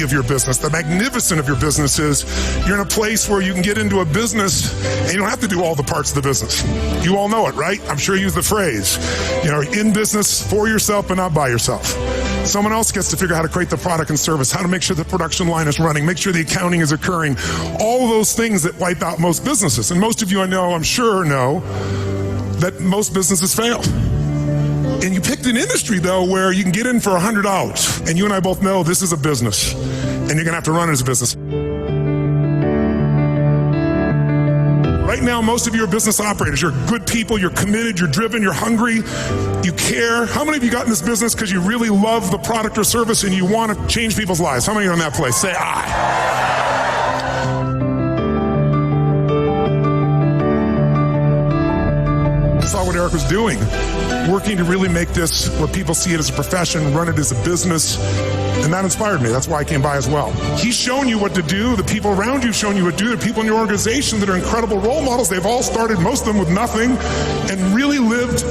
Of your business, the magnificent of your business is you're in a place where you can get into a business and you don't have to do all the parts of the business. You all know it, right? I'm sure you use the phrase, in business for yourself but not by yourself. Someone else gets to figure out how to create the product and service, how to make sure the production line is running, make sure the accounting is occurring, all of those things that wipe out most businesses. And most of you I'm sure know that most businesses fail. And you picked an industry, though, where you can get in for $100. And you and I both know this is a business. And you're going to have to run it as a business. Right right now, most of you are business operators. You're good people, you're committed, you're driven, you're hungry, you care. How many of you got in this business because you really love the product or service and you want to change people's lives? How many are in that place? Say aye. I saw what Eric was doing, working to really make this what people see it as a profession, run it as a business, and that inspired me. That's why I came by as well. He's shown you what to do. The people around you have shown you what to do. The people in your organization that are incredible role models, they've all started, most of them, with nothing and really lived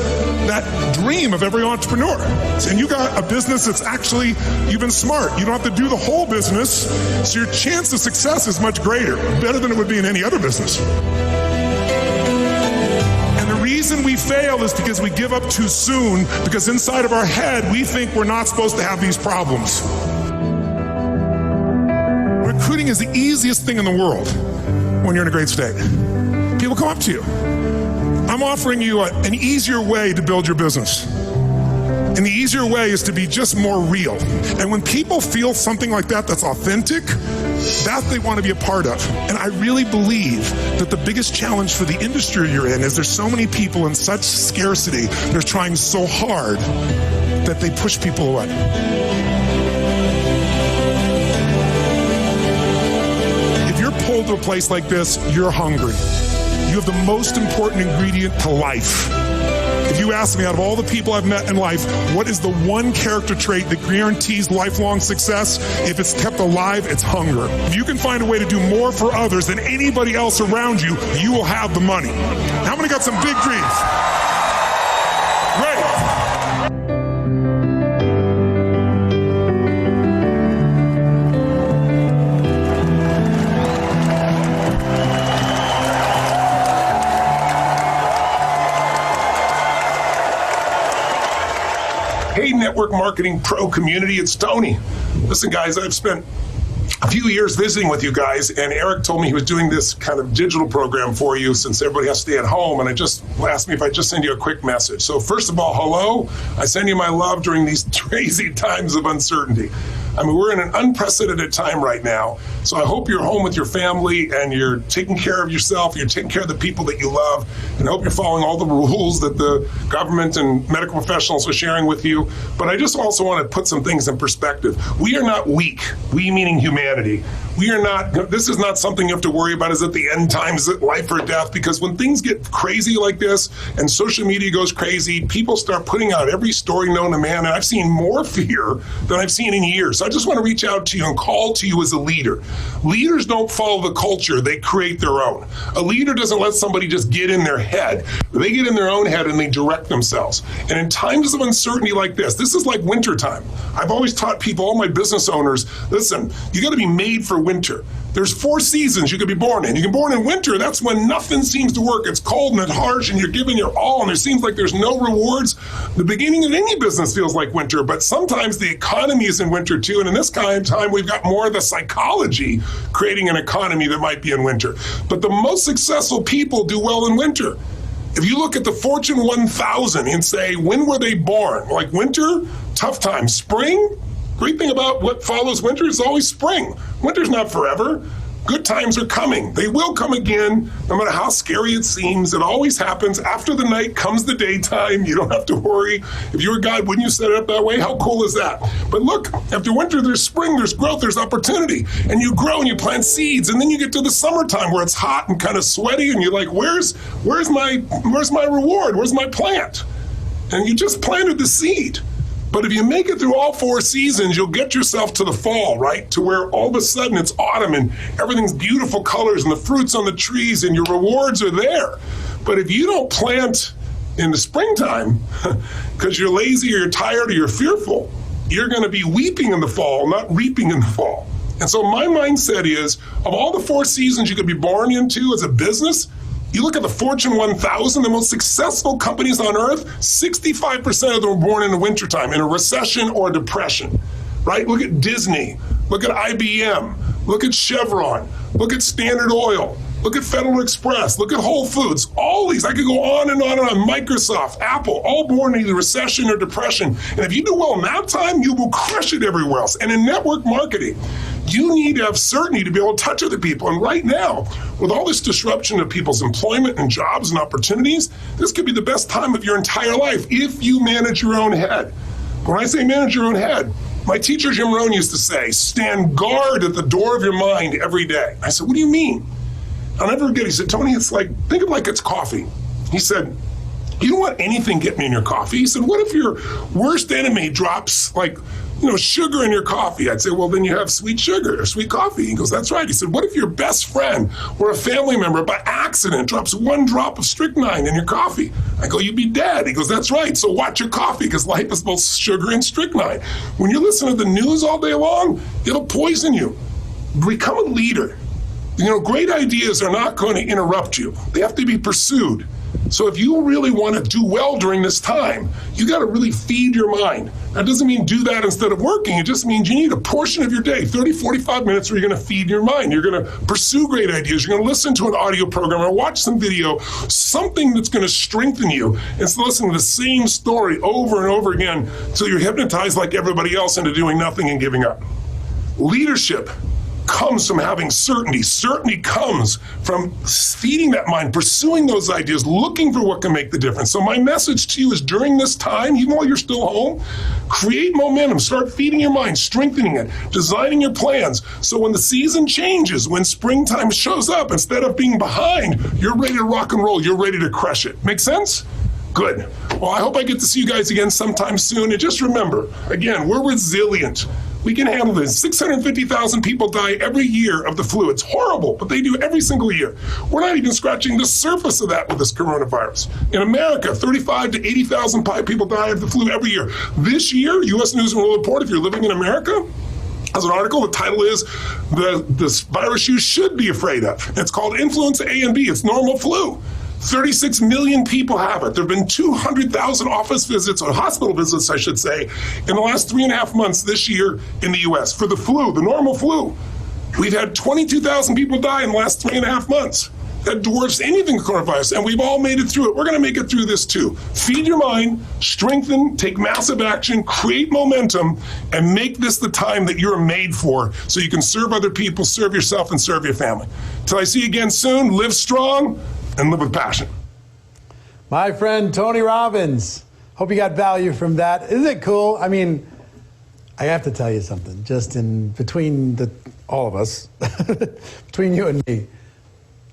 that dream of every entrepreneur. And you got a business that's actually, you've been smart. You don't have to do the whole business, so your chance of success is much greater, better than it would be in any other business. The reason we fail is because we give up too soon, because inside of our head we think we're not supposed to have these problems. Recruiting is the easiest thing in the world when you're in a great state. People come up to you. I'm offering you an easier way to build your business. And the easier way is to be just more real. And when people feel something like that that's authentic, that they want to be a part of. And I really believe that the biggest challenge for the industry you're in is there's so many people in such scarcity, they're trying so hard that they push people away. If you're pulled to a place like this, you're hungry. You have the most important ingredient to life. If you ask me, out of all the people I've met in life, what is the one character trait that guarantees lifelong success? If it's kept alive, it's hunger. If you can find a way to do more for others than anybody else around you, you will have the money. How many got some big dreams? Great. Hey, Network Marketing Pro community, it's Tony. Listen, guys, I've spent a few years visiting with you guys, and Eric told me he was doing this kind of digital program for you since everybody has to stay at home, and I just asked me if I just send you a quick message. So first of all, hello. I send you my love during these crazy times of uncertainty. I mean, we're in an unprecedented time right now. So I hope you're home with your family and you're taking care of yourself, you're taking care of the people that you love, and I hope you're following all the rules that the government and medical professionals are sharing with you. But I just also want to put some things in perspective. We are not weak, we meaning humanity. We are not, this is not something you have to worry about, is at the end times, is it life or death? Because when things get crazy like this and social media goes crazy, people start putting out every story known to man, and I've seen more fear than I've seen in years. So I just want to reach out to you and call to you as a leader. Leaders don't follow the culture, they create their own. A leader doesn't let somebody just get in their head. They get in their own head and they direct themselves. And in times of uncertainty like this is like wintertime. I've always taught people, all my business owners, listen, you got to be made for winter. There's 4 seasons you could be born in. You can be born in winter, that's when nothing seems to work. It's cold and it's harsh and you're giving your all and there seems like there's no rewards. The beginning of any business feels like winter, but sometimes the economy is in winter too. And in this kind of time, we've got more of the psychology creating an economy that might be in winter. But the most successful people do well in winter. If you look at the Fortune 1000 and say, when were they born? Like winter, tough time. Spring, great thing about what follows winter is always spring. Winter's not forever. Good times are coming. They will come again, no matter how scary it seems. It always happens. After the night comes the daytime. You don't have to worry. If you were God, wouldn't you set it up that way? How cool is that? But look, after winter, there's spring, there's growth, there's opportunity. And you grow and you plant seeds. And then you get to the summertime where it's hot and kind of sweaty. And you're like, where's my reward? Where's my plant? And you just planted the seed. But if you make it through all 4 seasons, you'll get yourself to the fall, right? To where all of a sudden it's autumn and everything's beautiful colors and the fruits on the trees and your rewards are there. But if you don't plant in the springtime because you're lazy or you're tired or you're fearful, you're going to be weeping in the fall, not reaping in the fall. And so my mindset is, of all the 4 seasons you could be born into as a business, you look at the Fortune 1000, the most successful companies on earth, 65% of them were born in the wintertime, in a recession or a depression, right? Look at Disney, look at IBM, look at Chevron, look at Standard Oil. Look at Federal Express. Look at Whole Foods. All these, I could go on and on and on. Microsoft, Apple, all born in either recession or depression. And if you do well in that time, you will crush it everywhere else. And in network marketing, you need to have certainty to be able to touch other people. And right now, with all this disruption of people's employment and jobs and opportunities, this could be the best time of your entire life if you manage your own head. When I say manage your own head, my teacher Jim Rohn used to say, stand guard at the door of your mind every day. I said, what do you mean? I'll never forget, he said, Tony, it's like, think of it like it's coffee. He said, you don't want anything getting in your coffee. He said, what if your worst enemy drops sugar in your coffee? I'd say, well, then you have sweet sugar or sweet coffee. He goes, that's right. He said, what if your best friend or a family member by accident drops one drop of strychnine in your coffee? I go, you'd be dead. He goes, that's right. So watch your coffee because life is both sugar and strychnine. When you listen to the news all day long, it'll poison you. Become a leader. Great ideas are not going to interrupt you. They have to be pursued. So if you really want to do well during this time, you got to really feed your mind. That doesn't mean do that instead of working. It just means you need a portion of your day, 30, 45 minutes, where you're going to feed your mind. You're going to pursue great ideas. You're going to listen to an audio program or watch some video, something that's going to strengthen you instead of listening to the same story over and over again until you're hypnotized like everybody else into doing nothing and giving up. Leadership comes from having certainty. Certainty comes from feeding that mind, pursuing those ideas, looking for what can make the difference. So my message to you is during this time, even while you're still home, create momentum, start feeding your mind, strengthening it, designing your plans. So when the season changes, when springtime shows up, instead of being behind, you're ready to rock and roll. You're ready to crush it. Make sense? Good. Well, I hope I get to see you guys again sometime soon. And just remember, again, we're resilient. We can handle this. 650,000 people die every year of the flu. It's horrible, but they do every single year. We're not even scratching the surface of that with this coronavirus. In America, 35 to 80,000 people die of the flu every year. This year, U.S. News and World Report, if you're living in America, has an article. The title is "The Virus You Should Be Afraid of." It's called Influenza A and B. It's normal flu. 36 million people have it. There have been 200,000 office visits, or hospital visits, I should say, in the last 3.5 months this year in the U.S. for the flu, the normal flu. We've had 22,000 people die in the last 3.5 months. That dwarfs anything coronavirus, and we've all made it through it. We're going to make it through this too. Feed your mind, strengthen, take massive action, create momentum, and make this the time that you're made for so you can serve other people, serve yourself, and serve your family. Till I see you again soon, live strong and live with passion. My friend Tony Robbins. Hope you got value from that. Isn't it cool? I mean, I have to tell you something, just in between all of us, between you and me,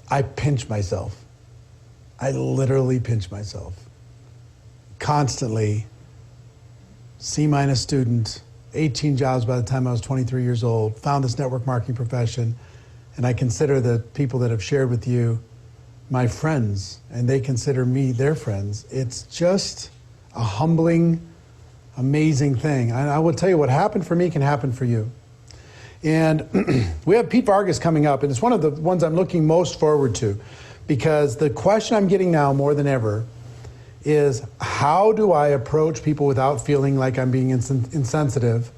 I pinch myself. I literally pinch myself. Constantly, C- student, 18 jobs by the time I was 23 years old, found this network marketing profession, and I consider the people that have shared with you my friends, and they consider me their friends. It's just a humbling, amazing thing. I will tell you, what happened for me can happen for you. And we have Pete Vargas coming up, and it's one of the ones I'm looking most forward to, because the question I'm getting now more than ever is, how do I approach people without feeling like I'm being insensitive,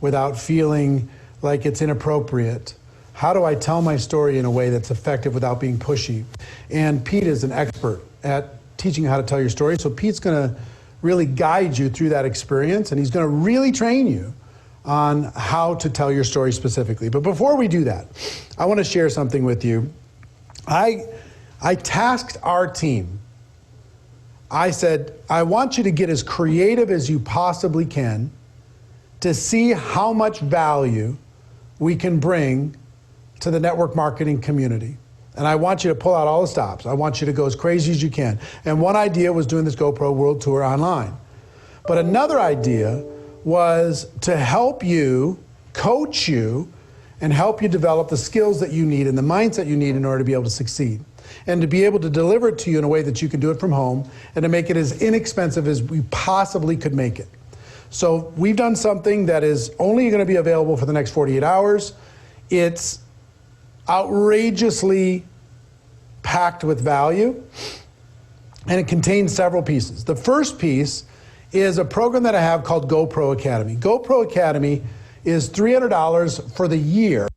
without feeling like it's inappropriate? How do I tell my story in a way that's effective without being pushy? And Pete is an expert at teaching you how to tell your story. So Pete's going to really guide you through that experience, and he's going to really train you on how to tell your story specifically. But before we do that, I want to share something with you. I tasked our team. I said, I want you to get as creative as you possibly can to see how much value we can bring to the network marketing community. And I want you to pull out all the stops. I want you to go as crazy as you can. And one idea was doing this GoPro World Tour online. But another idea was to help you, coach you, and help you develop the skills that you need and the mindset you need in order to be able to succeed. And to be able to deliver it to you in a way that you can do it from home, and to make it as inexpensive as we possibly could make it. So we've done something that is only going to be available for the next 48 hours. It's outrageously packed with value, and it contains several pieces. The first piece is a program that I have called GoPro Academy. GoPro Academy is $300 for the year,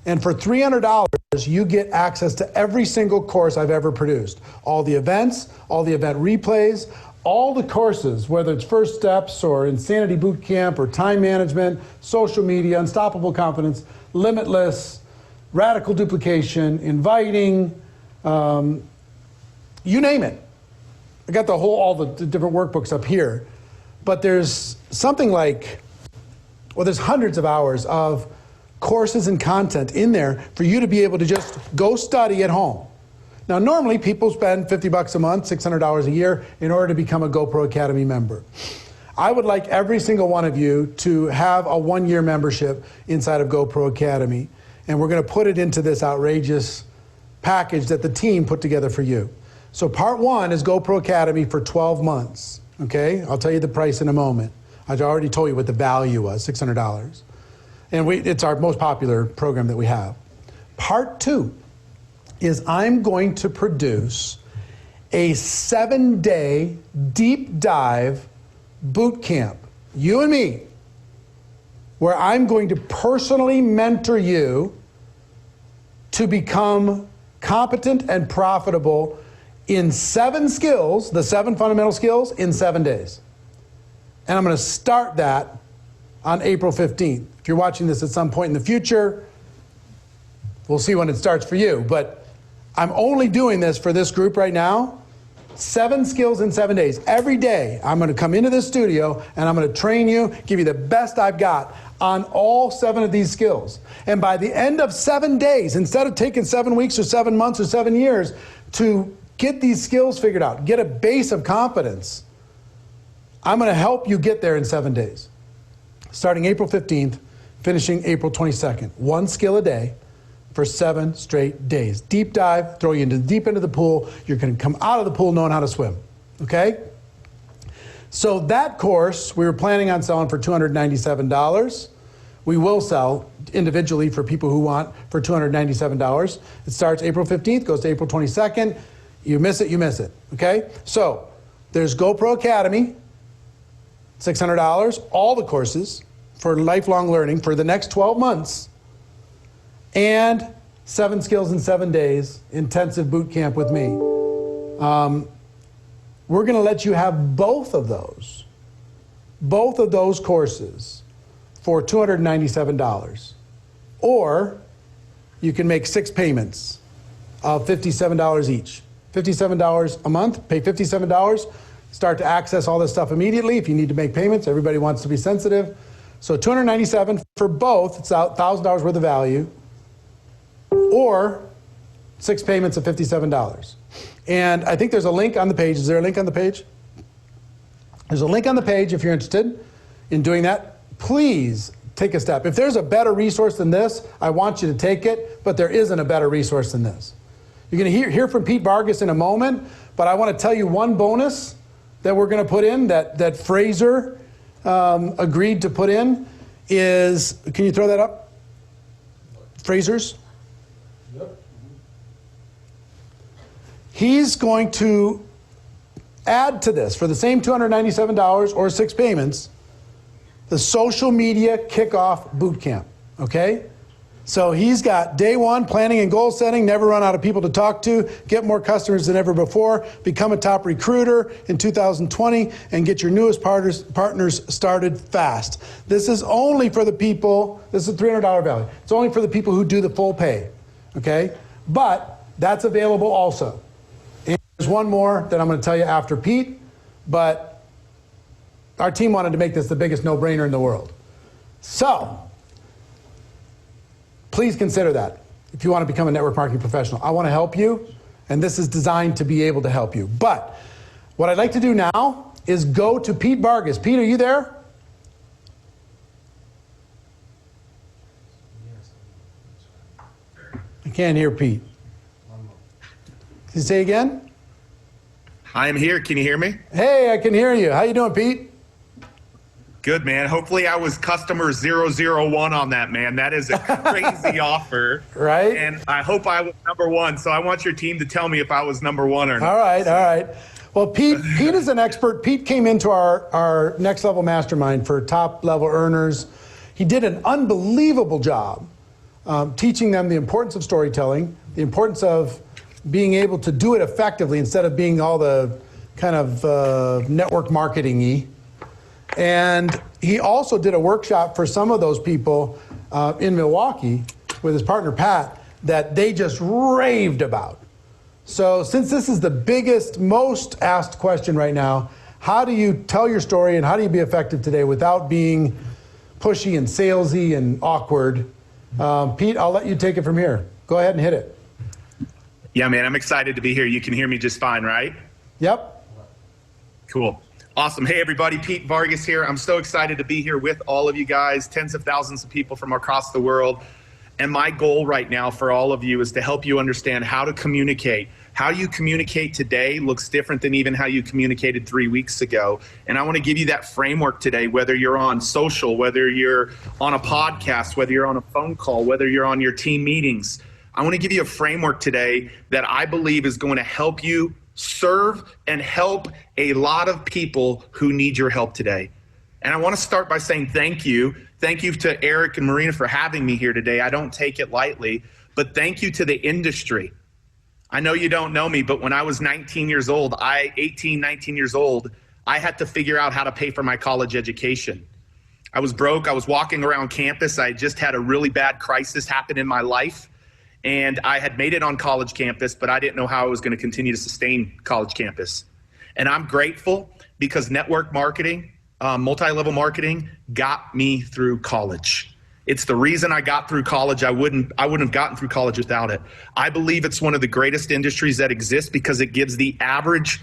And for $300, you get access to every single course I've ever produced. All the events, all the event replays, all the courses, whether it's First Steps or Insanity Boot Camp or Time Management, Social Media, Unstoppable Confidence, Limitless, Radical Duplication, Inviting, you name it. I got all the different workbooks up here. But there's something like, well, there's hundreds of hours of courses and content in there for you to be able to just go study at home. Now, normally people spend $50 a month, $600 a year in order to become a GoPro Academy member. I would like every single one of you to have a one-year membership inside of GoPro Academy, and we're going to put it into this outrageous package that the team put together for you. So part one is GoPro Academy for 12 months, okay? I'll tell you the price in a moment. I already told you what the value was, $600. And it's our most popular program that we have. Part two is I'm going to produce a 7-day deep dive boot camp, you and me, where I'm going to personally mentor you to become competent and profitable in 7 skills, the 7 fundamental skills, in 7 days. And I'm going to start that on April 15th. If you're watching this at some point in the future, we'll see when it starts for you. But I'm only doing this for this group right now. 7 skills in 7 days. Every day, I'm going to come into this studio and I'm going to train you, give you the best I've got on all 7 of these skills. And by the end of 7 days, instead of taking 7 weeks or 7 months or 7 years to get these skills figured out, get a base of competence, I'm going to help you get there in 7 days. Starting April 15th, finishing April 22nd. 1 skill a day for 7 straight days. Deep dive, throw you into the deep end of the pool. You're going to come out of the pool knowing how to swim, okay? So that course, we were planning on selling for $297. We will sell individually for people who want for $297. It starts April 15th, goes to April 22nd. You miss it, you miss it, okay? So there's GoPro Academy, $600, all the courses for lifelong learning for the next 12 months, and 7 skills in 7 days, intensive boot camp with me. We're going to let you have both of those courses for $297. Or you can make 6 payments of $57 each. $57 a month, pay $57, start to access all this stuff immediately. If you need to make payments, everybody wants to be sensitive. So $297 for both, it's $1,000 worth of value, or 6 payments of $57. And I think there's a link on the page. Is there a link on the page? There's a link on the page if you're interested in doing that. Please take a step. If there's a better resource than this, I want you to take it, but there isn't a better resource than this. You're going to hear from Pete Vargas in a moment, but I want to tell you one bonus that we're going to put in, that Fraser agreed to put in, is, can you throw that up? Fraser's? Yep. He's going to add to this, for the same $297 or 6 payments, the social media kickoff boot camp, okay? So he's got day 1, planning and goal setting, never run out of people to talk to, get more customers than ever before, become a top recruiter in 2020, and get your newest partners started fast. This is only for the people, this is a $300 value. It's only for the people who do the full pay, okay? But that's available also. And there's one more that I'm going to tell you after Pete, but our team wanted to make this the biggest no-brainer in the world. So, please consider that if you want to become a network marketing professional. I want to help you, and this is designed to be able to help you. But what I'd like to do now is go to Pete Vargas. Pete, are you there? I can't hear Pete. Can you say again? I am here. Can you hear me? Hey, I can hear you. How you doing, Pete? Good, man. Hopefully I was customer 001 on that, man. That is a crazy offer. Right? And I hope I was number 1. So I want your team to tell me if I was number 1 or not. All right, all right. Well, Pete is an expert. Pete came into our next level mastermind for top level earners. He did an unbelievable job teaching them the importance of storytelling, the importance of being able to do it effectively instead of being all the kind of network marketing-y. And he also did a workshop for some of those people in Milwaukee with his partner Pat that they just raved about. So since this is the biggest, most asked question right now, how do you tell your story and how do you be effective today without being pushy and salesy and awkward? Pete, I'll let you take it from here. Go ahead and hit it. Yeah, man, I'm excited to be here. You can hear me just fine, right? Yep. Cool. Awesome. Hey, everybody, Pete Vargas here. I'm so excited to be here with all of you guys, tens of thousands of people from across the world. And my goal right now for all of you is to help you understand how to communicate. How you communicate today looks different than even how you communicated 3 weeks ago. And I want to give you that framework today, whether you're on social, whether you're on a podcast, whether you're on a phone call, whether you're on your team meetings. I want to give you a framework today that I believe is going to help you serve and help a lot of people who need your help today. And I want to start by saying thank you. Thank you to Eric and Marina for having me here today. I don't take it lightly, but thank you to the industry. I know you don't know me, but when I was 19 years old, 19 years old, I had to figure out how to pay for my college education. I was broke. I was walking around campus. I just had a really bad crisis happen in my life. And I had made it on college campus, but I didn't know how I was going to continue to sustain college campus. And I'm grateful because network marketing, multi-level marketing got me through college. It's the reason I got through college. I wouldn't have gotten through college without it. I believe it's one of the greatest industries that exists because it gives the average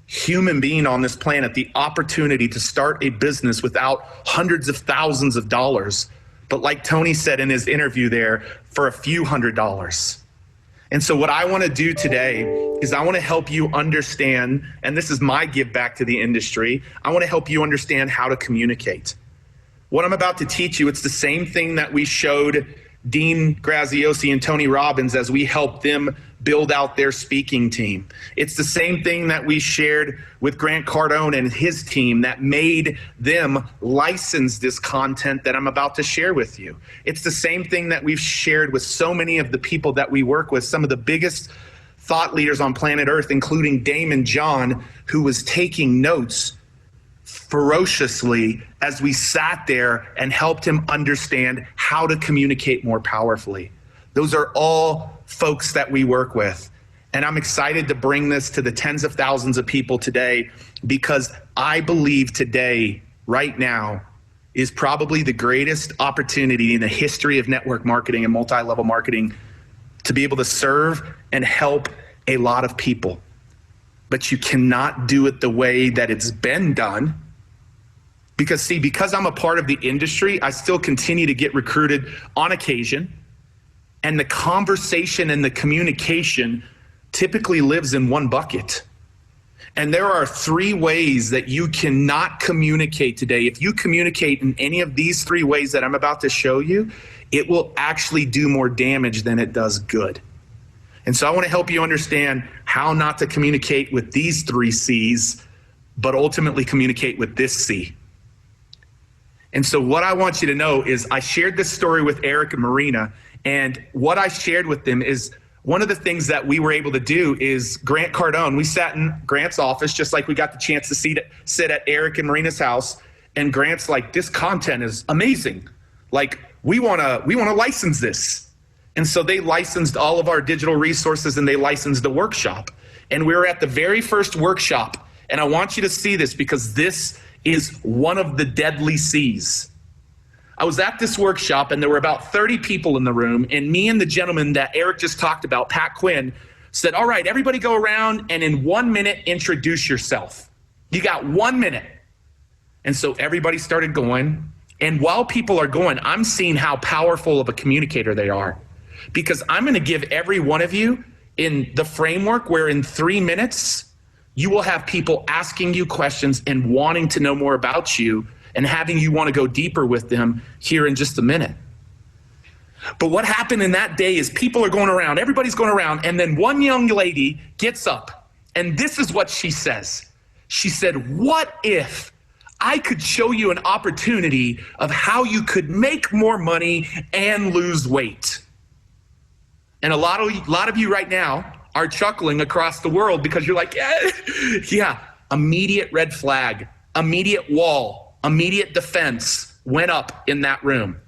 human being on this planet the opportunity to start a business without hundreds of thousands of dollars. But like Tony said in his interview there, for a few $100s. And so what I want to do today is I want to help you understand, and this is my give back to the industry, I want to help you understand how to communicate. What I'm about to teach you, it's the same thing that we showed Dean Graziosi and Tony Robbins as we helped them build out their speaking team. It's the same thing that we shared with Grant Cardone and his team that made them license this content that I'm about to share with you. It's the same thing that we've shared with so many of the people that we work with, some of the biggest thought leaders on planet Earth, including Damon John, who was taking notes ferociously as we sat there and helped him understand how to communicate more powerfully. Those are all folks that we work with. And I'm excited to bring this to the tens of thousands of people today because I believe today, right now, is probably the greatest opportunity in the history of network marketing and multi-level marketing to be able to serve and help a lot of people. But you cannot do it the way that it's been done. Because I'm a part of the industry, I still continue to get recruited on occasion. And the conversation and the communication typically lives in one bucket. And there are 3 ways that you cannot communicate today. If you communicate in any of these 3 ways that I'm about to show you, it will actually do more damage than it does good. And so I want to help you understand how not to communicate with these 3 C's, but ultimately communicate with this C. And so what I want you to know is I shared this story with Eric and Marina, and what I shared with them is one of the things that we were able to do is Grant Cardone, we sat in Grant's office just like we got the chance to sit at Eric and Marina's house, and Grant's like, this content is amazing. Like, we wanna license this. And so they licensed all of our digital resources and they licensed the workshop. And we were at the very first workshop, and I want you to see this because this is one of the deadly C's. I was at this workshop and there were about 30 people in the room, and me and the gentleman that Eric just talked about, Pat Quinn, said, all right, everybody go around and in 1 minute introduce yourself. You got 1 minute. And so everybody started going. And while people are going, I'm seeing how powerful of a communicator they are. Because I'm going to give every one of you in the framework where in 3 minutes, you will have people asking you questions and wanting to know more about you and having you want to go deeper with them here in just a minute. But what happened in that day is people are going around, everybody's going around, and then one young lady gets up, and this is what she says. She said, what if I could show you an opportunity of how you could make more money and lose weight? And a lot of you right now are chuckling across the world because you're like, yeah, immediate red flag, immediate wall, immediate defense went up in that room.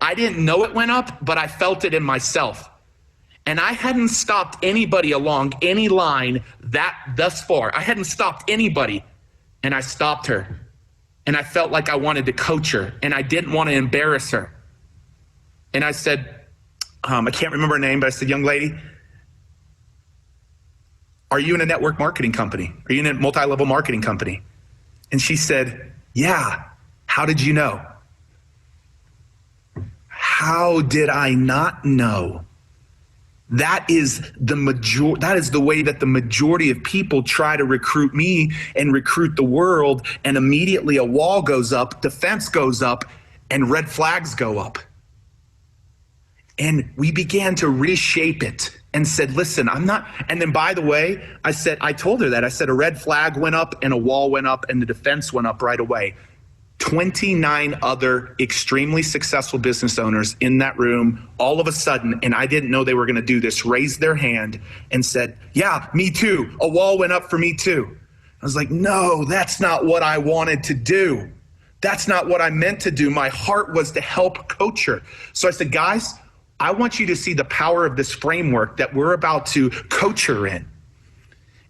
I didn't know it went up, but I felt it in myself. And I hadn't stopped anybody along any line thus far. I hadn't stopped anybody, and I stopped her. And I felt like I wanted to coach her, and I didn't want to embarrass her. And I said, I can't remember her name, but I said, young lady, are you in a network marketing company? Are you in a multi-level marketing company? And she said, yeah. How did you know? How did I not know? That is the way that the majority of people try to recruit me and recruit the world, and immediately a wall goes up, defense goes up, and red flags go up. And we began to reshape it and said, listen, I'm not, and then by the way, I told her that, I said a red flag went up and a wall went up and the defense went up right away. 29 other extremely successful business owners in that room, all of a sudden, and I didn't know they were going to do this, raised their hand and said, yeah, me too. A wall went up for me too. I was like, no, that's not what I wanted to do. That's not what I meant to do. My heart was to help coach her. So I said, guys, I want you to see the power of this framework that we're about to coach her in.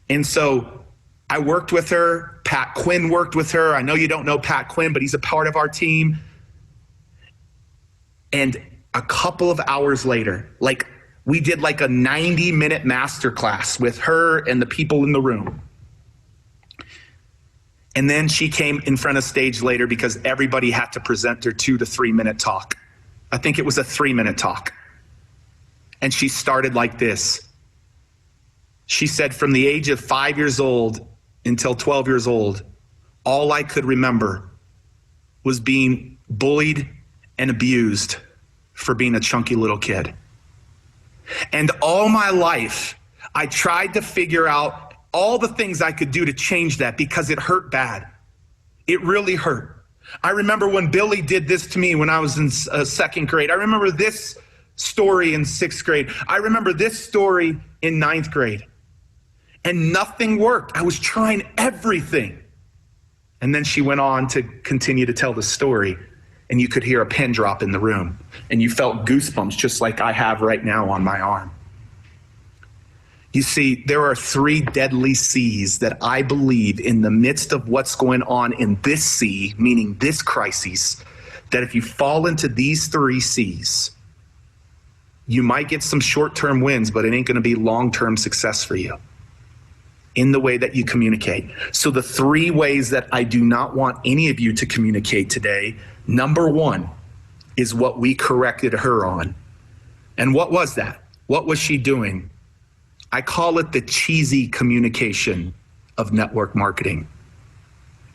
And so I worked with her. Pat Quinn worked with her. I know you don't know Pat Quinn, but he's a part of our team. And a couple of hours later, we did a 90-minute masterclass with her and the people in the room. And then she came in front of stage later because everybody had to present their 2 to 3 minute talk. I think it was a 3-minute talk. And she started like this. She said, from the age of 5 years old until 12 years old, all I could remember was being bullied and abused for being a chunky little kid. And all my life, I tried to figure out all the things I could do to change that because it hurt bad. It really hurt. I remember when Billy did this to me when I was in 2nd grade. I remember this story in 6th grade. I remember this story in 9th grade. And nothing worked. I was trying everything. And then she went on to continue to tell the story. And you could hear a pin drop in the room. And you felt goosebumps just like I have right now on my arm. You see, there are 3 deadly C's that I believe in the midst of what's going on in this C, meaning this crisis, that if you fall into these 3 C's, you might get some short-term wins, but it ain't going to be long-term success for you in the way that you communicate. So the 3 ways that I do not want any of you to communicate today, number 1 is what we corrected her on. And what was that? What was she doing? I call it the cheesy communication of network marketing.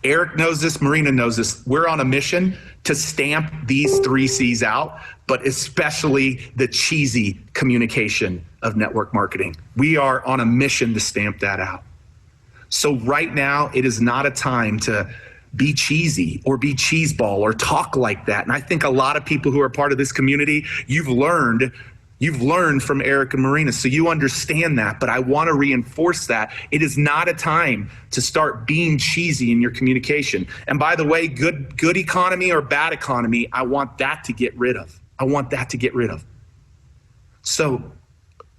Eric knows this, Marina knows this. We're on a mission to stamp these 3 C's out, but especially the cheesy communication of network marketing. We are on a mission to stamp that out. So right now, it is not a time to be cheesy or be cheeseball or talk like that. And I think a lot of people who are part of this community, you've learned from Eric and Marina, so you understand that, but I want to reinforce that. It is not a time to start being cheesy in your communication. And by the way, good economy or bad economy, I want that to get rid of. I want that to get rid of. So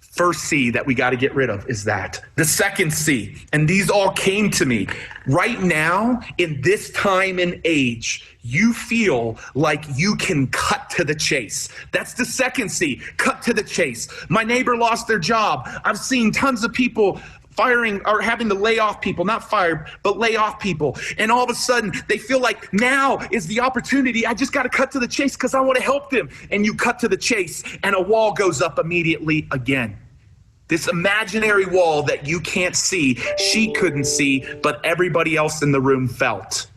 first C that we got to get rid of is that. The second C, and these all came to me. Right now, in this time and age, you feel like you can cut to the chase. That's the second C, cut to the chase. My neighbor lost their job. I've seen tons of people firing or having to lay off people, not fired, but lay off people. And all of a sudden they feel like now is the opportunity. I just got to cut to the chase because I want to help them. And you cut to the chase and a wall goes up immediately again. This imaginary wall that you can't see, she couldn't see, but everybody else in the room felt.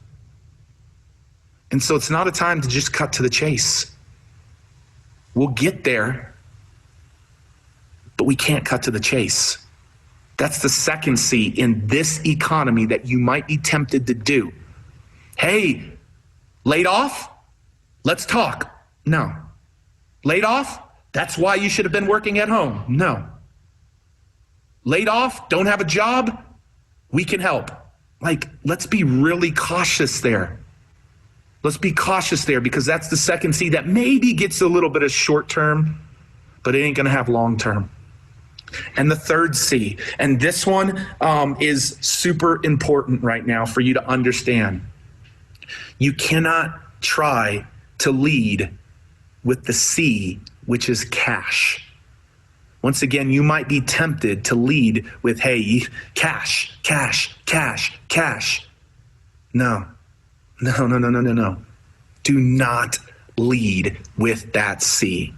And so it's not a time to just cut to the chase. We'll get there, but we can't cut to the chase. That's the second C in this economy that you might be tempted to do. Hey, laid off? Let's talk. No. Laid off? That's why you should have been working at home. No. Laid off, don't have a job, we can help. Like, let's be really cautious there. Let's be cautious there, because that's the second C that maybe gets a little bit of short term, but it ain't gonna have long term. And the third C, and this one is super important right now for you to understand. You cannot try to lead with the C, which is cash. Once again, you might be tempted to lead with, hey, cash, cash, cash, cash. No. Do not lead with that C.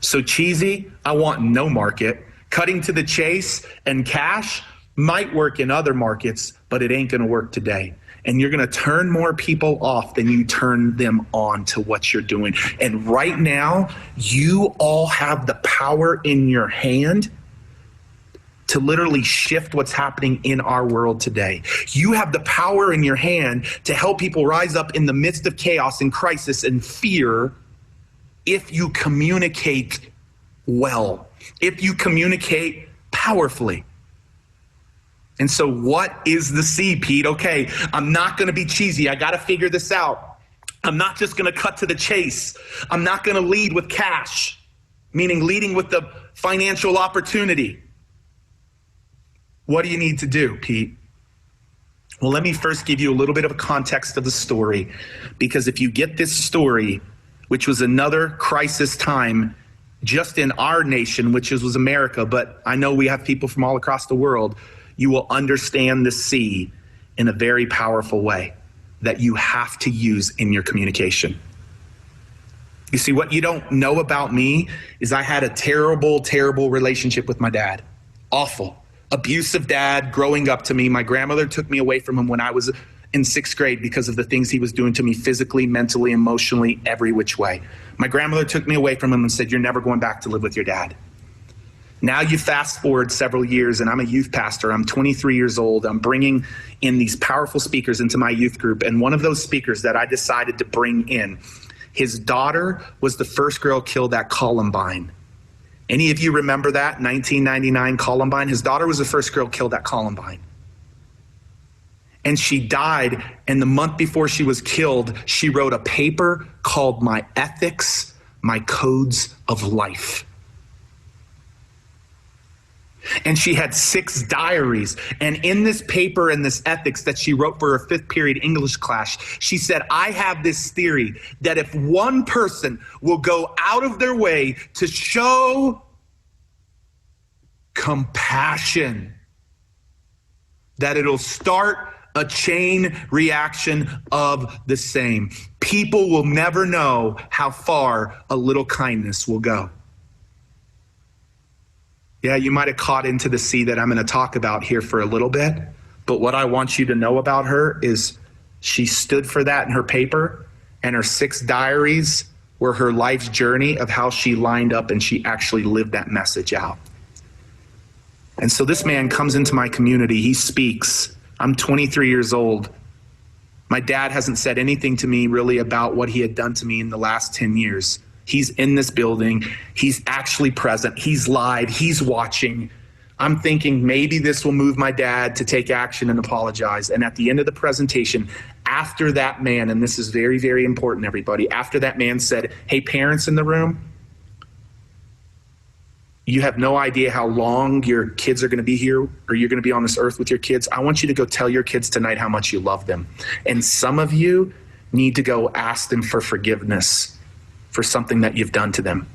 So cheesy, I want no market. Cutting to the chase and cash might work in other markets, but it ain't gonna work today. And you're gonna turn more people off than you turn them on to what you're doing. And right now, you all have the power in your hand to literally shift what's happening in our world today. You have the power in your hand to help people rise up in the midst of chaos and crisis and fear if you communicate well, if you communicate powerfully. And so what is the C, Pete? Okay, I'm not gonna be cheesy. I gotta figure this out. I'm not just gonna cut to the chase. I'm not gonna lead with cash, meaning leading with the financial opportunity. What do you need to do, Pete? Well, let me first give you a little bit of a context of the story, because if you get this story, which was another crisis time just in our nation, which was America, but I know we have people from all across the world, you will understand the C in a very powerful way that you have to use in your communication. You see, what you don't know about me is I had a terrible, terrible relationship with my dad. Awful. Abusive dad growing up to me. My grandmother took me away from him when I was in 6th grade because of the things he was doing to me physically, mentally, emotionally, every which way. My grandmother took me away from him and said, you're never going back to live with your dad. Now you fast forward several years and I'm a youth pastor. I'm 23 years old. I'm bringing in these powerful speakers into my youth group. And one of those speakers that I decided to bring in, his daughter was the first girl killed at Columbine. Any of you remember that, 1999 Columbine? His daughter was the first girl killed at Columbine. And she died, and the month before she was killed, she wrote a paper called My Ethics, My Codes of Life. And she had 6 diaries. And in this paper and this ethics that she wrote for her 5th period English class, she said, I have this theory that if one person will go out of their way to show compassion, that it'll start a chain reaction of the same. People will never know how far a little kindness will go. Yeah, you might have caught into the C that I'm going to talk about here for a little bit, but what I want you to know about her is she stood for that in her paper, and her 6 diaries were her life's journey of how she lined up and she actually lived that message out. And so this man comes into my community, he speaks. I'm 23 years old. My dad hasn't said anything to me really about what he had done to me in the last 10 years. He's in this building. He's actually present. He's live. He's watching. I'm thinking maybe this will move my dad to take action and apologize. And at the end of the presentation, after that man, and this is very, very important, everybody, after that man said, hey, parents in the room, you have no idea how long your kids are going to be here or you're going to be on this earth with your kids. I want you to go tell your kids tonight how much you love them. And some of you need to go ask them for forgiveness for something that you've done to them.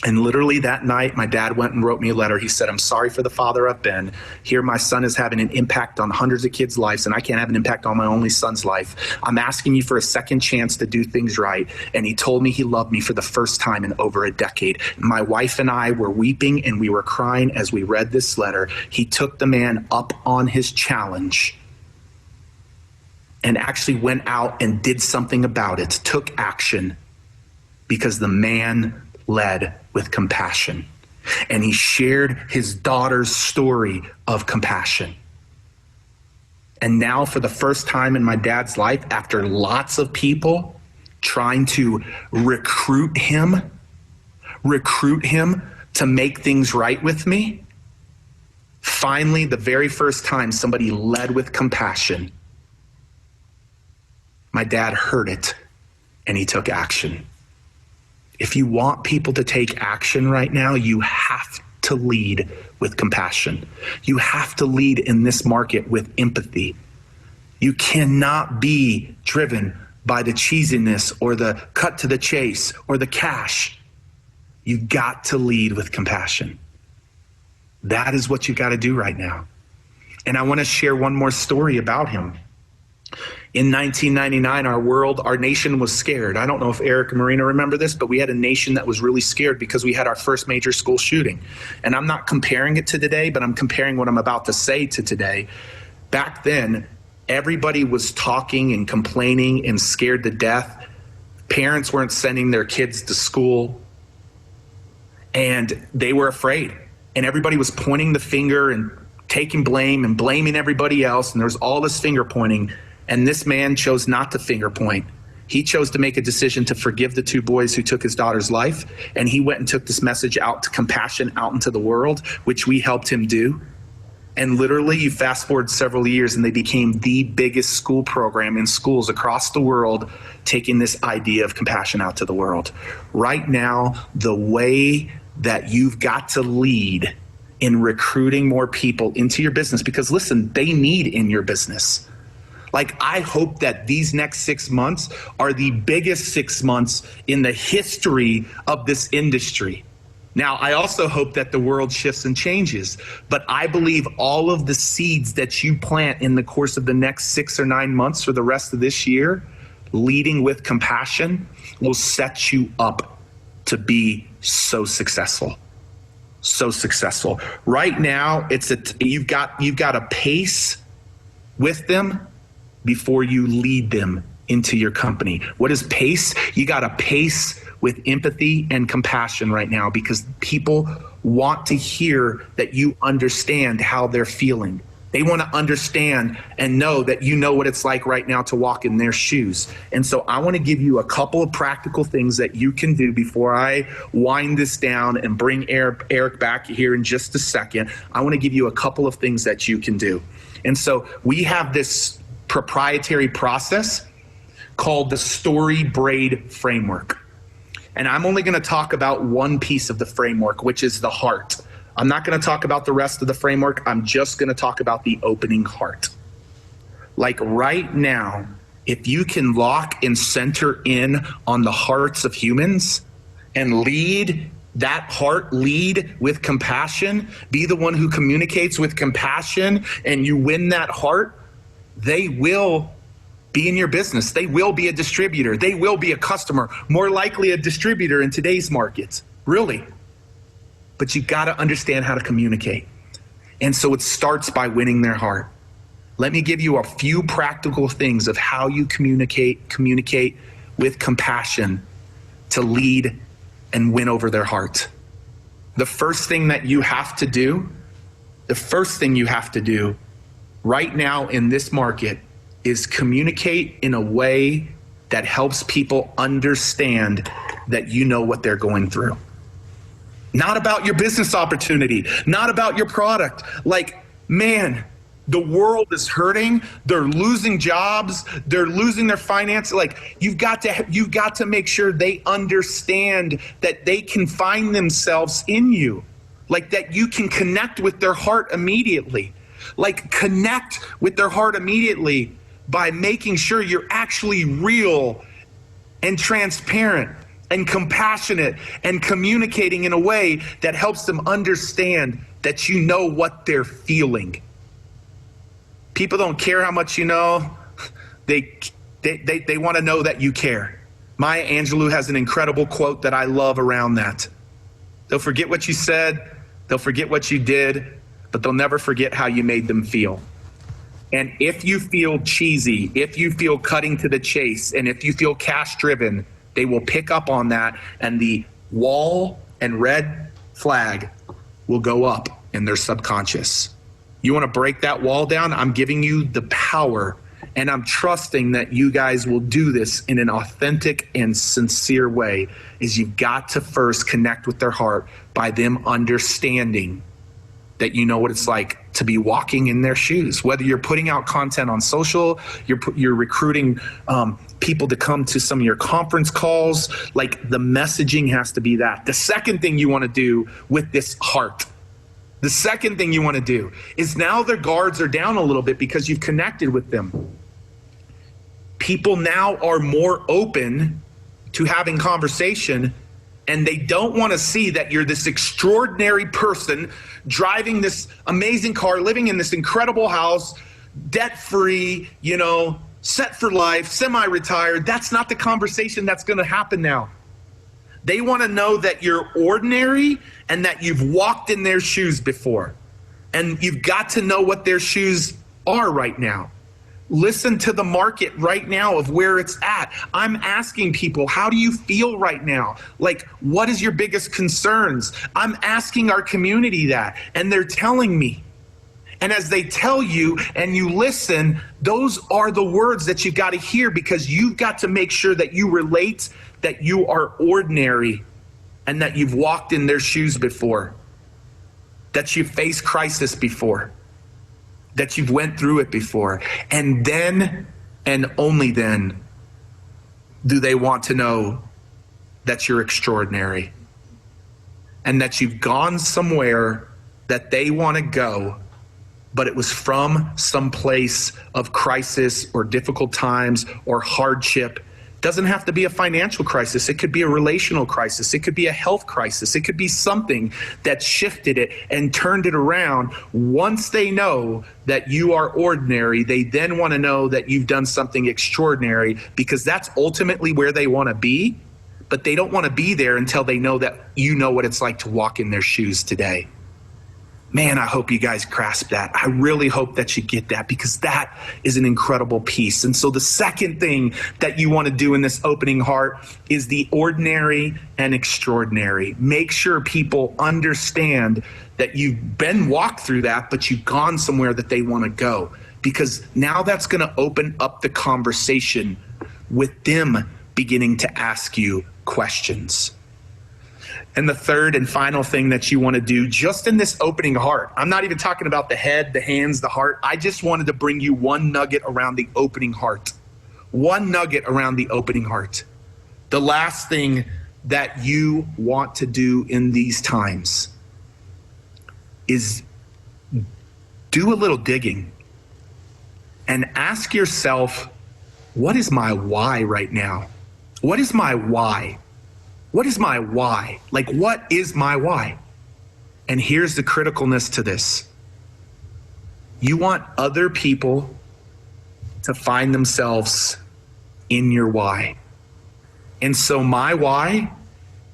And literally that night, my dad went and wrote me a letter. He said, I'm sorry for the father I've been. Here my son is having an impact on hundreds of kids' lives, and I can't have an impact on my only son's life. I'm asking you for a second chance to do things right. And he told me he loved me for the first time in over a decade. My wife and I were weeping and we were crying as we read this letter. He took the man up on his challenge and actually went out and did something about it, took action, because the man led with compassion. And he shared his daughter's story of compassion. And now for the first time in my dad's life, after lots of people trying to recruit him recruit him to make things right with me, finally, the very first time somebody led with compassion, my dad heard it and he took action. If you want people to take action right now, you have to lead with compassion. You have to lead in this market with empathy. You cannot be driven by the cheesiness or the cut to the chase or the cash. You've got to lead with compassion. That is what you got to do right now. And I want to share one more story about him. In 1999, our nation was scared. I don't know if Eric and Marina remember this, but we had a nation that was really scared because we had our first major school shooting. And I'm not comparing it to today, but I'm comparing what I'm about to say to today. Back then, everybody was talking and complaining and scared to death. Parents weren't sending their kids to school, and they were afraid. And everybody was pointing the finger and taking blame and blaming everybody else, and there was all this finger pointing. And this man chose not to finger point. He chose to make a decision to forgive the two boys who took his daughter's life. And he went and took this message out to compassion out into the world, which we helped him do. And literally, you fast forward several years and they became the biggest school program in schools across the world, taking this idea of compassion out to the world. Right now, the way that you've got to lead in recruiting more people into your business, because listen, they need in your business. Like, I hope that these next 6 months are the biggest 6 months in the history of this industry. Now, I also hope that the world shifts and changes, but I believe all of the seeds that you plant in the course of the next 6 or 9 months for the rest of this year, leading with compassion, will set you up to be so successful. So successful. Right now, you've got a pace with them before you lead them into your company. What is pace? You got to pace with empathy and compassion right now, because people want to hear that you understand how they're feeling. They want to understand and know that you know what it's like right now to walk in their shoes. And so I want to give you a couple of practical things that you can do before I wind this down and bring Eric back here in just a second. I want to give you a couple of things that you can do. And so we have this proprietary process called the Story Braid Framework. And I'm only going to talk about one piece of the framework, which is the heart. I'm not going to talk about the rest of the framework. I'm just going to talk about the opening heart. Like right now, if you can lock and center in on the hearts of humans and lead that heart, lead with compassion, be the one who communicates with compassion, and you win that heart, they will be in your business. They will be a distributor. They will be a customer, more likely a distributor in today's markets, really. But you got to understand how to communicate. And so it starts by winning their heart. Let me give you a few practical things of how you communicate with compassion to lead and win over their heart. The first thing you have to do right now in this market is communicate in a way that helps people understand that you know what they're going through. Not about your business opportunity, not about your product. Like, man, the world is hurting. They're losing jobs. They're losing their finances. Like, you've got to make sure they understand that they can find themselves in you. Like, that you can connect with their heart immediately. Like, connect with their heart immediately by making sure you're actually real and transparent and compassionate and communicating in a way that helps them understand that you know what they're feeling. People don't care how much you know. They want to know that you care. Maya Angelou has an incredible quote that I love around that. They'll forget what you said, they'll forget what you did, but they'll never forget how you made them feel. And if you feel cheesy, if you feel cutting to the chase, and if you feel cash driven, they will pick up on that, and the wall and red flag will go up in their subconscious. You want to break that wall down? I'm giving you the power And I'm trusting that you guys will do this in an authentic and sincere way, is you've got to first connect with their heart by them understanding that you know what it's like to be walking in their shoes. Whether you're putting out content on social, you're recruiting people to come to some of your conference calls, like the messaging has to be that. The second thing you want to do with this heart, the second thing you want to do is now their guards are down a little bit because you've connected with them. People now are more open to having conversation, and they don't want to see that you're this extraordinary person driving this amazing car, living in this incredible house, debt-free, set for life, semi-retired. That's not the conversation that's going to happen now. They want to know that you're ordinary and that you've walked in their shoes before. And you've got to know what their shoes are right now. Listen to the market right now of where it's at. I'm asking people, how do you feel right now? Like, what is your biggest concerns? I'm asking our community that, and they're telling me. And as they tell you and you listen, those are the words that you've got to hear, because you've got to make sure that you relate that you are ordinary and that you've walked in their shoes before, that you've faced crisis before, that you've went through it before. And then, and only then, do they want to know that you're extraordinary and that you've gone somewhere that they want to go, but it was from some place of crisis or difficult times or hardship. Doesn't have to be a financial crisis. It could be a relational crisis. It could be a health crisis. It could be something that shifted it and turned it around. Once they know that you are ordinary, they then want to know that you've done something extraordinary, because that's ultimately where they want to be. But they don't want to be there until they know that you know what it's like to walk in their shoes today. Man, I hope you guys grasp that. I really hope that you get that, because that is an incredible piece. And so the second thing that you want to do in this opening heart is the ordinary and extraordinary. Make sure people understand that you've been walked through that, but you've gone somewhere that they want to go, because now that's going to open up the conversation with them beginning to ask you questions. And the third and final thing that you want to do just in this opening heart, I'm not even talking about the head, the hands, the heart. I just wanted to bring you one nugget around the opening heart. One nugget around the opening heart. The last thing that you want to do in these times is do a little digging and ask yourself, what is my why right now? What is my why? What is my why? Like, what is my why? And here's the criticalness to this. You want other people to find themselves in your why. And so my why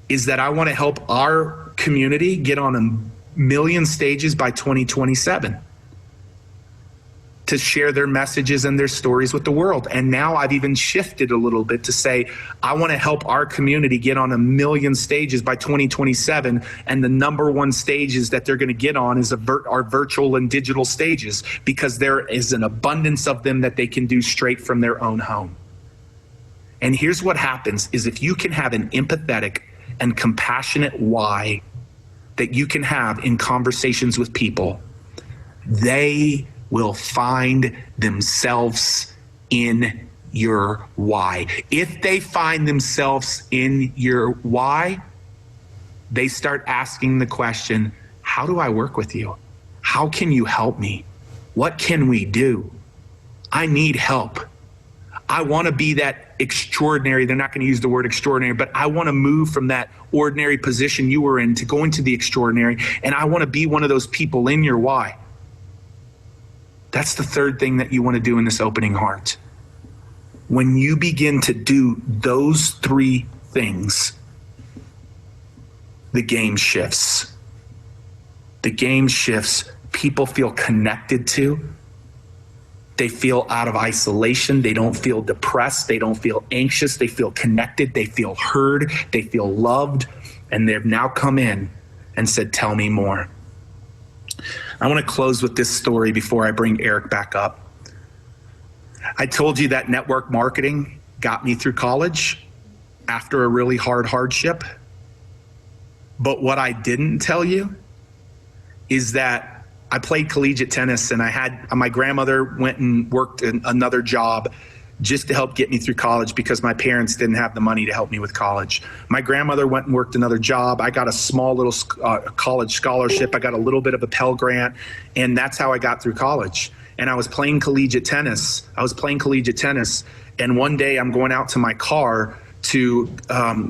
is that I want to help our community get on 1 million stages by 2027. To share their messages and their stories with the world. And now I've even shifted a little bit to say, I want to help our community get on 1 million stages by 2027. And the number one stages that they're going to get on is our virtual and digital stages, because there is an abundance of them that they can do straight from their own home. And here's what happens is, if you can have an empathetic and compassionate why that you can have in conversations with people, they will find themselves in your why. If they find themselves in your why, they start asking the question, how do I work with you? How can you help me? What can we do? I need help. I want to be that extraordinary. They're not going to use the word extraordinary, but I want to move from that ordinary position you were in to go into the extraordinary. And I want to be one of those people in your why. That's the third thing that you want to do in this opening heart. When you begin to do those three things, the game shifts. The game shifts. People feel connected to. They feel out of isolation. They don't feel depressed. They don't feel anxious. They feel connected. They feel heard. They feel loved. And they've now come in and said, tell me more. I want to close with this story before I bring Eric back up. I told you that network marketing got me through college after a really hard hardship. But what I didn't tell you is that I played collegiate tennis, and my grandmother went and worked another job just to help get me through college because my parents didn't have the money to help me with college. My grandmother went and worked another job. I got a small little college scholarship. I got a little bit of a Pell Grant, and that's how I got through college. And I was playing collegiate tennis. And one day I'm going out to my car to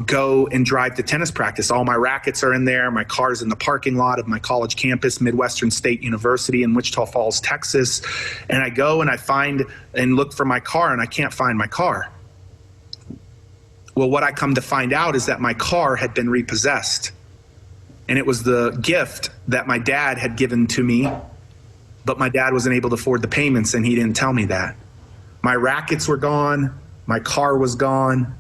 go and drive to tennis practice. All my rackets are in there. My car's in the parking lot of my college campus, Midwestern State University in Wichita Falls, Texas. And I go and I find and look for my car, and I can't find my car. Well, what I come to find out is that my car had been repossessed. And it was the gift that my dad had given to me, but my dad wasn't able to afford the payments, and he didn't tell me that. My rackets were gone. My car was gone.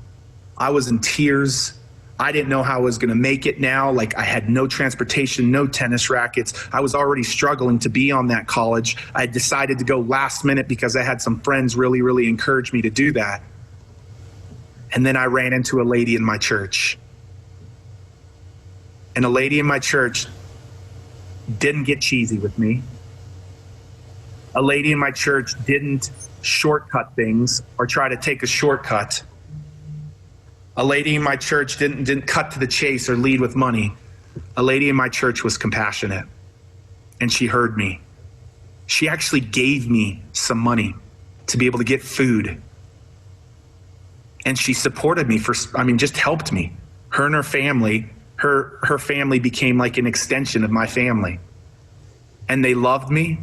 I was in tears. I didn't know how I was going to make it now. Like, I had no transportation, no tennis rackets. I was already struggling to be on that college. I had decided to go last minute because I had some friends really, really encourage me to do that. And then I ran into a lady in my church. And a lady in my church didn't get cheesy with me. A lady in my church didn't shortcut things or try to take a shortcut. A lady in my church didn't cut to the chase or lead with money. A lady in my church was compassionate, and she heard me. She actually gave me some money to be able to get food. And she supported me just helped me. Her and her family, her family became like an extension of my family. And they loved me.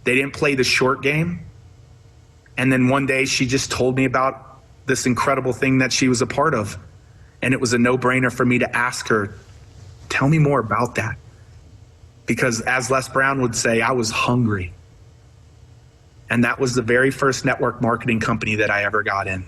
They didn't play the short game. And then one day she just told me about this incredible thing that she was a part of. And it was a no-brainer for me to ask her, tell me more about that. Because as Les Brown would say, I was hungry. And that was the very first network marketing company that I ever got in.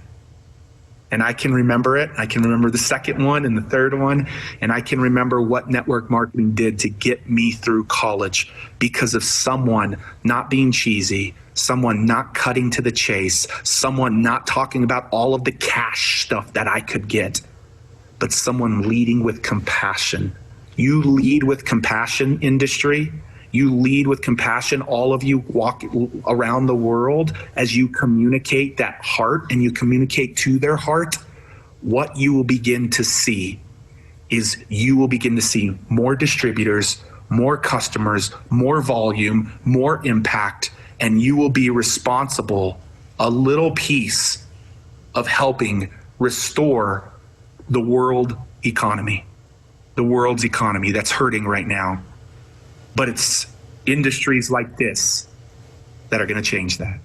And I can remember it. I can remember the second one and the third one. And I can remember what network marketing did to get me through college because of someone not being cheesy, someone not cutting to the chase, someone not talking about all of the cash stuff that I could get, but someone leading with compassion. You lead with compassion, industry. You lead with compassion. All of you walk around the world as you communicate that heart and you communicate to their heart. What you will begin to see is you will begin to see more distributors, more customers, more volume, more impact, and you will be responsible, a little piece of helping restore the world economy, the world's economy that's hurting right now. But it's industries like this that are going to change that.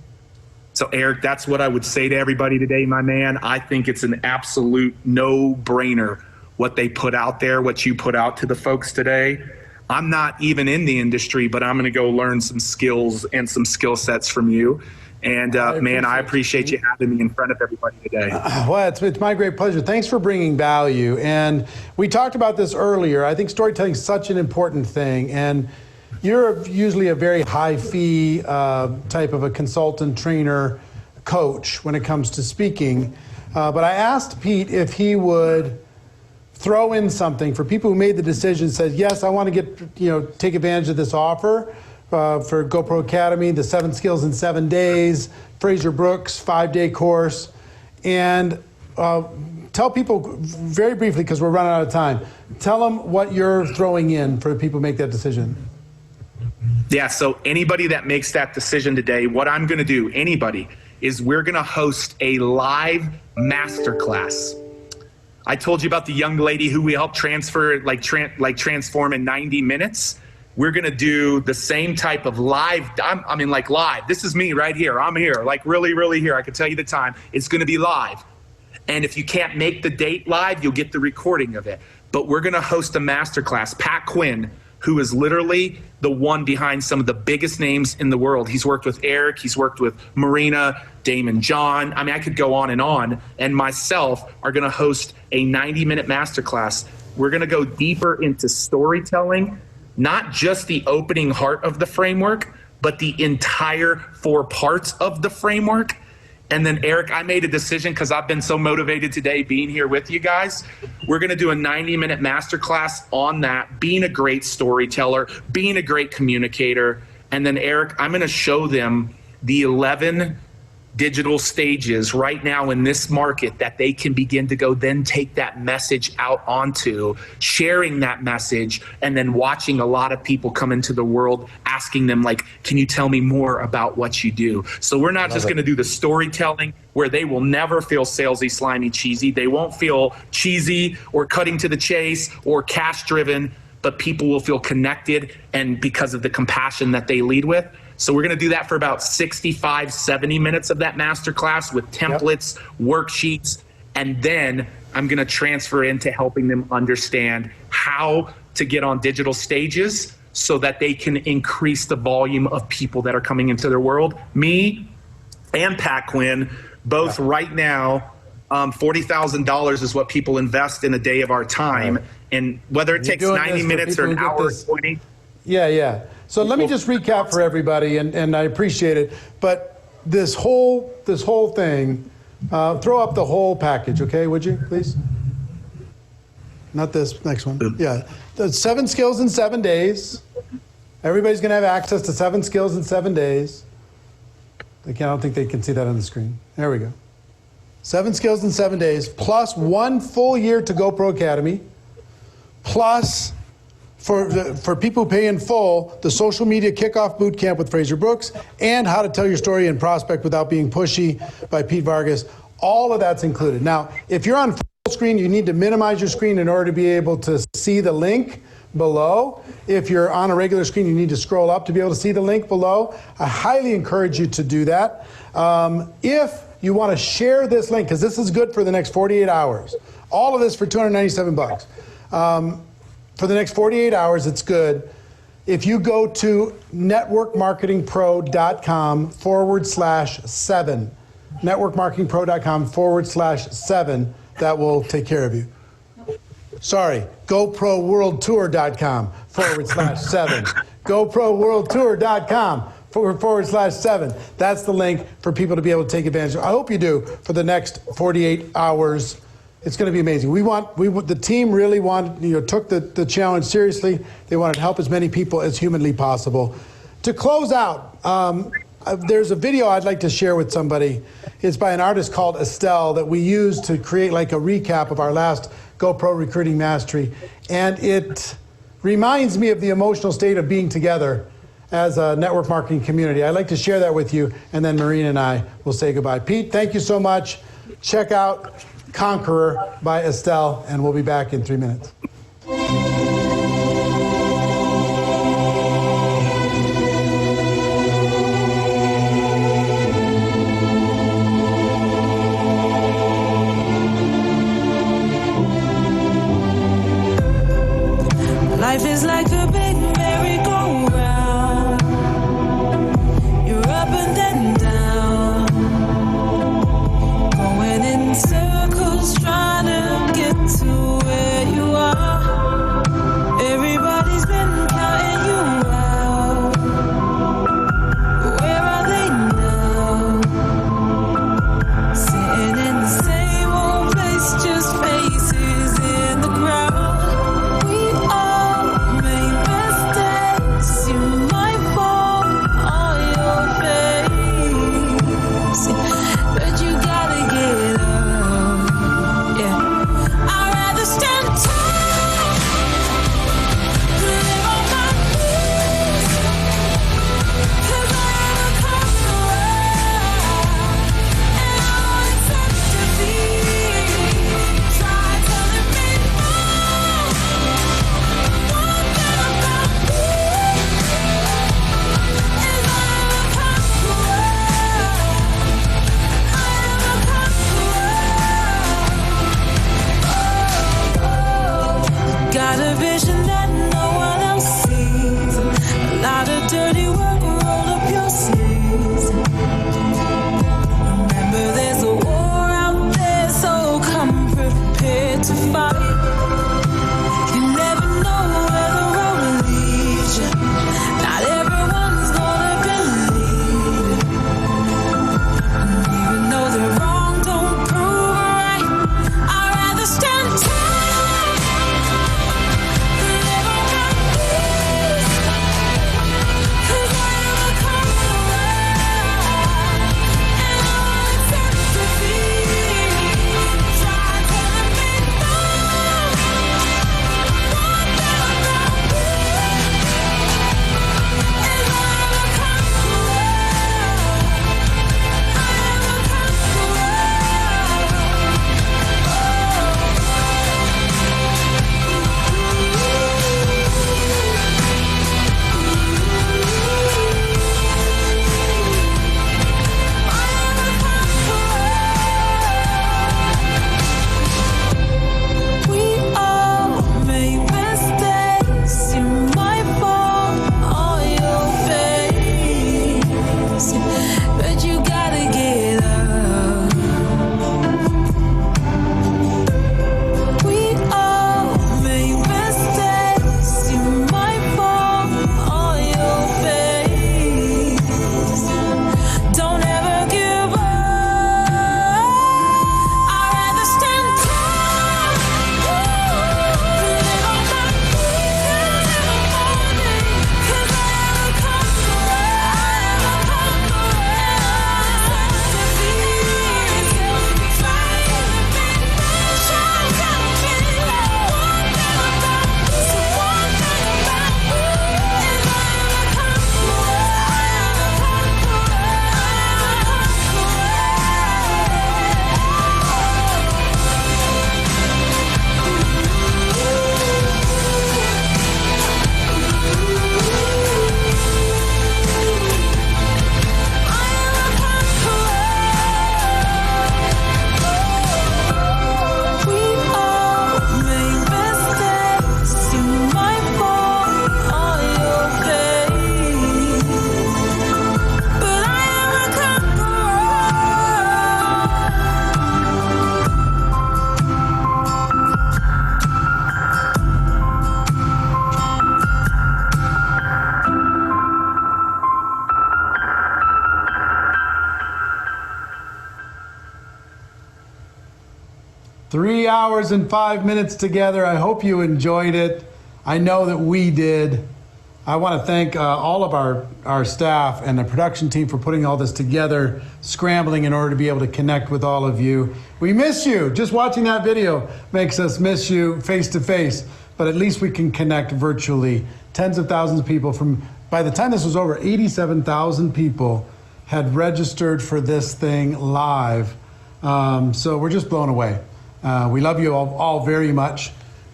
So Eric, that's what I would say to everybody today, my man. I think it's an absolute no-brainer what they put out there, what you put out to the folks today. I'm not even in the industry, but I'm going to go learn some skills and some skill sets from you. And man, I appreciate you having me in front of everybody today. Well, it's my great pleasure. Thanks for bringing value. And we talked about this earlier. I think storytelling is such an important thing. And you're usually a very high fee type of a consultant, trainer, coach when it comes to speaking. But I asked Pete if he would throw in something for people who made the decision, said, yes, I want to take advantage of this offer. For GoPro Academy, the 7 Skills in 7 Days, Fraser Brooks 5-day course, and tell people very briefly, because we're running out of time, tell them what you're throwing in for people who make that decision. Yeah, so anybody that makes that decision today, what I'm going to do, anybody, is we're going to host a live masterclass. I told you about the young lady who we helped transfer, transform in 90 minutes. We're going to do the same type of live. Live. This is me right here. I'm here, really, really here. I can tell you the time. It's going to be live. And if you can't make the date live, you'll get the recording of it. But we're going to host a masterclass. Pat Quinn, who is literally the one behind some of the biggest names in the world. He's worked with Eric. He's worked with Marina, Damon John. I could go on, and myself are going to host a 90-minute masterclass. We're going to go deeper into storytelling, not just the opening heart of the framework, but the entire 4 parts of the framework. And then Eric, I made a decision because I've been so motivated today being here with you guys. We're going to do a 90-minute masterclass on that, being a great storyteller, being a great communicator. And then Eric, I'm going to show them the 11 digital stages right now in this market that they can begin to go then take that message out onto, sharing that message, and then watching a lot of people come into the world asking them, like, can you tell me more about what you do? So we're not just going to do the storytelling where they will never feel salesy, slimy, cheesy. They won't feel cheesy or cutting to the chase or cash driven, but people will feel connected and because of the compassion that they lead with. So we're going to do that for about 65, 70 minutes of that masterclass with templates, worksheets, and then I'm going to transfer into helping them understand how to get on digital stages so that they can increase the volume of people that are coming into their world. Me and Pat Quinn, both right now, $40,000 is what people invest in a day of our time. And whether it takes 90 minutes or an hour or 20. Yeah. So let me just recap for everybody, and I appreciate it. But this whole thing, throw up the whole package, okay? Would you, please? Not this next one. Yeah, the 7 skills in 7 days. Everybody's going to have access to 7 skills in 7 days. I don't think they can see that on the screen. There we go. 7 skills in 7 days, plus 1 full year to GoPro Academy, plus. For people who pay in full, the social media kickoff boot camp with Fraser Brooks and how to tell your story and prospect without being pushy by Pete Vargas. All of that's included. Now, if you're on full screen, you need to minimize your screen in order to be able to see the link below. If you're on a regular screen, you need to scroll up to be able to see the link below. I highly encourage you to do that. If you want to share this link, because this is good for the next 48 hours, all of this for $297. For the next 48 hours, it's good. If you go to networkmarketingpro.com/7, networkmarketingpro.com/7, that will take care of you. Sorry, GoProWorldTour.com/7, GoProWorldTour.com/7. That's the link for people to be able to take advantage of. I hope you do for the next 48 hours. It's going to be amazing. The team really took the challenge seriously. They wanted to help as many people as humanly possible. To close out, there's a video I'd like to share with somebody. It's by an artist called Estelle that we used to create like a recap of our last GoPro Recruiting Mastery. And it reminds me of the emotional state of being together as a network marketing community. I'd like to share that with you, and then Marina and I will say goodbye. Pete, thank you so much. Check out Conqueror by Estelle, and we'll be back in 3 minutes. Life is like a big merry-go-round. You're up and then down, going in circles, trying to get to where you are. Everybody's been counting you out. Where are they now? Sitting in the same old place, just faces in the crowd. We all make mistakes. 3 hours and 5 minutes together. I hope you enjoyed it. I know that we did. I want to thank all of our staff and the production team for putting all this together, scrambling in order to be able to connect with all of you. We miss you. Just watching that video makes us miss you face to face, but at least we can connect virtually. Tens of thousands of people by the time this was over, 87,000 people had registered for this thing live. So we're just blown away. We love you all very much.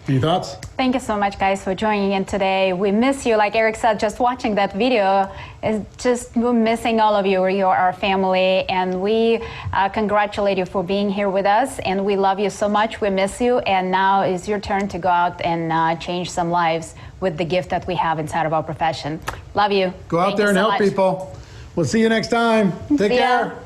Any thoughts? Thank you so much, guys, for joining in today. We miss you. Like Eric said, just watching that video is just, we're missing all of you. You're our family, and we congratulate you for being here with us, and we love you so much. We miss you, and now is your turn to go out and change some lives with the gift that we have inside of our profession. Love you. Go out there and help people. We'll see you next time. Take care.